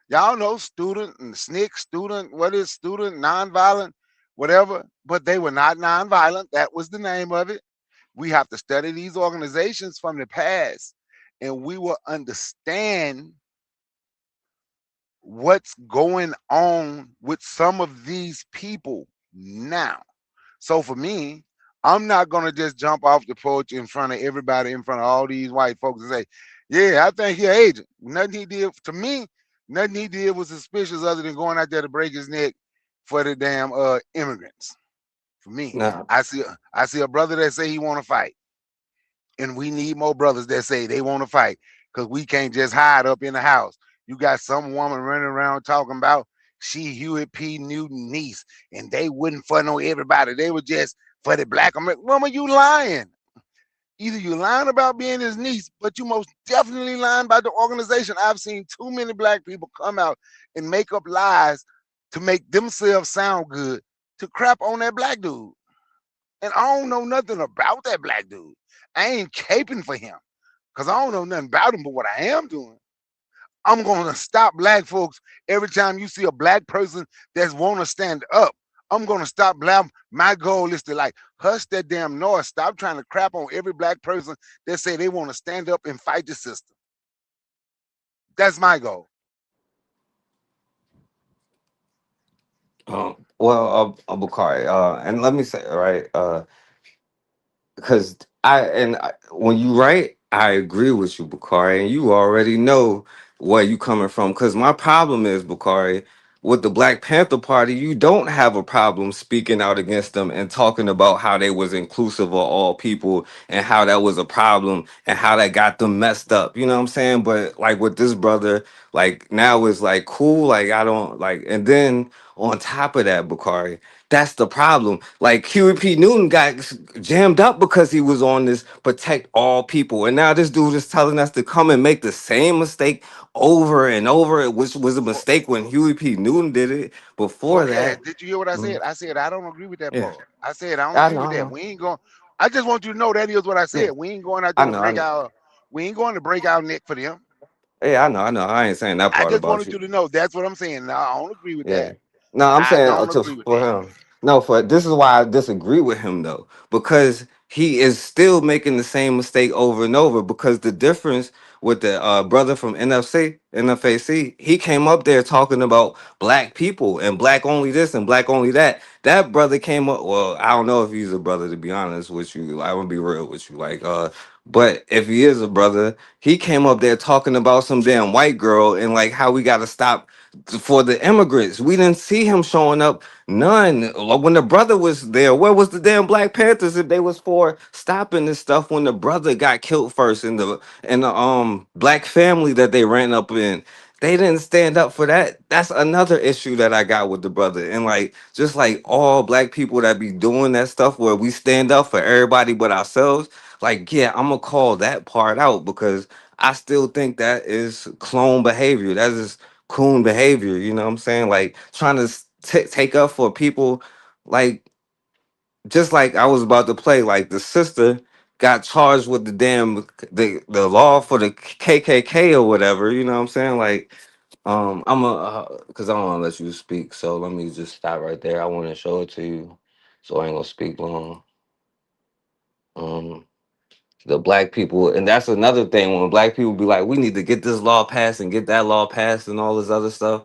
Y'all know student and SNCC, student, what is student, nonviolent, whatever, but they were not nonviolent. That was the name of it. We have to study these organizations from the past, and we will understand what's going on with some of these people now. So for me, I'm not going to just jump off the porch in front of everybody, in front of all these white folks and say, yeah, I think he's an agent. Nothing he did, to me, nothing he did was suspicious other than going out there to break his neck for the damn immigrants. For me, No. I see a brother that say he want to fight. And we need more brothers that say they want to fight, because we can't just hide up in the house. You got some woman running around talking about she Hewitt P. Newton niece, and they wouldn't for no everybody. They were just for the Black American. Woman, you lying. Either you lying about being his niece, but you most definitely lying about the organization. I've seen too many Black people come out and make up lies to make themselves sound good to crap on that Black dude. And I don't know nothing about that Black dude. I ain't caping for him because I don't know nothing about him, but what I am doing, I'm going to stop Black folks every time you see a Black person that's want to stand up. I'm going to stop Black. My goal is to like hush that damn noise. Stop trying to crap on every Black person that say they want to stand up and fight the system. That's my goal. Well, Bakari, and let me say, right, because when you write, I agree with you, Bakari, and you already know where you coming from. Because my problem is, Bakari, with the Black Panther Party, you don't have a problem speaking out against them and talking about how they was inclusive of all people and how that was a problem and how that got them messed up. You know what I'm saying? But like with this brother, like now it's like cool. Like I don't like, and then on top of that, Bakari, that's the problem. Like Huey P. Newton got jammed up because he was on this protect all people. And now this dude is telling us to come and make the same mistake over and over, which was a mistake when Huey P. Newton did it before Forecast. that. Did you hear what I said? Mhm. I said I don't agree with that Yeah. part. I said I don't I agree know, with I that. know. We ain't going. I just want you to know that is what I said. Yeah. We ain't going out I there to know, I break know. our. We ain't going to break our neck for them. Yeah, I know, I know. I ain't saying that I part just about wanted you. you to know that's what I'm saying. No, I don't agree with Yeah. that. No, I'm I saying don't agree with for that. him. No, for this is why I disagree with him though, because he is still making the same mistake over and over. Because the difference with the brother from NFAC, he came up there talking about black people and black only this and black only that. That brother came up. Well, I don't know if he's a brother to be honest with you. I would be real with you, like but if he is a brother, he came up there talking about some damn white girl and like how we got to stop for the immigrants. We didn't see him showing up. None. Like, when the brother was there, where was the damn Black Panthers if they was for stopping this stuff when the brother got killed first in the black family that they ran up in? They didn't stand up for that. That's another issue that I got with the brother. And like just like all black people that be doing that stuff where we stand up for everybody but ourselves, like yeah, I'm gonna call that part out because I still think that is clone behavior. That is coon behavior, you know what I'm saying? Like trying to take up for people, like just like I was about to play, like the sister got charged with the damn the law for the KKK or whatever, you know what I'm saying? Like I'm a because I don't want to let you speak, so let me just stop right there. I want to show it to you, so I ain't gonna speak long. Um, the black people, and that's another thing when black people be like, we need to get this law passed and get that law passed and all this other stuff.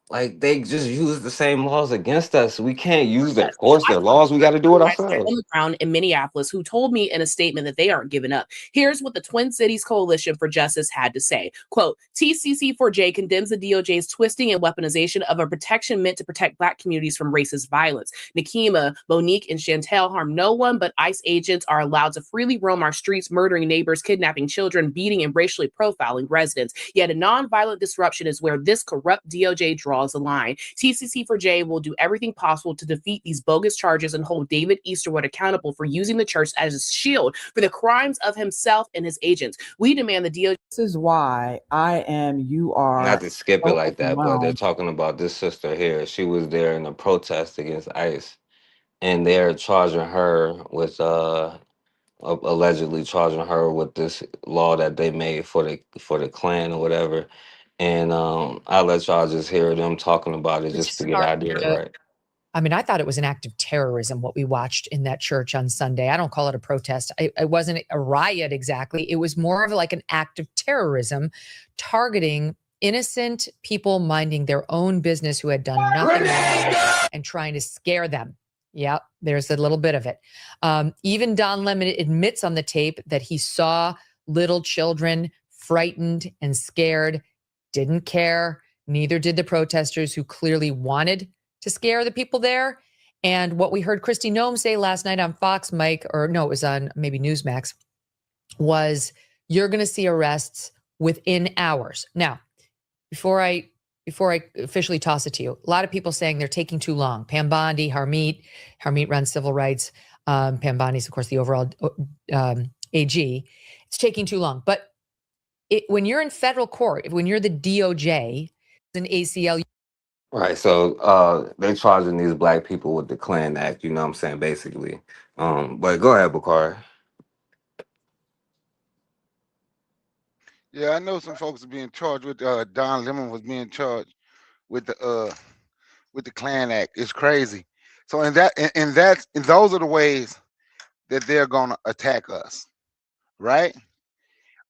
Like they just use the same laws against us. We can't use their force, I their laws. We got to do it on ourselves. the ground in Minneapolis who told me in a statement that they aren't giving up. Here's what the Twin Cities Coalition for Justice had to say. Quote, TCC4J condemns the DOJ's twisting and weaponization of a protection meant to protect Black communities from racist violence. Nakima, Monique, and Chantel harm no one, but ICE agents are allowed to freely roam our streets, murdering neighbors, kidnapping children, beating and racially profiling residents. Yet a nonviolent disruption is where this corrupt DOJ draws the line. TCC4J will do everything possible to defeat these bogus charges and hold David Easterwood accountable for using the church as a shield for the crimes of himself and his agents. We demand the DOJ. This is why I am, you are. Not to skip it so like that, but they're overwhelmed. talking about this sister here. She was there in a protest against ICE, and they're charging her with allegedly charging her with this law that they made for the Klan or whatever. And I'll let y'all just hear them talking about it just to get the idea right. I mean, I thought it was an act of terrorism, what we watched in that church on Sunday. I don't call it a protest. It wasn't a riot exactly. It was more of like an act of terrorism targeting innocent people minding their own business who had done nothing wrong and trying to scare them. Yep, there's a little bit of it. Even Don Lemon admits on the tape that he saw little children frightened and scared, didn't care. Neither did the protesters who clearly wanted to scare the people there. And what we heard Kristi Noem say last night on Fox, Mike, or no, it was on maybe Newsmax, was you're going to see arrests within hours. Now, before I officially toss it to you, a lot of people saying they're taking too long. Pam Bondi, Harmeet runs civil rights. Pam Bondi is, of course, the overall AG. It's taking too long. But when you're in federal court, when you're the DOJ, an ACLU. Right, so they charging these black people with the Klan Act, you know what I'm saying, basically. But go ahead, Bakari. Yeah, I know some folks are being charged with. Don Lemon was being charged with the Klan Act. It's crazy. So in those are the ways that they're gonna attack us, right?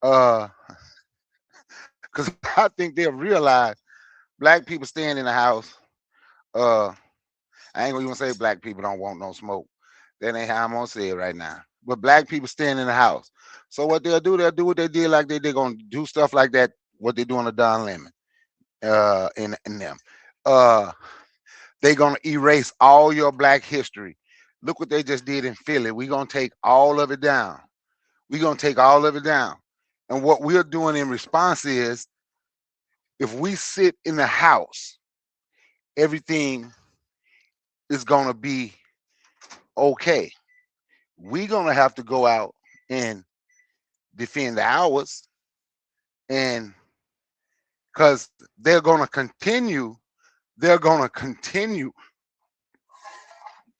Because I think they'll realize black people staying in the house. I ain't gonna even say black people don't want no smoke. That ain't how I'm gonna say it right now. But black people staying in the house. So what they'll do what they did, like they're gonna do stuff like that. What they doing to Don Lemon, in them. they're gonna erase all your black history. Look what they just did in Philly. We're gonna take all of it down. We're gonna take all of it down. And what we're doing in response is, if we sit in the house, everything is gonna be okay. We're gonna have to go out and defend ours, and because they're gonna continue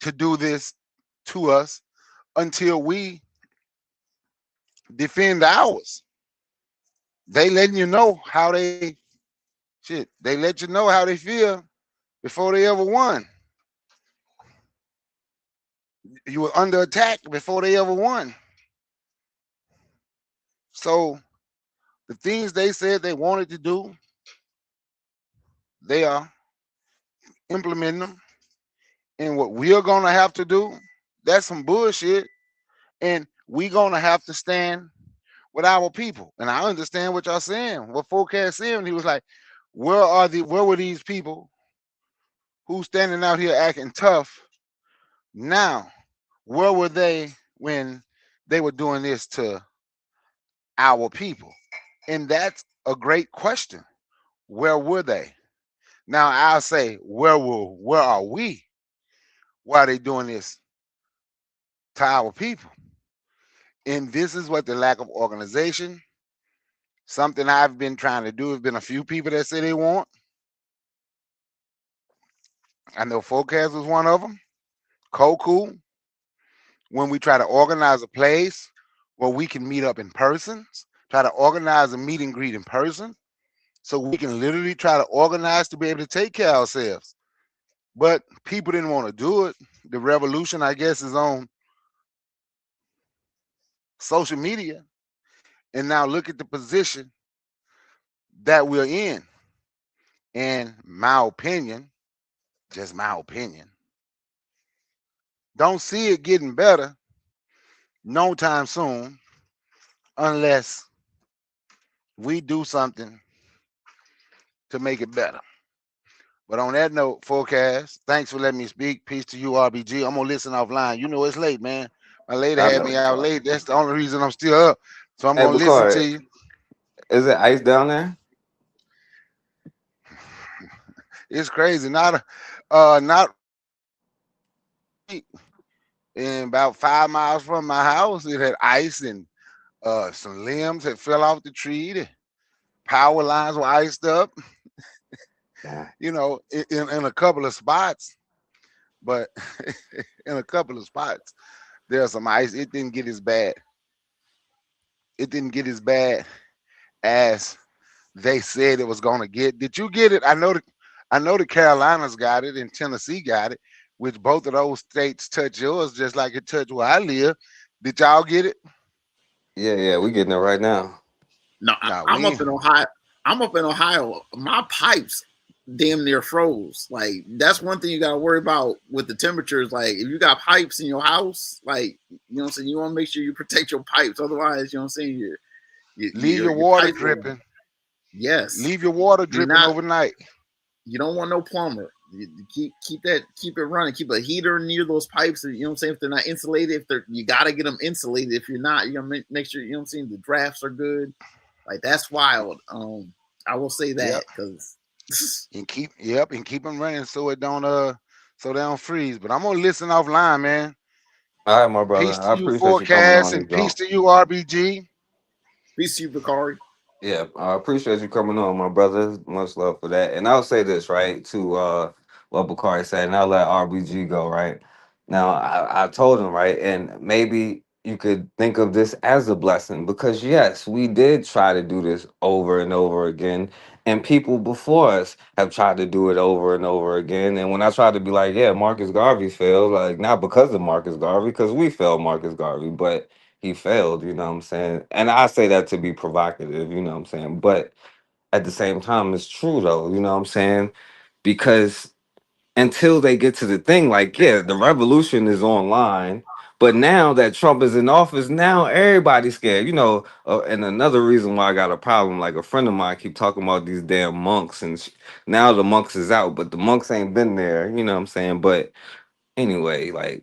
to do this to us until we defend ours. They letting you know how they they let you know how they feel before they ever won. You were under attack before they ever won. So the things they said they wanted to do, they are implementing them. And what we're gonna have to do, that's some bullshit. And we're gonna have to stand with our people. And I understand what y'all saying. What Forecast saying, he was like, where were these people who standing out here acting tough now? Where were they when they were doing this to our people? And that's a great question. Where were they? Now I'll say, where are we? Why are they doing this to our people? And this is what the lack of organization, something I've been trying to do. There's been a few people that say they want. I know Forecast was one of them. Koku. When we try to organize a place where we can meet up in person, try to organize a meet and greet in person, so we can literally try to organize to be able to take care of ourselves. But people didn't want to do it. The revolution, I guess, is on social media. And now look at the position that we're in. And my opinion, just my opinion, don't see it getting better no time soon unless we do something to make it better. But on that note, Forecast, thanks for letting me speak. Peace to you, RBG. I'm gonna listen offline. You know it's late, man. My lady had me out late. That's the only reason I'm still up. So I'm gonna listen to you. Is it ice down there? It's crazy. Not in about 5 miles from my house, it had ice and some limbs had fell off the tree. The power lines were iced up. You know, in a couple of spots, but in a couple of spots, there's some ice. It didn't get as bad. It didn't get as bad as they said it was gonna get. Did you get it? I know the Carolinas got it and Tennessee got it, which both of those states touch yours just like it touched where I live. Did y'all get it? Yeah, we getting it right now. No, I'm up in Ohio. I'm up in Ohio. My pipes damn near froze. Like, that's one thing you gotta worry about with the temperatures. Like, if you got pipes in your house, like, you know what I'm saying, you want to make sure you protect your pipes. Otherwise, you know what I'm saying, leave your water dripping. Yes, leave your water dripping overnight. You don't want no plumber. You keep it running. Keep a heater near those pipes. You know what I'm saying. If they're not insulated, you gotta get them insulated. If you're not, you're gonna make sure, you know what I'm saying, the drafts are good. Like, that's wild. I will say that because and keep them running so it don't so they don't freeze. But I'm gonna listen offline, man. All right, my brother. Peace to I you, appreciate Forecast, you and coming on. peace to you, RBG. Peace to you, Bakari. Yeah, I appreciate you coming on, my brother. Much love for that. And I'll say this, right, to what Bakari said, and I'll let RBG go, right? Now, I told him, right, and maybe you could think of this as a blessing because, yes, we did try to do this over and over again, and people before us have tried to do it over and over again. And when I tried to be like, yeah, Marcus Garvey failed, like, not because of Marcus Garvey, because we failed Marcus Garvey, but he failed, you know what I'm saying? And I say that to be provocative, you know what I'm saying? But at the same time, it's true though, you know what I'm saying? Because until they get to the thing, like, yeah, the revolution is online, But now that Trump is in office, now everybody's scared. You know, and another reason why I got a problem, like a friend of mine keep talking about these damn monks, and now the monks is out, but the monks ain't been there. You know what I'm saying? But anyway, like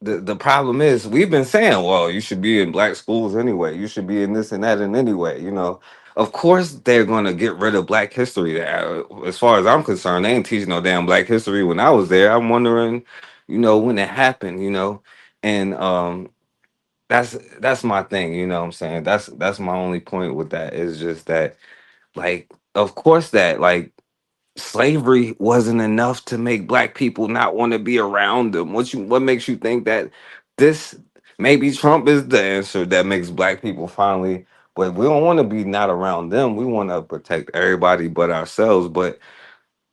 the problem is we've been saying, well, you should be in black schools anyway. You should be in this and that and anyway. You know, of course they're gonna get rid of Black history. As far as I'm concerned, they ain't teaching no damn Black history when I was there. I'm wondering, you know, when it happened. You know, and that's my thing. You know what I'm saying? That's my only point with that is just that, like, of course that like slavery wasn't enough to make Black people not want to be around them. What makes you think that this maybe Trump is the answer that makes Black people finally, but we don't want to be not around them. We want to protect everybody but ourselves. But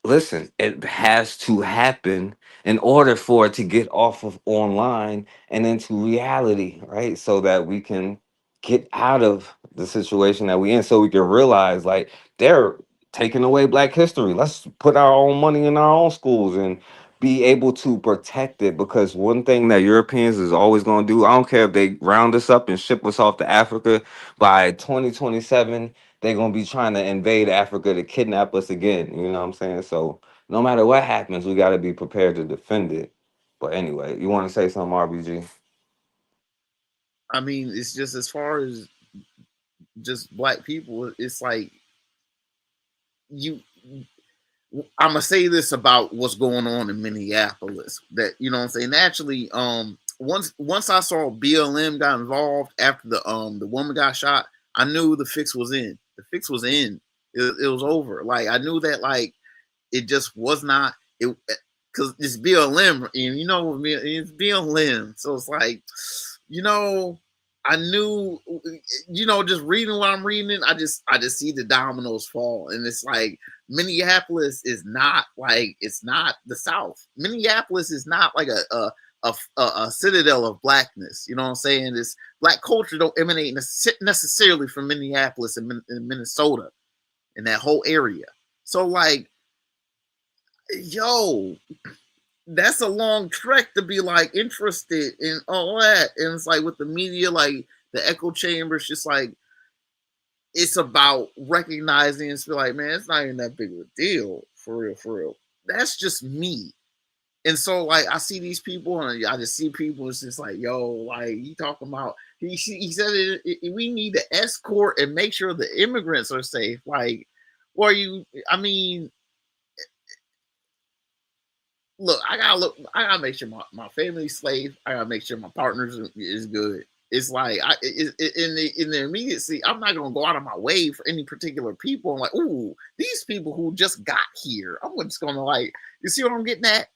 listen, it has to happen in order for it to get off of online and into reality, right? So that we can get out of the situation that we in, so we can realize like they're taking away Black history. Let's put our own money in our own schools and be able to protect it, because one thing that Europeans is always going to do, I don't care if they round us up and ship us off to Africa, by 2027 they're gonna be trying to invade Africa to kidnap us again. You know what I'm saying? So no matter what happens, we gotta be prepared to defend it. But anyway, you want to say something, RBG? I mean, it's just as far as just Black people, it's like you. I'm gonna say this about what's going on in Minneapolis. That, you know what I'm saying. Naturally, once I saw BLM got involved after the woman got shot, I knew the fix was in. The fix was in. It was over. Like, I knew that, like, it just was not it, because it's BLM, and you know it's BLM. So it's like, you know, I knew, you know, just reading what I'm reading, I just see the dominoes fall, and it's like Minneapolis is not like, it's not the South. Minneapolis is not like a citadel of Blackness. You know what I'm saying? This Black culture don't emanate necessarily from Minneapolis and Minnesota and that whole area. So like, yo, that's a long trek to be like interested in all that. And it's like with the media, like the echo chamber, it's just like, it's about recognizing and feel like, man, it's not even that big of a deal, for real, for real. That's just me. And so like, I see these people and I just see people, it's just like, yo, like, he talking about, he said we need to escort and make sure the immigrants are safe. Like, I mean, look, I gotta make sure my family's safe. I gotta make sure my partners is good. It's like, in the immediacy, I'm not gonna go out of my way for any particular people. I'm like, ooh, these people who just got here, I'm just gonna like, you see what I'm getting at?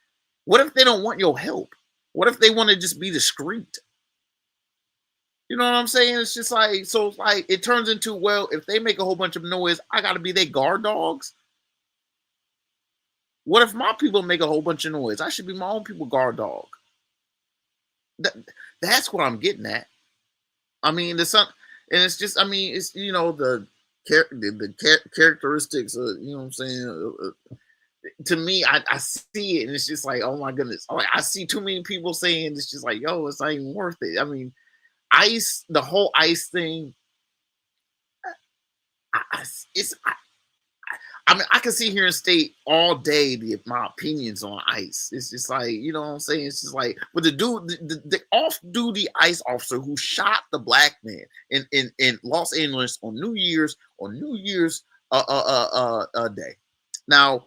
What if they don't want your help? What if they want to just be discreet? You know what I'm saying? It's just like, so it's like, it turns into, well, if they make a whole bunch of noise, I gotta be their guard dogs. What if my people make a whole bunch of noise? I should be my own people guard dog. That's what I'm getting at. I mean, and it's just, I mean, it's, you know, the characteristics of, you know what I'm saying? To me, I see it, and it's just like, oh my goodness. I see too many people saying it's just like, yo, it's not even worth it. I mean, ICE, the whole ICE thing, I mean, I can sit here and state all day my opinions on ICE. It's just like, you know what I'm saying? It's just like, but the off-duty ICE officer who shot the Black man in Los Angeles on New Year's day. Now,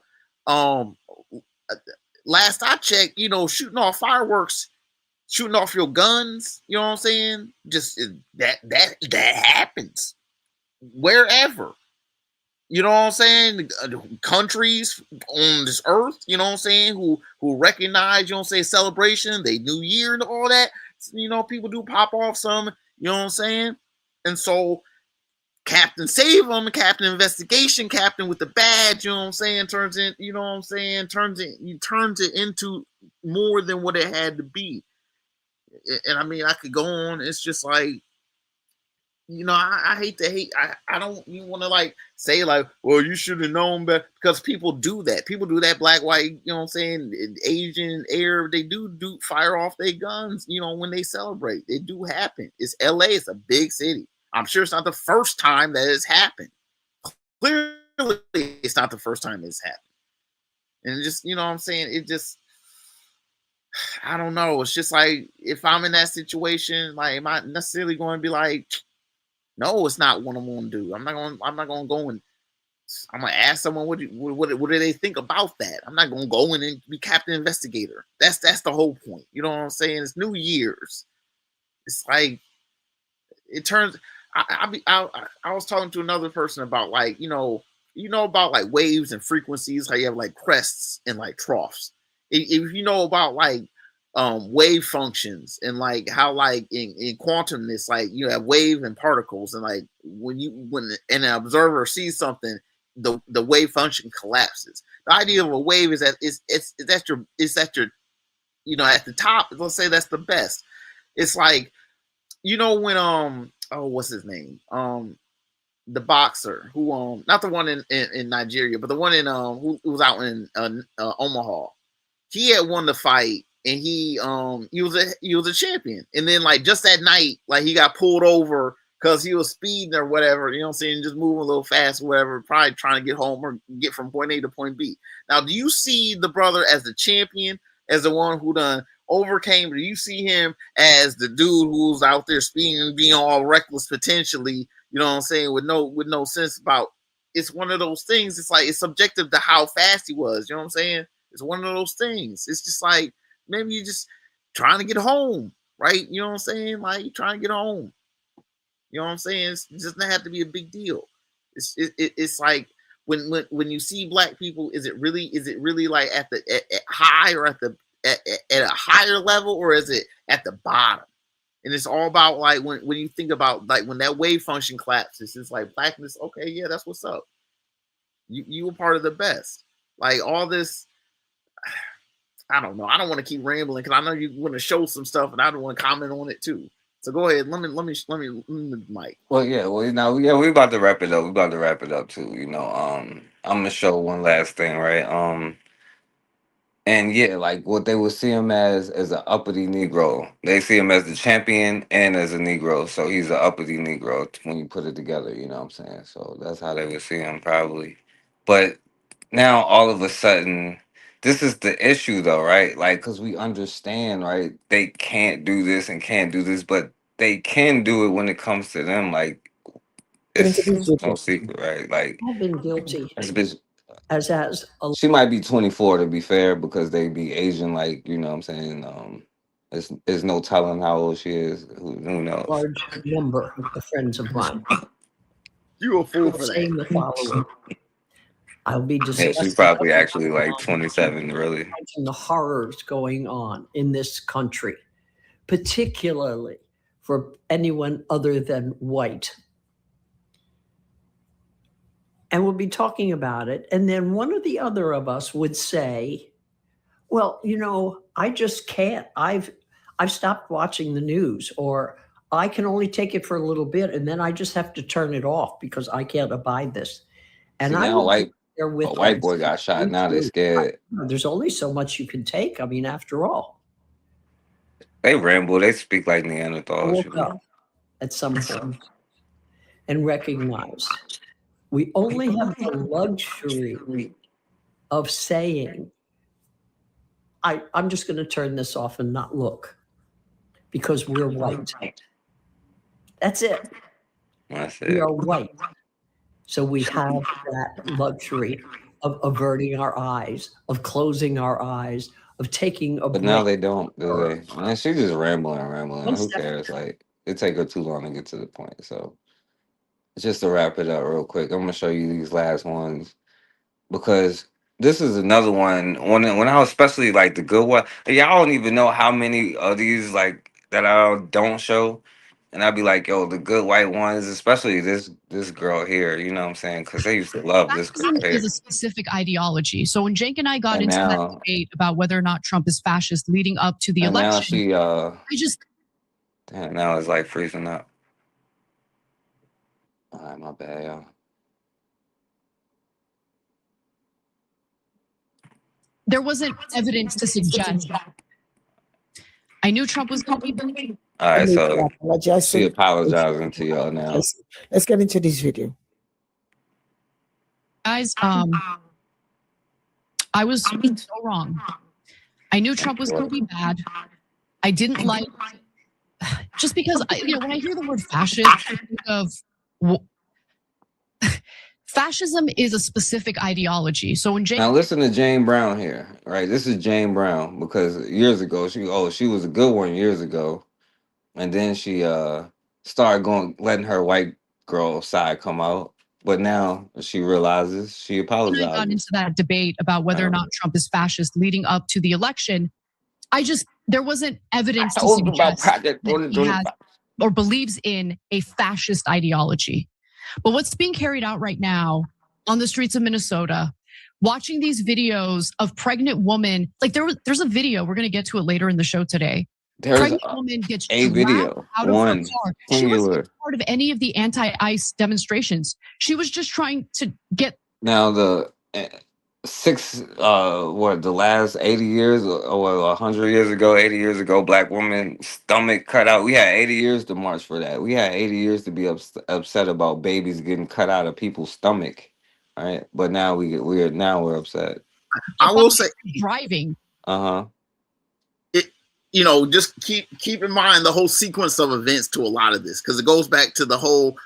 last I checked, you know, shooting off fireworks, shooting off your guns, you know what I'm saying? Just that happens wherever. You know what I'm saying? Countries on this earth, you know what I'm saying, who recognize, you know what I'm saying, celebration, they New Year and all that. You know, people do pop off some, you know what I'm saying? And so Captain Save 'em, Captain Investigation, Captain with the badge, you know what I'm saying, turns it into more than what it had to be. And I mean, I could go on. It's just like, you know, I hate to hate. I don't even want to like say like, well, you should have known better, because people do that. People do that. Black, white, you know what I'm saying? Asian, Arab, they do fire off their guns, you know, when they celebrate. It do happen. It's LA. It's a big city. I'm sure it's not the first time that it's happened. Clearly, it's not the first time it's happened. And just, you know what I'm saying? It just, I don't know. It's just like, if I'm in that situation, like, am I necessarily going to be like, no, it's not what I'm going to do. I'm not going to go and I'm going to ask someone, what do they think about that? I'm not going to go in and be Captain Investigator. That's the whole point. You know what I'm saying? It's New Year's. It's like, it turns, I was talking to another person about, like, you know about like waves and frequencies, how you have like crests and like troughs. If you know about like wave functions and like how like in quantumness, like you have wave and particles, and like when an observer sees something, the wave function collapses. The idea of a wave is that it's at your you know, at the top, let's say that's the best. It's like, you know, when what's his name, the boxer who not the one in Nigeria, but the one in who was out in Omaha. He had won the fight, and he was a champion. And then like just that night, like he got pulled over because he was speeding or whatever, you know what I'm saying, just moving a little fast or whatever, probably trying to get home or get from point A to point B. Now, do you see the brother as the champion, as the one who done overcame, or do you see him as the dude who's out there speeding and being all reckless potentially, you know what I'm saying, with no sense about? It's one of those things. It's like, it's subjective to how fast he was, you know what I'm saying? It's one of those things. It's just like, maybe you're just trying to get home, right? You know what I'm saying? Like, you're trying to get home. You know what I'm saying? It doesn't have to be a big deal. It's like when you see black people, is it really like at high, or at a higher level, or is it at the bottom? And it's all about like when you think about like when that wave function collapses, it's like blackness. Okay, yeah, that's what's up. You were part of the best. Like all this, I don't know. I don't want to keep rambling because I know you want to show some stuff, and I don't want to comment on it too. So go ahead. Let me Mike. Well, yeah. Well, now, yeah, we about to wrap it up. We about to wrap it up too. You know, I'm gonna show one last thing, right? And yeah, like what they would see him as an uppity Negro. They see him as the champion and as a Negro. So he's an uppity Negro when you put it together. You know what I'm saying? So that's how they would see him probably. But now all of a sudden, this is the issue though, right? Like, because we understand, right? They can't do this and can't do this, but they can do it when it comes to them. Like, it's no secret, right? Like, I've been guilty. this bitch, As has a she might be 24 to be fair, because they be Asian, like, you know what I'm saying? There's no telling how old she is. Who knows? large number of friends of mine. You a fool for saying the following. I'll be Yeah, discussing she's probably actually like 27, really. the horrors going on in this country, particularly for anyone other than white. And we'll be talking about it. And then one or the other of us would say, well, you know, I just can't. I've stopped watching the news, or I can only take it for a little bit, and then I just have to turn it off because I can't abide this. And See, I now will white, be there with a white them. boy got shot. Now they scared. There's only so much you can take. I mean, after all, They ramble. They speak like I Neanderthals. You woke know? up at some point and recognized we only have the luxury of saying, I'm just going to turn this off and not look because we're white. That's it. That's We it. are white. So we have that luxury of averting our eyes, of closing our eyes, of taking a But now break. they don't, do they? Man, she just rambling. One Who step cares? Like, it take her too long to get to the point. So, just to wrap it up real quick, I'm gonna show you these last ones, because this is another one. When I was, especially like the good one, y'all don't even know how many of these like that I don't show. And I'd be like, yo, the good white ones, especially this girl here, you know what I'm saying? Because they used to love this girl Fascism here. is a specific ideology. So when Jake and I got And into that now, debate about whether or not Trump is fascist leading up to the and now election, she I just damn, now it's like freezing up. All right, my bad, y'all. There wasn't evidence to suggest. I knew Trump was going to be. All right, I need to so apologize. she apologizing to y'all now. Let's get into this video. Guys, I was so wrong. I knew Trump was going to be bad. I didn't like, just because, when I hear the word fascist, I think of, fascism is a specific ideology. So when Now listen to Jane Brown here, right? This is Jane Brown, because years ago she was a good one years ago, and then she started letting her white girl side come out, but now she realizes she I got apologizes. into that debate about whether or not Trump is fascist leading up to the election. There wasn't evidence to suggest that he has or believes in a fascist ideology. But what's being carried out right now on the streets of Minnesota, watching these videos of pregnant women, like there's a video, we're going to get to it later in the show today. There's Pregnant woman gets a dragged video, out of her one car. She singular. wasn't part of any of the anti-ICE demonstrations. She was just trying to get. Now the the last 80 years or 100 years ago, 80 years ago, black woman stomach cut out. We had 80 years to march for that. We had 80 years to be upset about babies getting cut out of people's stomach. All right, but now we're upset. I will say, driving. Just keep in mind the whole sequence of events to a lot of this, because it goes back to the whole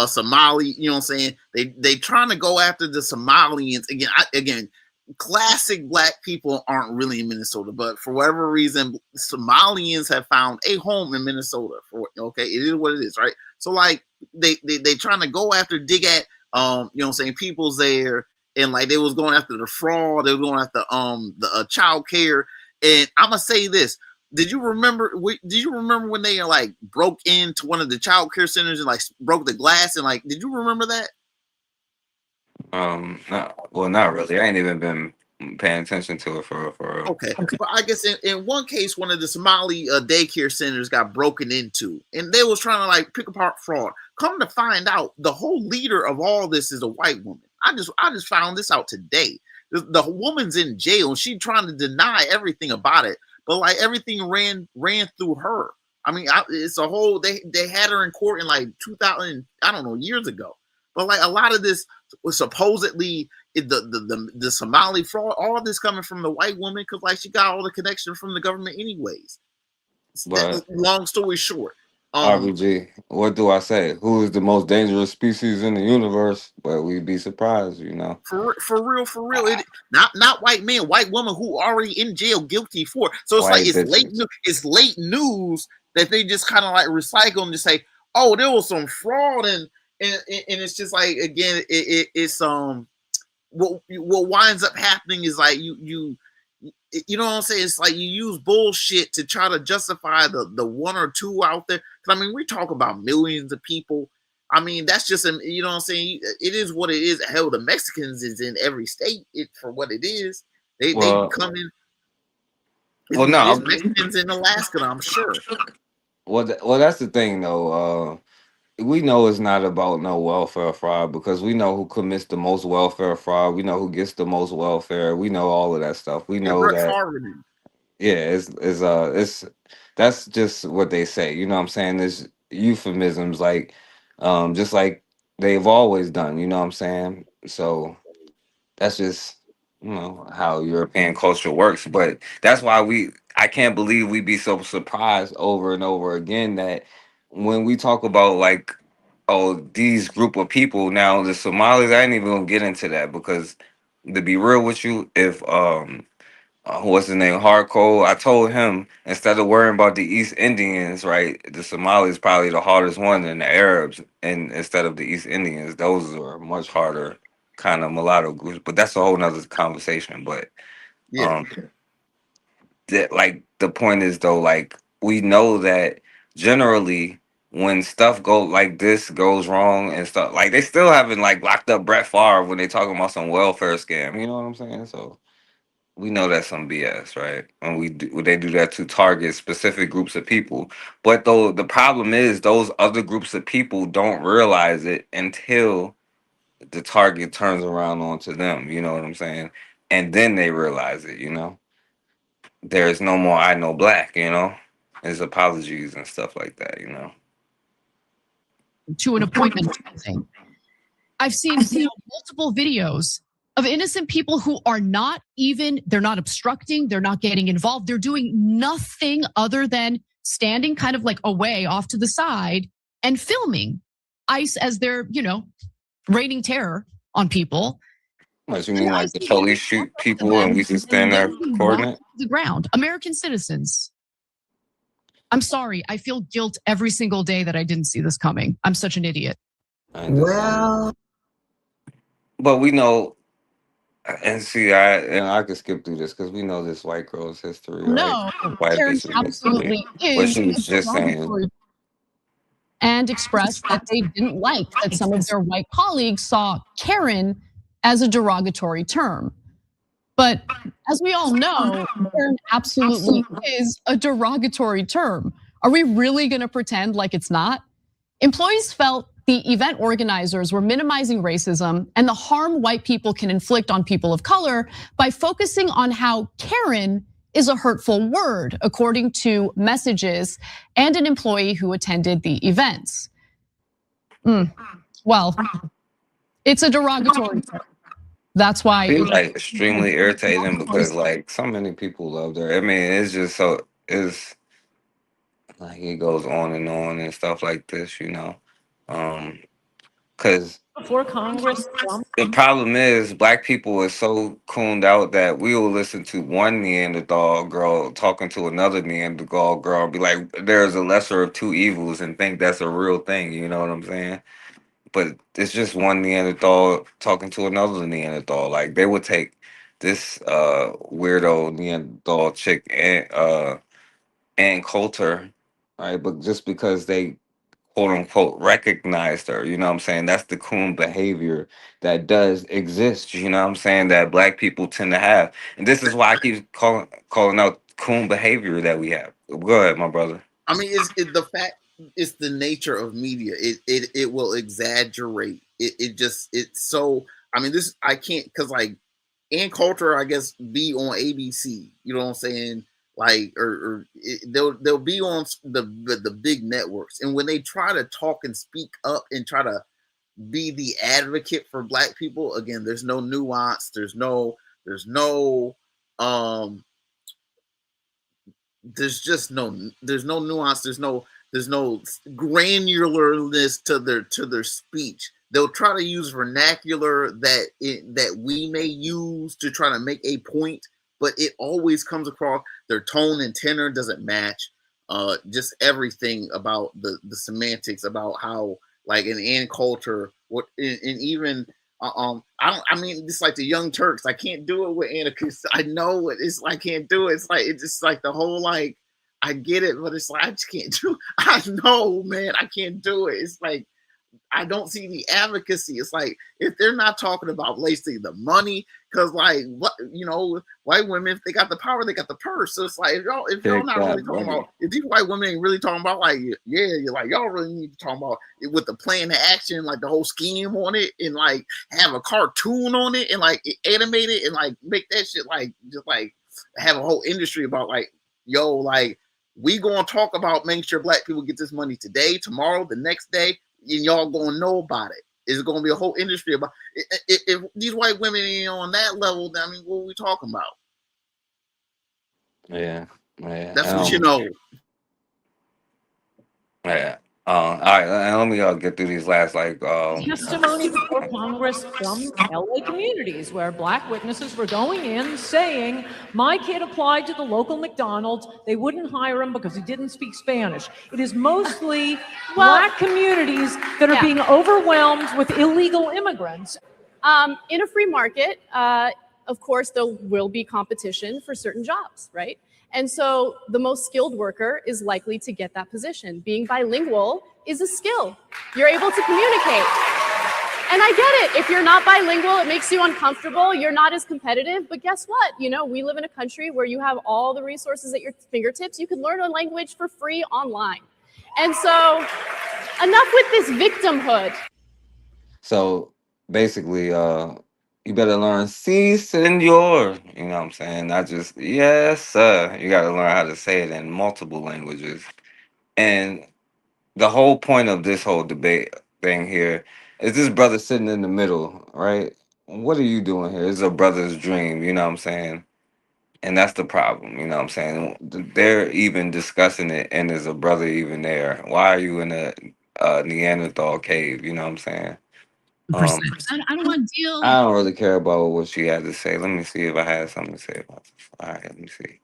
Somali. You know what I'm saying? They trying to go after the Somalians again. Classic black people aren't really in Minnesota, but for whatever reason, Somalians have found a home in Minnesota. It is what it is, right? So like they trying to go after, dig at people's there, and like they was going after the fraud, they were going after the child care. And I'm gonna say this. Did you remember when they like broke into one of the child care centers and like broke the glass, and like, did you remember that? Not really. I ain't even been paying attention to it for Okay. But I guess in one case, one of the Somali daycare centers got broken into, and they was trying to like pick apart fraud. Come to find out, the whole leader of all this is a white woman. I just found this out today. The woman's in jail, and she trying to deny everything about it, but like everything ran through her. I mean, it's a whole. They had her in court in like 2000, I don't know, years ago. But like a lot of this was supposedly the Somali fraud. All of this coming from the white woman, because like she got all the connection from the government anyways. But long story short, RBG, what do I say? Who is the most dangerous species in the universe? But we'd be surprised, For real. Not white men, white women who already in jail, guilty for. So it's White like bitches. it's late news that they just kind of like recycle and just say, oh, there was some fraud, and it's just like, again, it's what winds up happening is like you know what I'm saying? It's like you use bullshit to try to justify the one or two out there. I mean, we talk about millions of people. I mean, that's just, you know what I'm saying? It is what it is. Hell, the Mexicans is in every state for what it is. They come in. There's Mexicans in Alaska, I'm sure. Well, that's the thing, though. We know it's not about no welfare fraud, because we know who commits the most welfare fraud. We know who gets the most welfare. We know all of that stuff. We know that. Yeah, it's that's just what they say. You know what I'm saying? There's euphemisms, like just like they've always done. You know what I'm saying? So that's just how European culture works. But that's why I can't believe we be so surprised over and over again that when we talk about like, oh, these group of people, now the Somalis, I ain't even gonna get into that, because to be real with you, if what's his name, Hardcore, I told him, instead of worrying about the East Indians, right, the Somalis probably the hardest one, and the Arabs, and instead of the East Indians, those are much harder kind of mulatto groups. But that's a whole nother conversation. But like the point is though, like we know that generally when stuff goes wrong and stuff, like they still haven't like locked up Brett Favre when they talking about some welfare scam. You know what I'm saying? So we know that's some BS, right? And they do that to target specific groups of people. But though the problem is those other groups of people don't realize it until the target turns around onto them. You know what I'm saying? And then they realize it. There's no more I know black. There's apologies and stuff like that. To an appointment thing. I've seen multiple videos of innocent people who are they're not obstructing, they're not getting involved, they're doing nothing other than standing kind of like away off to the side and filming ICE as they're, raining terror on people. What you mean, like the police shoot people and we just stand there recording it? The ground. American citizens. I'm sorry. I feel guilt every single day that I didn't see this coming. I'm such an idiot. Well, but we know, and see, I could skip through this because we know this white girl's history. No, right? White Karen bitch absolutely history. What is. she was just saying. And expressed that they didn't like that some of their white colleagues saw Karen as a derogatory term. But as we all know, Karen absolutely is a derogatory term. Are we really gonna pretend like it's not? Employees felt the event organizers were minimizing racism and the harm white people can inflict on people of color by focusing on how Karen is a hurtful word, according to messages and an employee who attended the events. Well, it's a derogatory term. That's why It's like extremely irritating because like so many people love her. I mean, it's just it's like it goes on and stuff like this, because before Congress. the problem is black people are so cooned out that we will listen to one Neanderthal girl talking to another Neanderthal girl and be like, there's a lesser of two evils and think that's a real thing. You know what I'm saying? But it's just one Neanderthal talking to another Neanderthal. Like they would take this weirdo Neanderthal chick Ann Coulter, right? But just because they quote unquote recognized her, you know what I'm saying? That's the coon behavior that does exist, you know what I'm saying? That black people tend to have. And this is why I keep calling out coon behavior that we have. Go ahead, my brother. I mean, it's the nature of media. It will exaggerate. It's so, I mean, this, I can't, because like Ann Coulter, I guess, be on ABC, you know what I'm saying? Like, they'll be on the big networks, and when they try to talk and speak up and try to be the advocate for black people, again, there's no nuance, there's no nuance, there's no granularness to their speech. They'll try to use vernacular that we may use to try to make a point, but it always comes across, their tone and tenor doesn't match. Just everything about the semantics about how, like in Ann Coulter, and even I mean, it's like the Young Turks. I can't do it with Anna because I know it. It's like I can't do it. It's just like the whole like I get it, but it's like I just can't do it. I know, man, I can't do it. It's like I don't see the advocacy. It's like if they're not talking about basically the money, because like what white women, if they got the power, they got the purse. So it's like if y'all not really talking about, if these white women ain't really talking about like you're like y'all really need to talk about it with the plan to action, like the whole scheme on it, and like have a cartoon on it and like animate it and like make that shit like just like have a whole industry about like like we gonna talk about making sure black people get this money today, tomorrow, the next day. And y'all gonna know about it. It's gonna be a whole industry about it. If these white women ain't on that level, then I mean, what are we talking about? Yeah. That's what you know. Yeah. All right. Let me get through these last Testimony before Congress from LA communities where black witnesses were going in saying, my kid applied to the local McDonald's. They wouldn't hire him because he didn't speak Spanish. It is mostly black communities that are being overwhelmed with illegal immigrants. In a free market, of course, there will be competition for certain jobs, right? And so the most skilled worker is likely to get that position. Being bilingual is a skill. You're able to communicate. And I get it. If you're not bilingual, it makes you uncomfortable. You're not as competitive. But guess what? You know, we live in a country where you have all the resources at your fingertips. You can learn a language for free online. And so enough with this victimhood. So basically, you better learn si senor. You know what I'm saying? Not just yes, sir. You got to learn how to say it in multiple languages. And the whole point of this whole debate thing here is this brother sitting in the middle, right? What are you doing here? It's a brother's dream, you know what I'm saying? And that's the problem, you know what I'm saying? They're even discussing it, and there's a brother even there. Why are you in a Neanderthal cave? You know what I'm saying? I don't want to deal. I don't really care about what she had to say. Let me see if I had something to say about this. All right, let me see.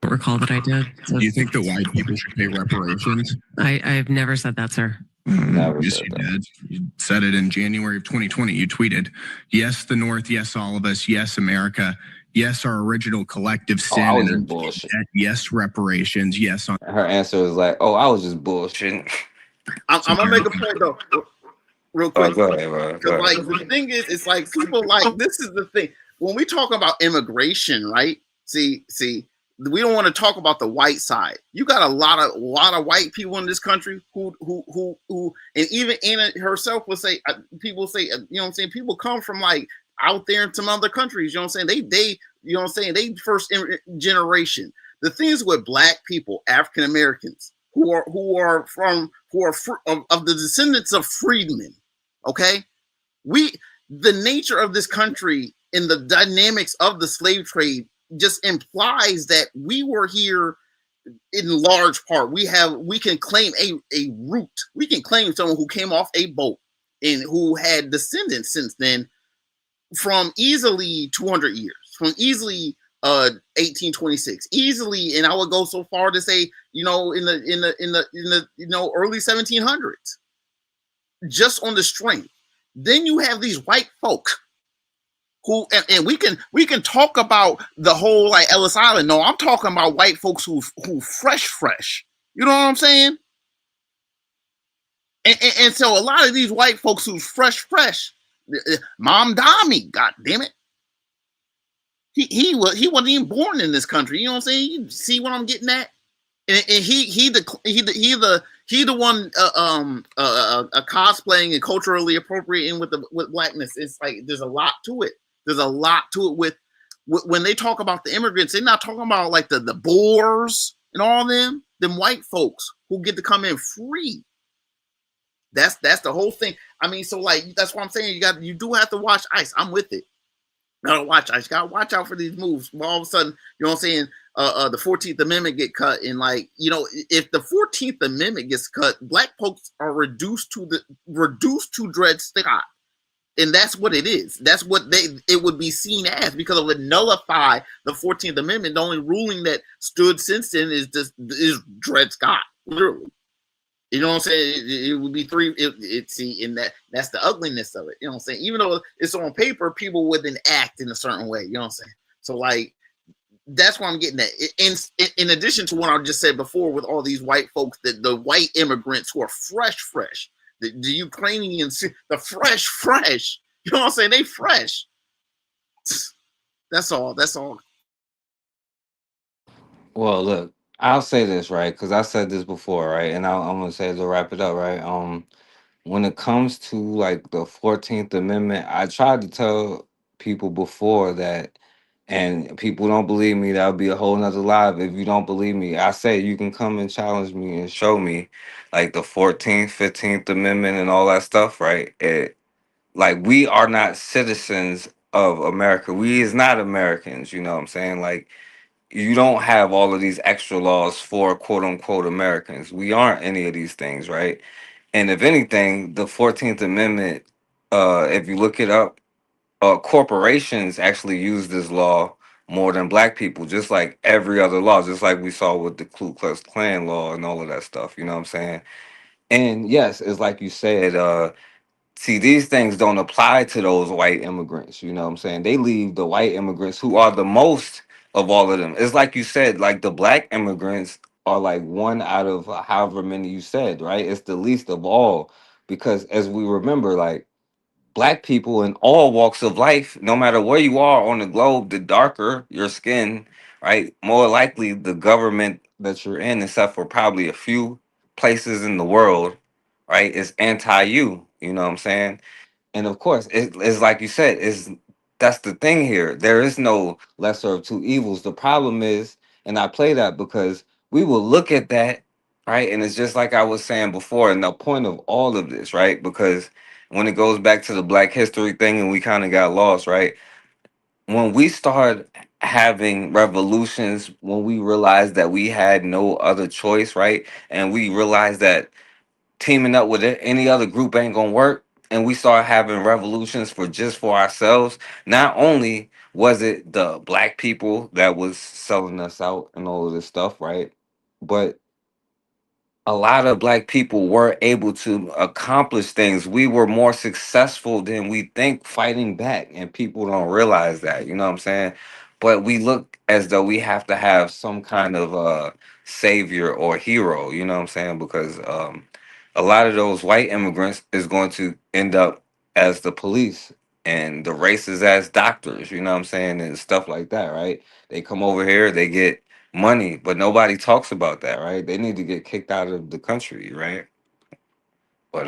Recall that I did. Do you think that white people should pay reparations? I've never said that, sir. Never yes, said you that. did. You said it in January of 2020. You tweeted, "Yes, the North. Yes, all of us. Yes, America. Yes, our original collective sin. I was and just bullshit. Yes, reparations. Yes." Her answer was like, "Oh, I was just bullshitting." I'm gonna make a point though, real quick. Go ahead, bro. Go Because ahead. like the thing is, it's like people like this is the thing when we talk about immigration, right? See, we don't want to talk about the white side. You got a lot of white people in this country who, and even Anna herself will say, people say, you know what I'm saying? People come from like out there in some other countries. You know what I'm saying? They, you know what I'm saying? They first generation. The things with black people, African Americans, who are of the descendants of freedmen. Okay, the nature of this country and the dynamics of the slave trade just implies that we were here in large part. We can claim a root. We can claim someone who came off a boat and who had descendants since then from easily 200 years, from easily 1826, easily, and I would go so far to say, you know, in the early 1700s, just on the strength. Then you have these white folk who, and we can talk about the whole like Ellis Island. No, I'm talking about white folks who fresh. You know what I'm saying? And so a lot of these white folks who's fresh, Mom Dami, god damn it. He wasn't even born in this country. You know what I'm saying? You see what I'm getting at? And he the one cosplaying and culturally appropriating with blackness. It's like there's a lot to it. There's a lot to it with when they talk about the immigrants. They're not talking about like the Boers and all them white folks who get to come in free. That's the whole thing. I mean, so like that's what I'm saying. You do have to watch ICE. I'm with it. Gotta watch ICE. Gotta watch out for these moves. All of a sudden, you know what I'm saying? The 14th Amendment get cut, and like, you know, if the 14th Amendment gets cut, black folks are reduced to Dred Scott, and that's what it is. That's what it would be seen as, because it would nullify the 14th Amendment. The only ruling that stood since then is Dred Scott, literally. You know what I'm saying? It would be three. That's the ugliness of it. You know what I'm saying? Even though it's on paper, people wouldn't act in a certain way. You know what I'm saying? So like, that's what I'm getting at. In addition to what I just said before, with all these white folks, the white immigrants who are fresh, the Ukrainians, the fresh. You know what I'm saying? They fresh. That's all. Well, look, I'll say this, right? Because I said this before, right? And I'm gonna say to wrap it up, right? When it comes to like the 14th Amendment, I tried to tell people before that, and people don't believe me. That would be a whole nother live. If you don't believe me, I say you can come and challenge me and show me like the 14th, 15th Amendment and all that stuff, right? Like, we are not citizens of America. We is not Americans, you know what I'm saying? Like, you don't have all of these extra laws for quote unquote Americans. We aren't any of these things, right? And if anything, the 14th Amendment, if you look it up, corporations actually use this law more than black people, just like every other law, just like we saw with the Ku Klux Klan law and all of that stuff, you know what I'm saying? And yes, it's like you said, see, these things don't apply to those white immigrants, you know what I'm saying? They leave the white immigrants, who are the most of all of them. It's like you said, like the black immigrants are like one out of however many you said, right? It's the least of all because as we remember, like black people in all walks of life, no matter where you are on the globe, the darker your skin, right, more likely the government that you're in, except for probably a few places in the world, right, is anti-you. You know what I'm saying? And of course, it's like you said, is that's the thing here. There is no lesser of two evils. The problem is, and I play that because we will look at that, right? And it's just like I was saying before, and the point of all of this, right? Because when it goes back to the Black History thing and we kind of got lost, right? When we start having revolutions, when we realized that we had no other choice, right? And we realized that teaming up with any other group ain't gonna work, and we start having revolutions for ourselves. Not only was it the black people that was selling us out and all of this stuff, right, but a lot of black people were able to accomplish things. We were more successful than we think fighting back, and people don't realize that. You know what I'm saying? But we look as though we have to have some kind of savior or hero. You know what I'm saying? Because a lot of those white immigrants is going to end up as the police, and the races as doctors. You know what I'm saying? And stuff like that, right? They come over here, they get money, but nobody talks about that, right? They need to get kicked out of the country, right? But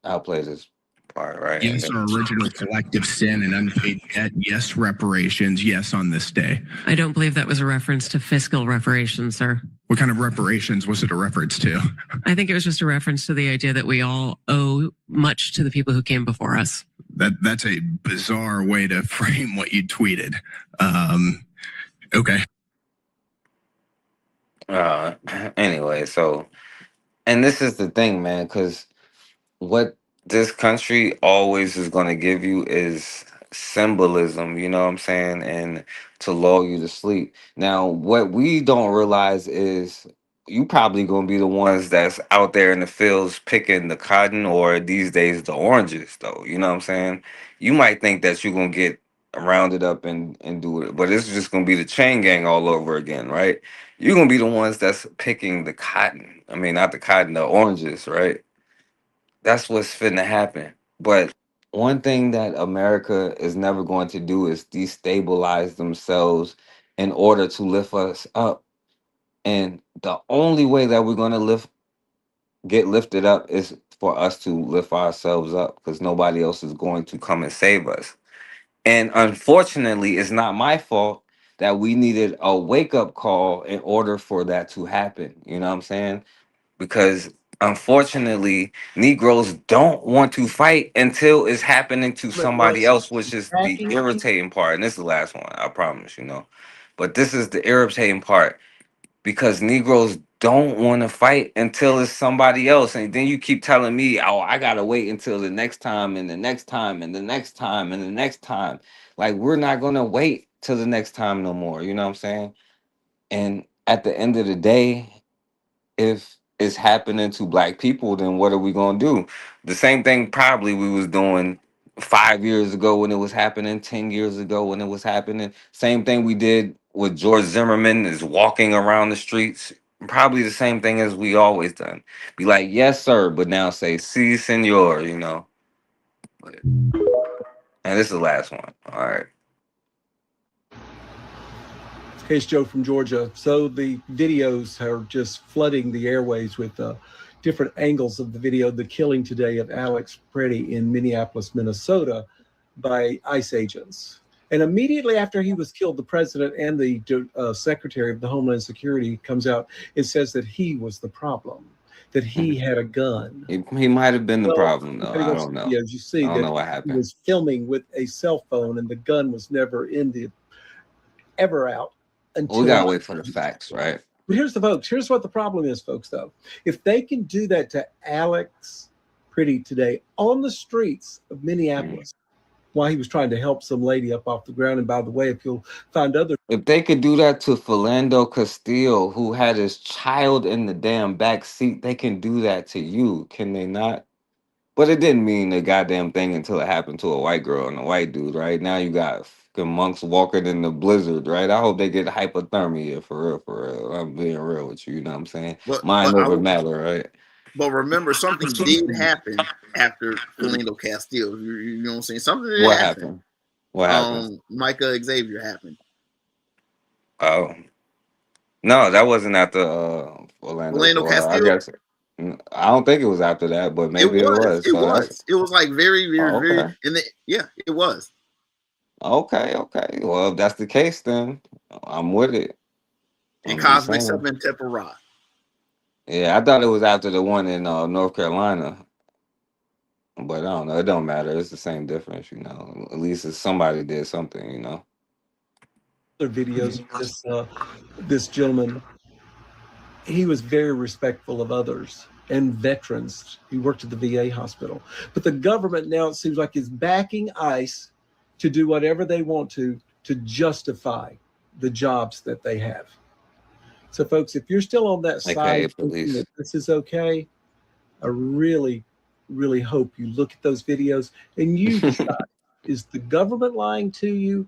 I'll play this part, right? And Yes, then our original collective sin and unpaid debt. Yes, reparations. Yes, on this day. I don't believe that was a reference to fiscal reparations, sir. What kind of reparations was it a reference to? I think it was just a reference to the idea that we all owe much to the people who came before us. That's a bizarre way to frame what you tweeted. Okay. Anyway, so, and this is the thing, man, because what this country always is going to give you is symbolism, you know what I'm saying, and to lull you to sleep. Now, what we don't realize is you probably going to be the ones that's out there in the fields picking the cotton, or these days the oranges, though. You know what I'm saying? You might think that you're going to get rounded up and do it, but it's just going to be the chain gang all over again, right? You're going to be the ones that's picking the cotton. I mean, not the cotton, the oranges, right? That's what's finna happen. But one thing that America is never going to do is destabilize themselves in order to lift us up. And the only way that we're going to get lifted up is for us to lift ourselves up, because nobody else is going to come and save us. And unfortunately, it's not my fault that we needed a wake-up call in order for that to happen. You know what I'm saying? Because unfortunately, Negroes don't want to fight until it's happening to somebody else, which is the irritating part. And this is the last one, I promise, you know. But this is the irritating part, because Negroes don't want to fight until it's somebody else. And then you keep telling me, oh, I got to wait until the next time and the next time and the next time and the next time. Like, we're not going to wait till the next time no more. You know what I'm saying? And at the end of the day, if it's happening to black people, then what are we going to do? The same thing probably we was doing 5 years ago when it was happening, 10 years ago when it was happening. Same thing we did with George Zimmerman, is walking around the streets. Probably the same thing as we always done. Be like, yes, sir, but now say, si, senor, you know. And this is the last one. All right. Hey, it's Joe from Georgia. So the videos are just flooding the airways with different angles of the video. The killing today of Alex Pretty in Minneapolis, Minnesota by ICE agents. And immediately after he was killed, the president and the secretary of the Homeland Security comes out. It says that he was the problem, that he had a gun. He might have been the problem, though. I don't know. Yeah, as you see, I don't know what happened. He was filming with a cell phone, and the gun was never ever out. We gotta wait for the facts, right? But here's what the problem is, folks, though. If they can do that to Alex Pretty today on the streets of Minneapolis, while he was trying to help some lady up off the ground, and by the way, if you'll find if they could do that to Philando Castile, who had his child in the damn back seat, they can do that to you, can they not? But it didn't mean a goddamn thing until it happened to a white girl and a white dude, right? Now you got fucking monks walking in the blizzard, right? I hope they get hypothermia, for real, for real. I'm being real with you, you know what I'm saying? Mind over matter, right? But remember, something did happen after Philando Castile. You know what I'm saying? Something did What happen. happened? What happened? Micah Xavier happened. Oh. No, that wasn't after Orlando. Philando Well, I Castile. guess I don't think it was after that, but maybe it was. It So was. that's It was like very, very, very. okay. And yeah, it was. Okay. Well, if that's the case, then I'm with it. And I'm just Cosmic saying. Seven Temperate. Yeah, I thought it was after the one in North Carolina, but I don't know. It don't matter. It's the same difference, you know. At least it's somebody did something, you know. Other videos, this gentleman, he was very respectful of others and veterans. He worked at the VA hospital, but the government now, it seems like, is backing ICE to do whatever they want to justify the jobs that they have. So, folks, if you're still on that side thinking that this is okay, I really, really hope you look at those videos and you decide, is the government lying to you,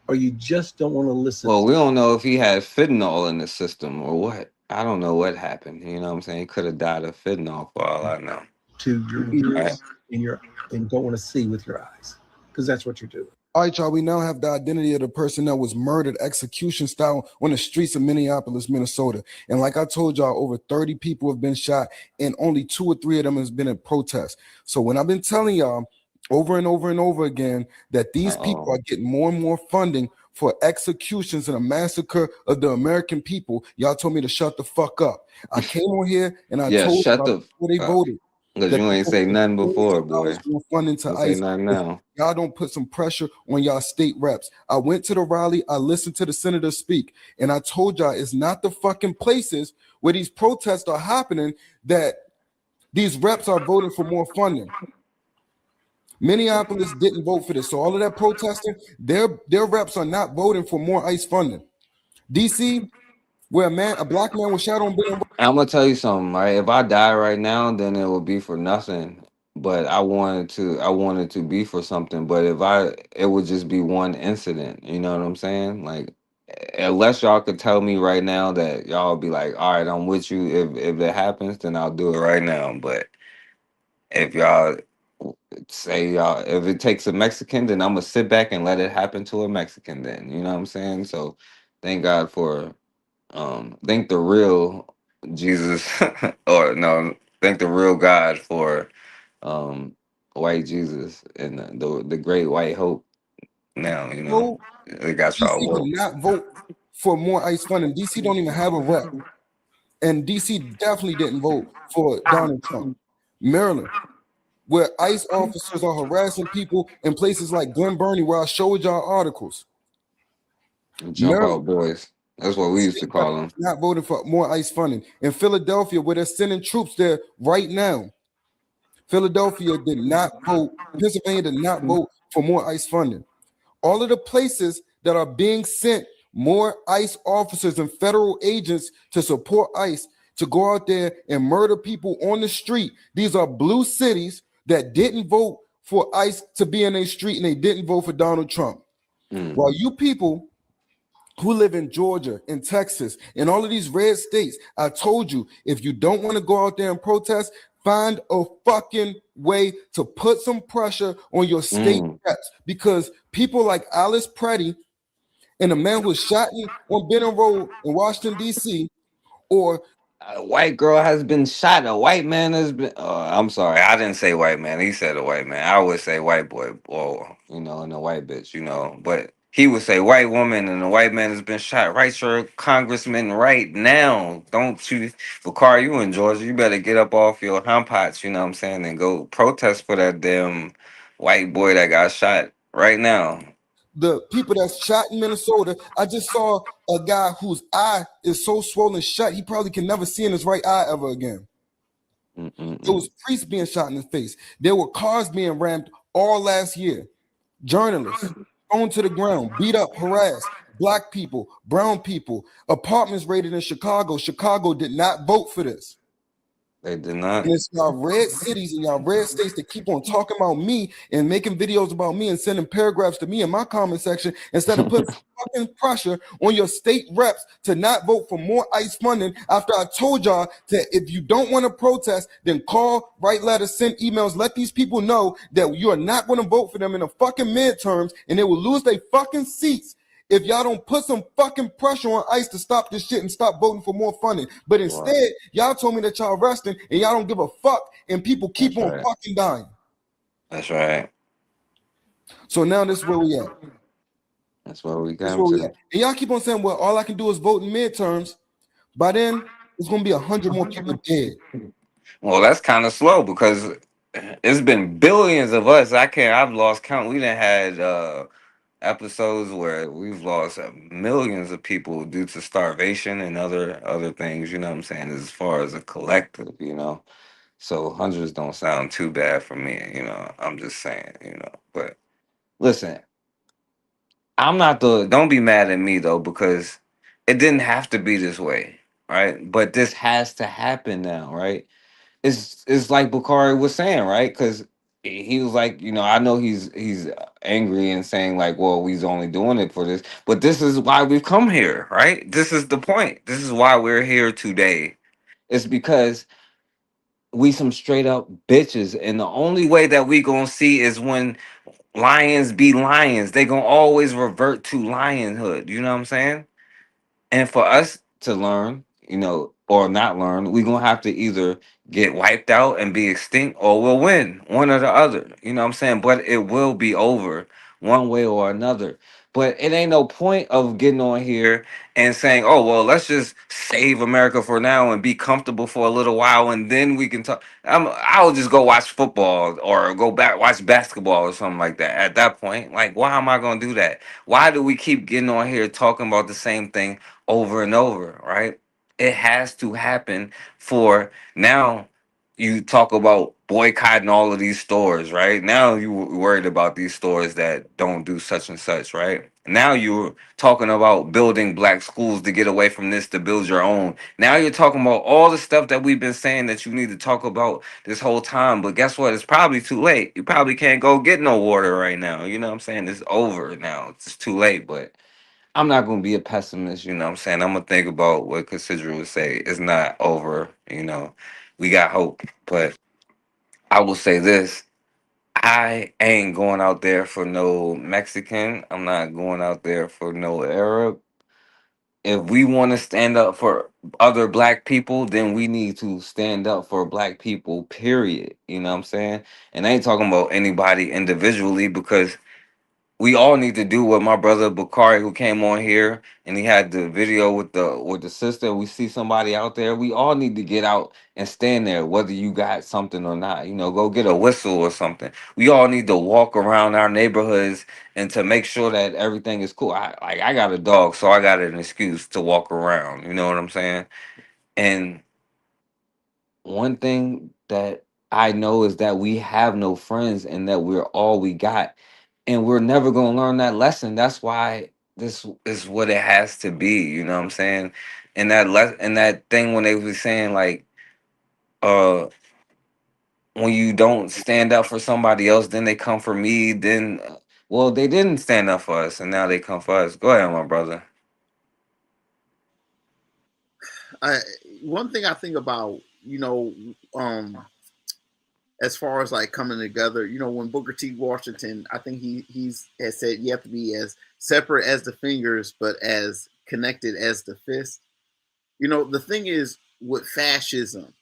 or you just don't want to listen? Well, we don't know if he had fentanyl in the system or what. I don't know what happened. You know what I'm saying? He could have died of fentanyl for all I know. To your ears and don't want to see with your eyes, because that's what you're doing. All right, y'all, we now have the identity of the person that was murdered execution style on the streets of Minneapolis, Minnesota. And like I told y'all, over 30 people have been shot and only 2 or 3 of them has been in protest. So when I've been telling y'all over and over and over again that these people are getting more and more funding for executions and a massacre of the American people, y'all told me to shut the fuck up. I came on here and I told shut y'all before they voted. Because you ain't say nothing before, boy. Funding to Don't ICE. say nothing now. Y'all don't put some pressure on y'all state reps. I went to the rally. I listened to the senator speak, and I told y'all it's not the fucking places where these protests are happening that these reps are voting for more funding. Minneapolis didn't vote for this, so all of that protesting, their reps are not voting for more ICE funding. DC, where a black man was shot on. I'm gonna tell you something, right? If I die right now, then it would be for nothing. But I wanted to be for something. But it would just be one incident. You know what I'm saying? Like, unless y'all could tell me right now that y'all be like, all right, I'm with you. If it happens, then I'll do it right now. But if y'all say if it takes a Mexican, then I'm gonna sit back and let it happen to a Mexican. Then you know what I'm saying? So, thank God for. Thank the real Jesus or no, thank the real God for white Jesus and the great white hope. Now, you know, they got y'all DC woke. did not vote for more ICE funding. DC don't even have a rep. And DC definitely didn't vote for Donald Trump. Maryland, where ICE officers are harassing people in places like Glen Burnie, where I showed y'all articles. Jump out boys. That's what we used to call them. Not voting for more ICE funding. In Philadelphia, where they're sending troops there right now, Philadelphia did not vote. Pennsylvania did not vote for more ICE funding. All of the places that are being sent more ICE officers and federal agents to support ICE to go out there and murder people on the street. These are blue cities that didn't vote for ICE to be in a street, and they didn't vote for Donald Trump. While you people who live in Georgia, in Texas, in all of these red states, I told you, if you don't want to go out there and protest, find a fucking way to put some pressure on your state reps, because people like Alice Preddy and the man who was shot on Benning Road in Washington, D.C., or a white girl has been shot. A white man has been. I'm sorry, I didn't say white man. He said a white man. I would say white boy, or and a white bitch, But he would say white woman, and a white man has been shot. Right, sir, Congressman. Right now, don't you, Bakari? You in Georgia? You better get up off your humpots. You know what I'm saying, and go protest for that damn white boy that got shot right now. The people that's shot in Minnesota, I just saw a guy whose eye is so swollen shut, he probably can never see in his right eye ever again. It was priests being shot in the face. There were cars being rammed all last year. Journalists thrown to the ground, beat up, harassed. Black people, brown people, apartments raided in Chicago. Chicago did not vote for this. They did not. And it's y'all red cities and y'all red states that keep on talking about me and making videos about me and sending paragraphs to me in my comment section instead of putting fucking pressure on your state reps to not vote for more ICE funding after I told y'all that if you don't want to protest, then call, write letters, send emails, let these people know that you are not going to vote for them in the fucking midterms and they will lose their fucking seats if y'all don't put some fucking pressure on ICE to stop this shit and stop voting for more funding. But instead, y'all told me that y'all resting and y'all don't give a fuck and people keep on fucking dying. That's right. So now this is where we at. That's where we That's come where we to. at. And y'all keep on saying, well, all I can do is vote in midterms. By then, it's going to be 100 more people dead. Well, that's kind of slow because it's been billions of us. I've lost count. We done had episodes where we've lost millions of people due to starvation and other things, you know what I'm saying, as far as a collective, you know. So hundreds don't sound too bad for me, you know. I'm just saying, you know. But listen, don't be mad at me though, because it didn't have to be this way, right? But this has to happen now, right? It's like Bakari was saying, right? Because he was like, you know, I know he's angry and saying like, well, we's only doing it for this, but this is why we've come here, right? This is the point. This is why we're here today. It's because we some straight up bitches, and the only way that we gonna see is when lions be lions. They gonna always revert to lionhood. You know what I'm saying? And for us to learn, you know, or not learn, we're gonna have to either get wiped out and be extinct or we'll win. One or the other. You know what I'm saying? But it will be over one way or another. But it ain't no point of getting on here and saying, oh, well, let's just save America for now and be comfortable for a little while and then we can talk. I'll just go watch football or go back watch basketball or something like that at that point. Like, why am I gonna do that? Why do we keep getting on here talking about the same thing over and over, right? It has to happen for now. You talk about boycotting all of these stores, right? Now you worried about these stores that don't do such and such, right? Now you're talking about building black schools to get away from this, to build your own. Now you're talking about all the stuff that we've been saying that you need to talk about this whole time. But guess what? It's probably too late. You probably can't go get no water right now. You know what I'm saying? It's over now. It's too late, but I'm not gonna be a pessimist, you know what I'm saying? I'm gonna think about what Cassandra would say. It's not over, you know. We got hope. But I will say this. I ain't going out there for no Mexican. I'm not going out there for no Arab. If we want to stand up for other black people, then we need to stand up for black people, period. You know what I'm saying? And I ain't talking about anybody individually, because we all need to do what my brother Bakari, who came on here and he had the video with the sister. We see somebody out there. We all need to get out and stand there, whether you got something or not. You know, go get a whistle or something. We all need to walk around our neighborhoods and to make sure that everything is cool. I got a dog, so I got an excuse to walk around. You know what I'm saying? And one thing that I know is that we have no friends and that we're all we got. And we're never going to learn that lesson. That's why this is what it has to be. You know what I'm saying? And and that thing when they was saying like, when you don't stand up for somebody else, then they come for me. Then, well, they didn't stand up for us, and now they come for us. Go ahead, my brother. One thing I think about, you know, as far as like coming together, you know, when Booker T. Washington, I think he has said you have to be as separate as the fingers, but as connected as the fist. You know, the thing is with fascism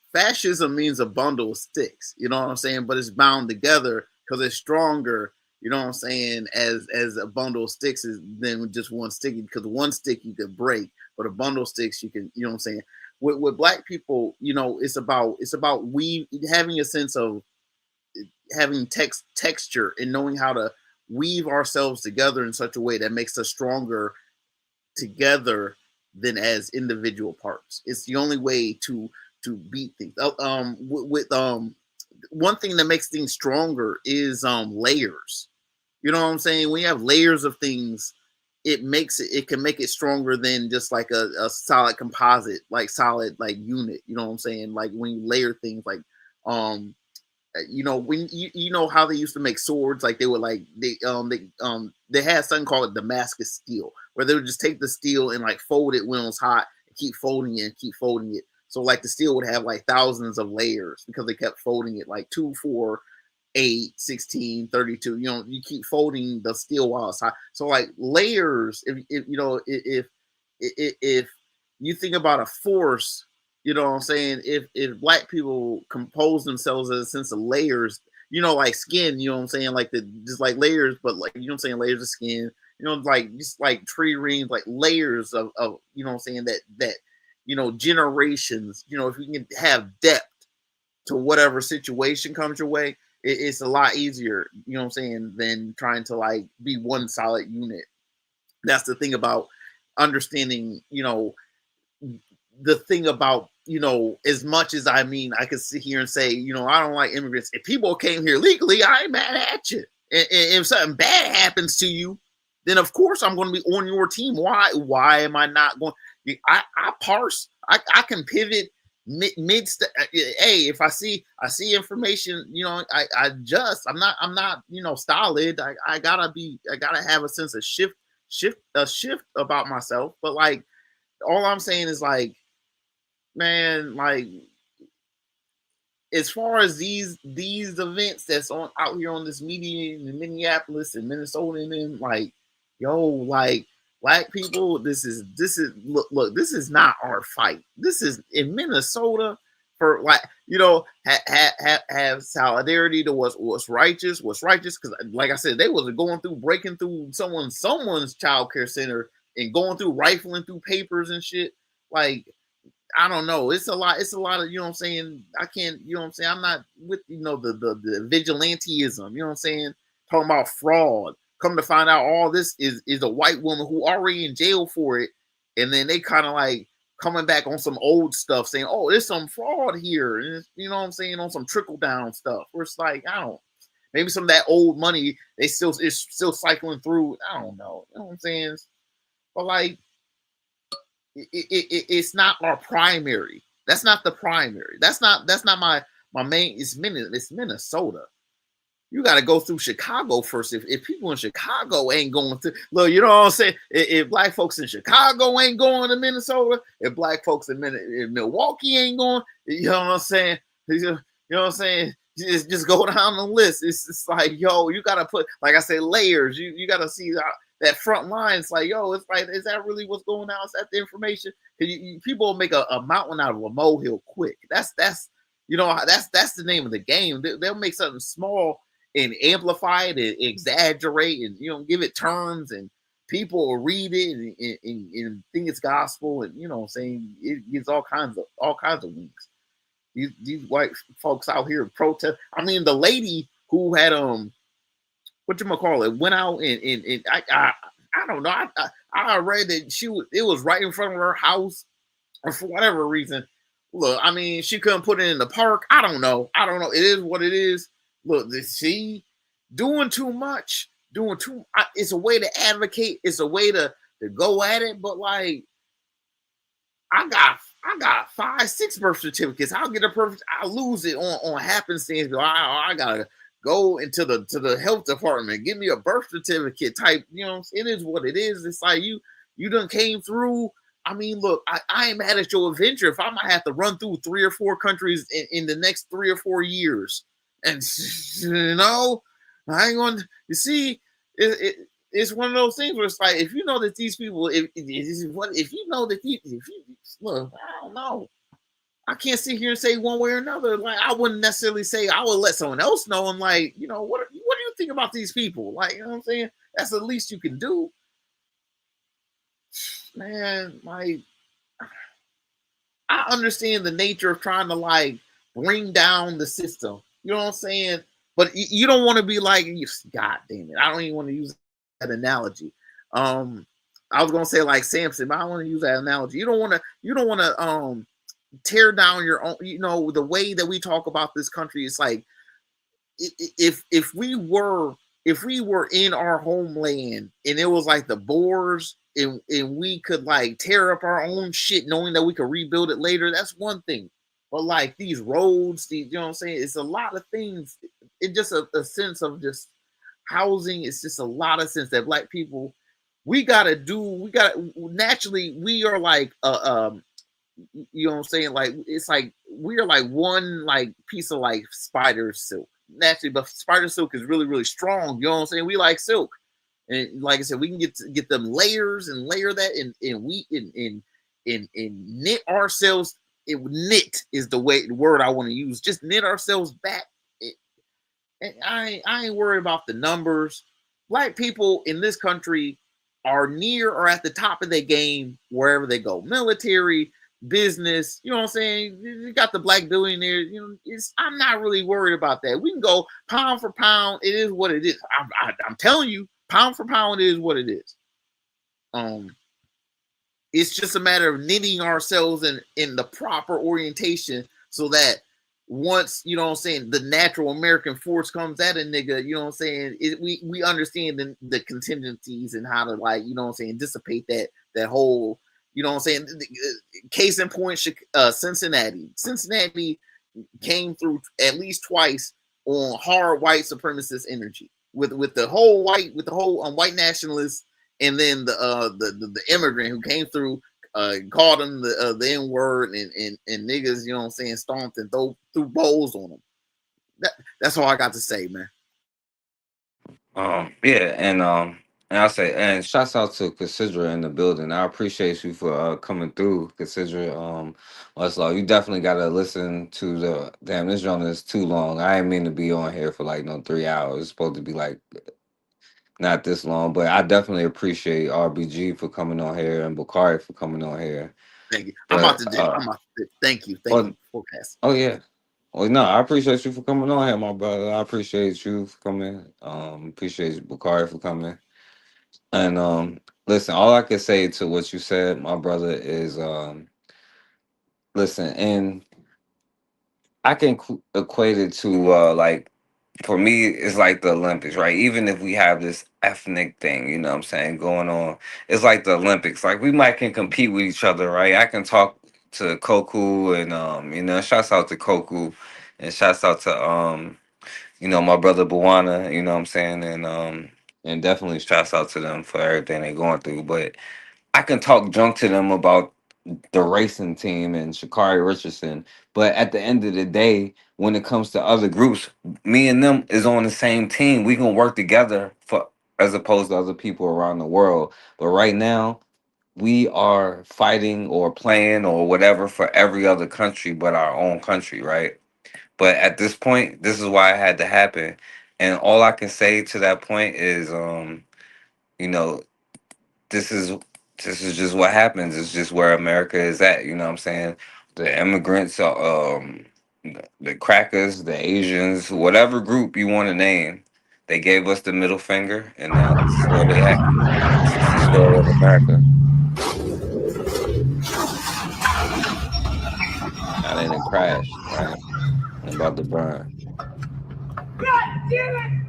means a bundle of sticks, you know what I'm saying? But it's bound together because it's stronger, you know what I'm saying, as a bundle of sticks than just one stick, because one stick you could break, but a bundle of sticks you can, you know what I'm saying? With black people, you know, it's about we having a sense of having texture and knowing how to weave ourselves together in such a way that makes us stronger together than as individual parts. It's the only way to beat things. One thing that makes things stronger is layers. You know what I'm saying? When you have layers of things, it can make it stronger than just like a solid composite, like solid like unit. You know what I'm saying? Like when you layer things like when you know how they used to make swords, like they would like they had something called Damascus steel, where they would just take the steel and like fold it when it was hot and keep folding it and keep folding it. So like the steel would have like thousands of layers because they kept folding it like 2, 4, 8, 16, 32. You keep folding the steel while it's hot. So like layers, if you think about a force, you know what I'm saying? If black people compose themselves as a sense of layers, like skin, you know what I'm saying? Like just like layers, but like, you know what I'm saying? Layers of skin, like just like tree rings, like layers of you know what I'm saying? That generations, if you can have depth to whatever situation comes your way, it's a lot easier, you know what I'm saying, than trying to like be one solid unit. That's the thing about understanding, the thing about, as much as I could sit here and say, I don't like immigrants. If people came here legally, I ain't mad at you. And if something bad happens to you, then of course I'm going to be on your team. Why am I not going? I parse. I can pivot mid. Hey, if I see information, I adjust. I'm not stolid. I gotta have a sense of shift about myself. But like, all I'm saying is like, man, like, as far as these events that's out here on this media in Minneapolis and Minnesota, and then like, like black people, this is look, this is not our fight. This is in Minnesota for like, have solidarity to what's righteous, because like I said, they was breaking through someone's child care center and going through rifling through papers and shit. Like, I don't know. It's a lot of, you know what I'm saying? I can't, you know what I'm saying? I'm not with, the vigilanteism, you know what I'm saying? Talking about fraud. Come to find out all this is a white woman who already in jail for it. And then they kind of like coming back on some old stuff saying, oh, there's some fraud here. And you know what I'm saying? On some trickle down stuff where it's like, maybe some of that old money, is still cycling through. I don't know. You know what I'm saying? But like, it's not our primary. That's not the primary. That's not my main. It's Minnesota. You got to go through Chicago first. If people in Chicago ain't going to look, you know what I'm saying? If black folks in Chicago ain't going to Minnesota, if black folks in Milwaukee ain't going, you know what I'm saying? You know what I'm saying? Just go down the list. It's just like, you got to put, like I said, layers. You got to see that front line. It's like, it's like, is that really what's going on? Is that the information? People make a mountain out of a molehill quick. That's the name of the game. They'll make something small and amplify it and exaggerate and give it terms, and people will read it and think it's gospel, and you know what I'm saying, it gets all kinds of wings. These white folks out here protest. I mean, the lady who had went out and I don't know. I read that it was right in front of her house, or for whatever reason. Look, I mean, she couldn't put it in the park. I don't know. It is what it is. Look, she doing too much. It's a way to advocate. It's a way to go at it. But like, I got 5, 6 birth certificates. I'll get I'll lose it on happenstance. I gotta go into the health department, give me a birth certificate type. It is what it is. It's like you done came through. I mean, look, I ain't mad at your adventure if I might have to run through 3 or 4 countries in the next 3 or 4 years. And I ain't going to, you see, it's one of those things where it's like, if you know that these people, look, I don't know. I can't sit here and say one way or another. Like, I wouldn't necessarily say, I would let someone else know. And like, what do you think about these people? Like, you know what I'm saying? That's the least you can do. Man, like, I understand the nature of trying to like bring down the system. You know what I'm saying? But you don't want to be like, God damn it. I don't even want to use that analogy. I was gonna say like Samson, but I don't want to use that analogy. You don't want to tear down your own, the way that we talk about this country. It's like, if we were if we were in our homeland and it was like the Boers and we could like tear up our own shit knowing that we could rebuild it later, that's one thing. But like these roads, you know what I'm saying? It's a lot of things. It's just a sense of just housing. It's just a lot of sense that Black people, naturally, we are like, you know what I'm saying? Like, it's like, we are like one like piece of like spider silk. Naturally, but spider silk is really, really strong. You know what I'm saying? We like silk. And like I said, we can get them layers and layer that and knit ourselves. Knit is the word I want to use. Just knit ourselves back. And I ain't worried about the numbers. Black people in this country are near or at the top of their game wherever they go. Military, business, you know what I'm saying? You got the Black billionaires. You know, I'm not really worried about that. We can go pound for pound. It is what it is. I'm telling you, pound for pound, it is what it is. It's just a matter of knitting ourselves in the proper orientation so that once, you know what I'm saying, the natural American force comes at a nigga, you know what I'm saying, we understand the contingencies and how to, like, you know what I'm saying, dissipate that whole, you know what I'm saying. Case in point, Cincinnati. Cincinnati came through at least twice on hard white supremacist energy with the whole white nationalists, and then the immigrant who came through, called them the N-word and niggas, you know what I'm saying, stomped and threw bowls on them. That's all I got to say, man. Yeah, and I say, and shouts out to Considera in the building. I appreciate you for coming through, Considera. Westlaw, you definitely gotta listen to the this joint is too long. I ain't mean to be on here for like 3 hours. It's supposed to be like not this long, but I definitely appreciate RBG for coming on here and Bakari for coming on here. Thank you. I'm about to thank you. Forecast. Oh yeah. Well, no, I appreciate you for coming on here, my brother. I appreciate you for coming. Appreciate Bakari for coming. And listen, all I can say to what you said, my brother, is listen, and I can equate it to like, for me, it's like the Olympics, right? Even if we have this ethnic thing, you know what I'm saying, going on, it's like the Olympics. Like, we might can compete with each other, right? I can talk to Koku and you know, shouts out to Koku and shouts out to you know, my brother Buwana, you know what I'm saying, and definitely shouts out to them for everything they're going through. But I can talk junk to them about the racing team and Sha'Carri Richardson, but at the end of the day, when it comes to other groups, me and them is on the same team. We can work together for, as opposed to other people around the world. But right now, we are fighting or playing or whatever for every other country but our own country, right? But at this point, this is why it had to happen. And all I can say to that point is, you know, this is just what happens. It's just where America is at. You know what I'm saying? The immigrants, the crackers, the Asians, whatever group you want to name, they gave us the middle finger, and now this is where they at. This is the story of America. Now they done crashed, right? I'm about to burn. God damn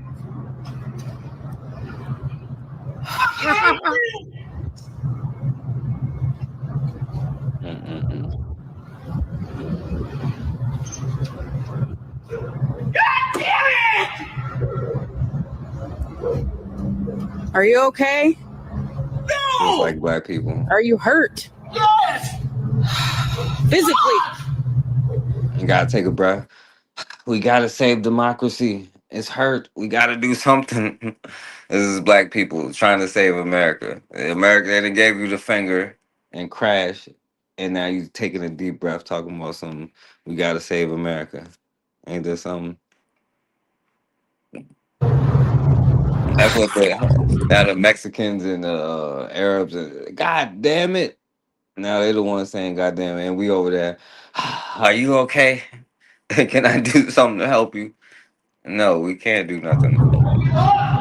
Mm-mm-mm. God damn it! Are you okay? Just like Black people. Are you hurt? Yes! Physically? You gotta take a breath. We gotta save democracy. It's hurt. We gotta do something. This is Black people trying to save America. America, they done gave you the finger and crashed, and now you taking a deep breath talking about something. We gotta save America. Ain't there something? That's what now the Mexicans and the Arabs, God damn it. Now they're the ones saying, God damn it, and we over there, are you okay? Can I do something to help you? No, we can't do nothing.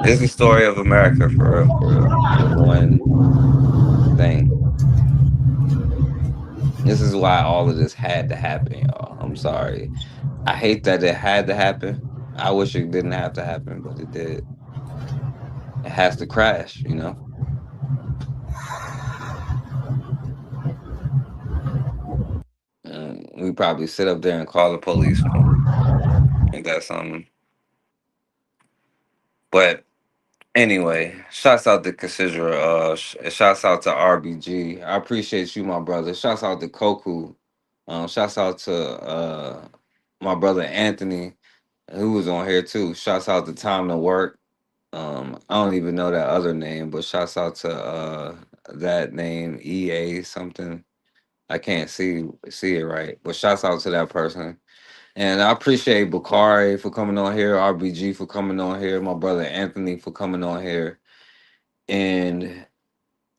This is the story of America for real, for real. In one thing. This is why all of this had to happen, y'all. I'm sorry. I hate that it had to happen. I wish it didn't have to happen, but it did. it has to crash, you know. We probably sit up there and call the police. Ain't that something? But anyway, shouts out to Cassandra. Shouts out to RBG. I appreciate you, my brother. Shouts out to Koku. Shouts out to my brother Anthony, who was on here too. Shouts out to Time to Work. I don't even know that other name, but shouts out to that name, EA something. I can't see it right, but shouts out to that person. And I appreciate Bakari for coming on here, RBG for coming on here, my brother Anthony for coming on here. And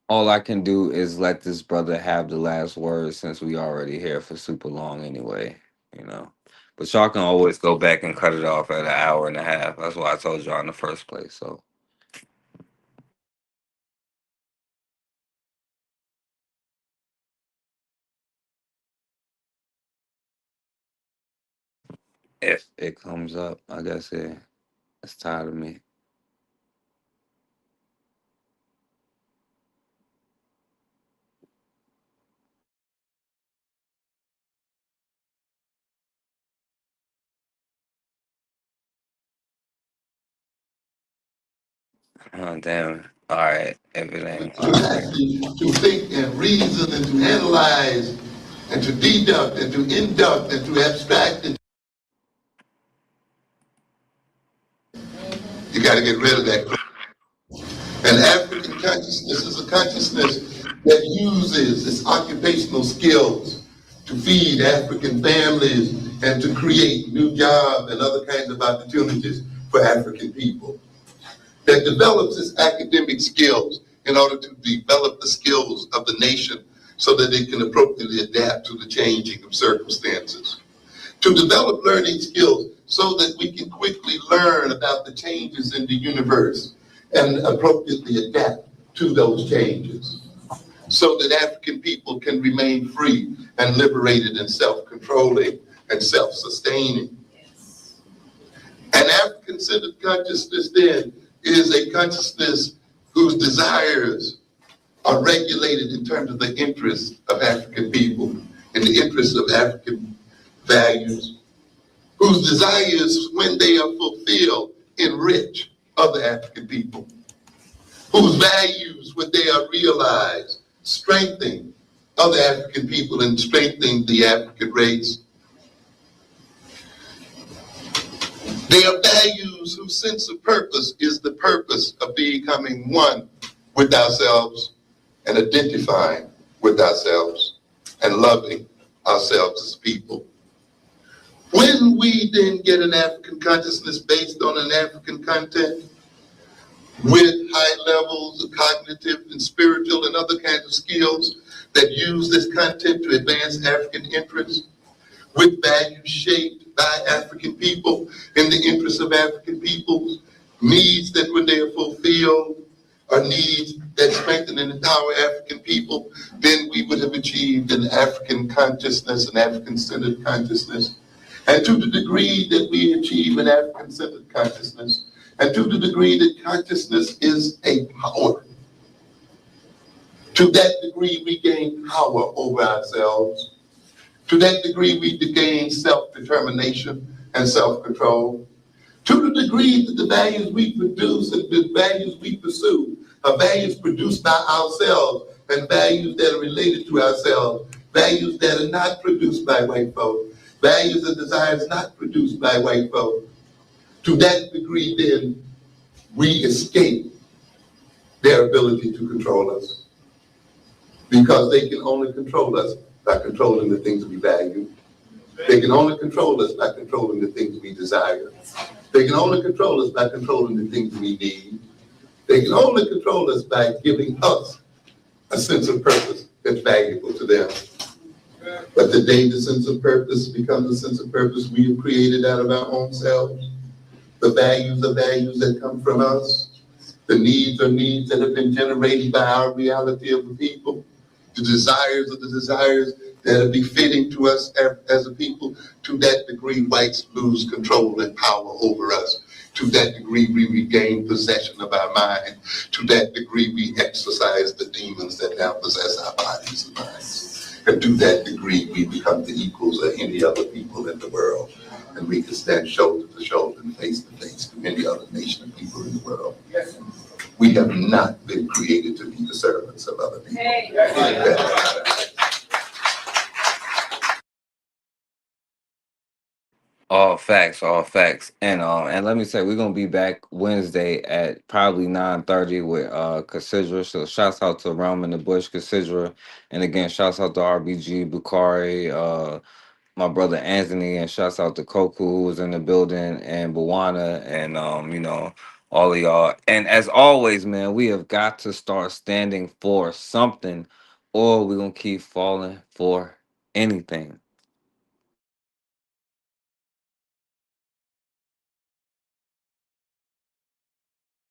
all I can do is let this brother have the last word, since we already here for super long anyway, you know. But y'all can always go back and cut it off at 1.5 hours. That's why I told y'all in the first place. So if it comes up, I guess it's tired of me. Oh, damn. All right. If it ain't. To think and reason and to analyze and to deduct and to induct and to abstract. You got to get rid of that. And African consciousness is a consciousness that uses its occupational skills to feed African families and to create new jobs and other kinds of opportunities for African people. That develops its academic skills in order to develop the skills of the nation so that it can appropriately adapt to the changing of circumstances. To develop learning skills so that we can quickly learn about the changes in the universe and appropriately adapt to those changes, so that African people can remain free and liberated and self-controlling and self-sustaining. An African-centered consciousness then is a consciousness whose desires are regulated in terms of the interests of African people, in the interests of African values, whose desires, when they are fulfilled, enrich other African people, whose values, when they are realized, strengthen other African people and strengthen the African race. They are values whose sense of purpose is the purpose of becoming one with ourselves and identifying with ourselves and loving ourselves as people. When we then get an African consciousness based on an African content, with high levels of cognitive and spiritual and other kinds of skills that use this content to advance African interests, with values shaped by African people in the interests of African people's needs that when they are fulfilled are needs that strengthen and empower African people, then we would have achieved an African consciousness, an African-centered consciousness. And to the degree that we achieve an African-centered consciousness, and to the degree that consciousness is a power, to that degree we gain power over ourselves. To that degree we gain self-determination and self-control. To the degree that the values we produce and the values we pursue are values produced by ourselves and values that are related to ourselves, values that are not produced by white folk, values and desires not produced by white folk. To that degree, then, we escape their ability to control us, because they can only control us by controlling the things we value. They can only control us by controlling the things we desire. They can only control us by controlling the things we need. They can only control us by giving us a sense of purpose that's valuable to them. But the day the sense of purpose becomes a sense of purpose we have created out of our own selves, the values are values that come from us. The needs are needs that have been generated by our reality of the people. The desires are the desires that are befitting to us as a people. To that degree, whites lose control and power over us. To that degree, we regain possession of our mind. To that degree, we exorcise the demons that now possess our bodies and minds. And to that degree, we become the equals of any other people in the world. And we can stand shoulder to shoulder and face to face with any other nation of people in the world. We have not been created to be the servants of other people. All facts, all facts. And let me say we're gonna be back Wednesday at probably 9:30 with Casidra. So shouts out to Realm in the Bush, Casidra. And again, shouts out to RBG, Bukari, my brother Anthony, and shouts out to Koku who was in the building, and Bawana, and all of y'all. And as always, man, we have got to start standing for something, or we're gonna keep falling for anything.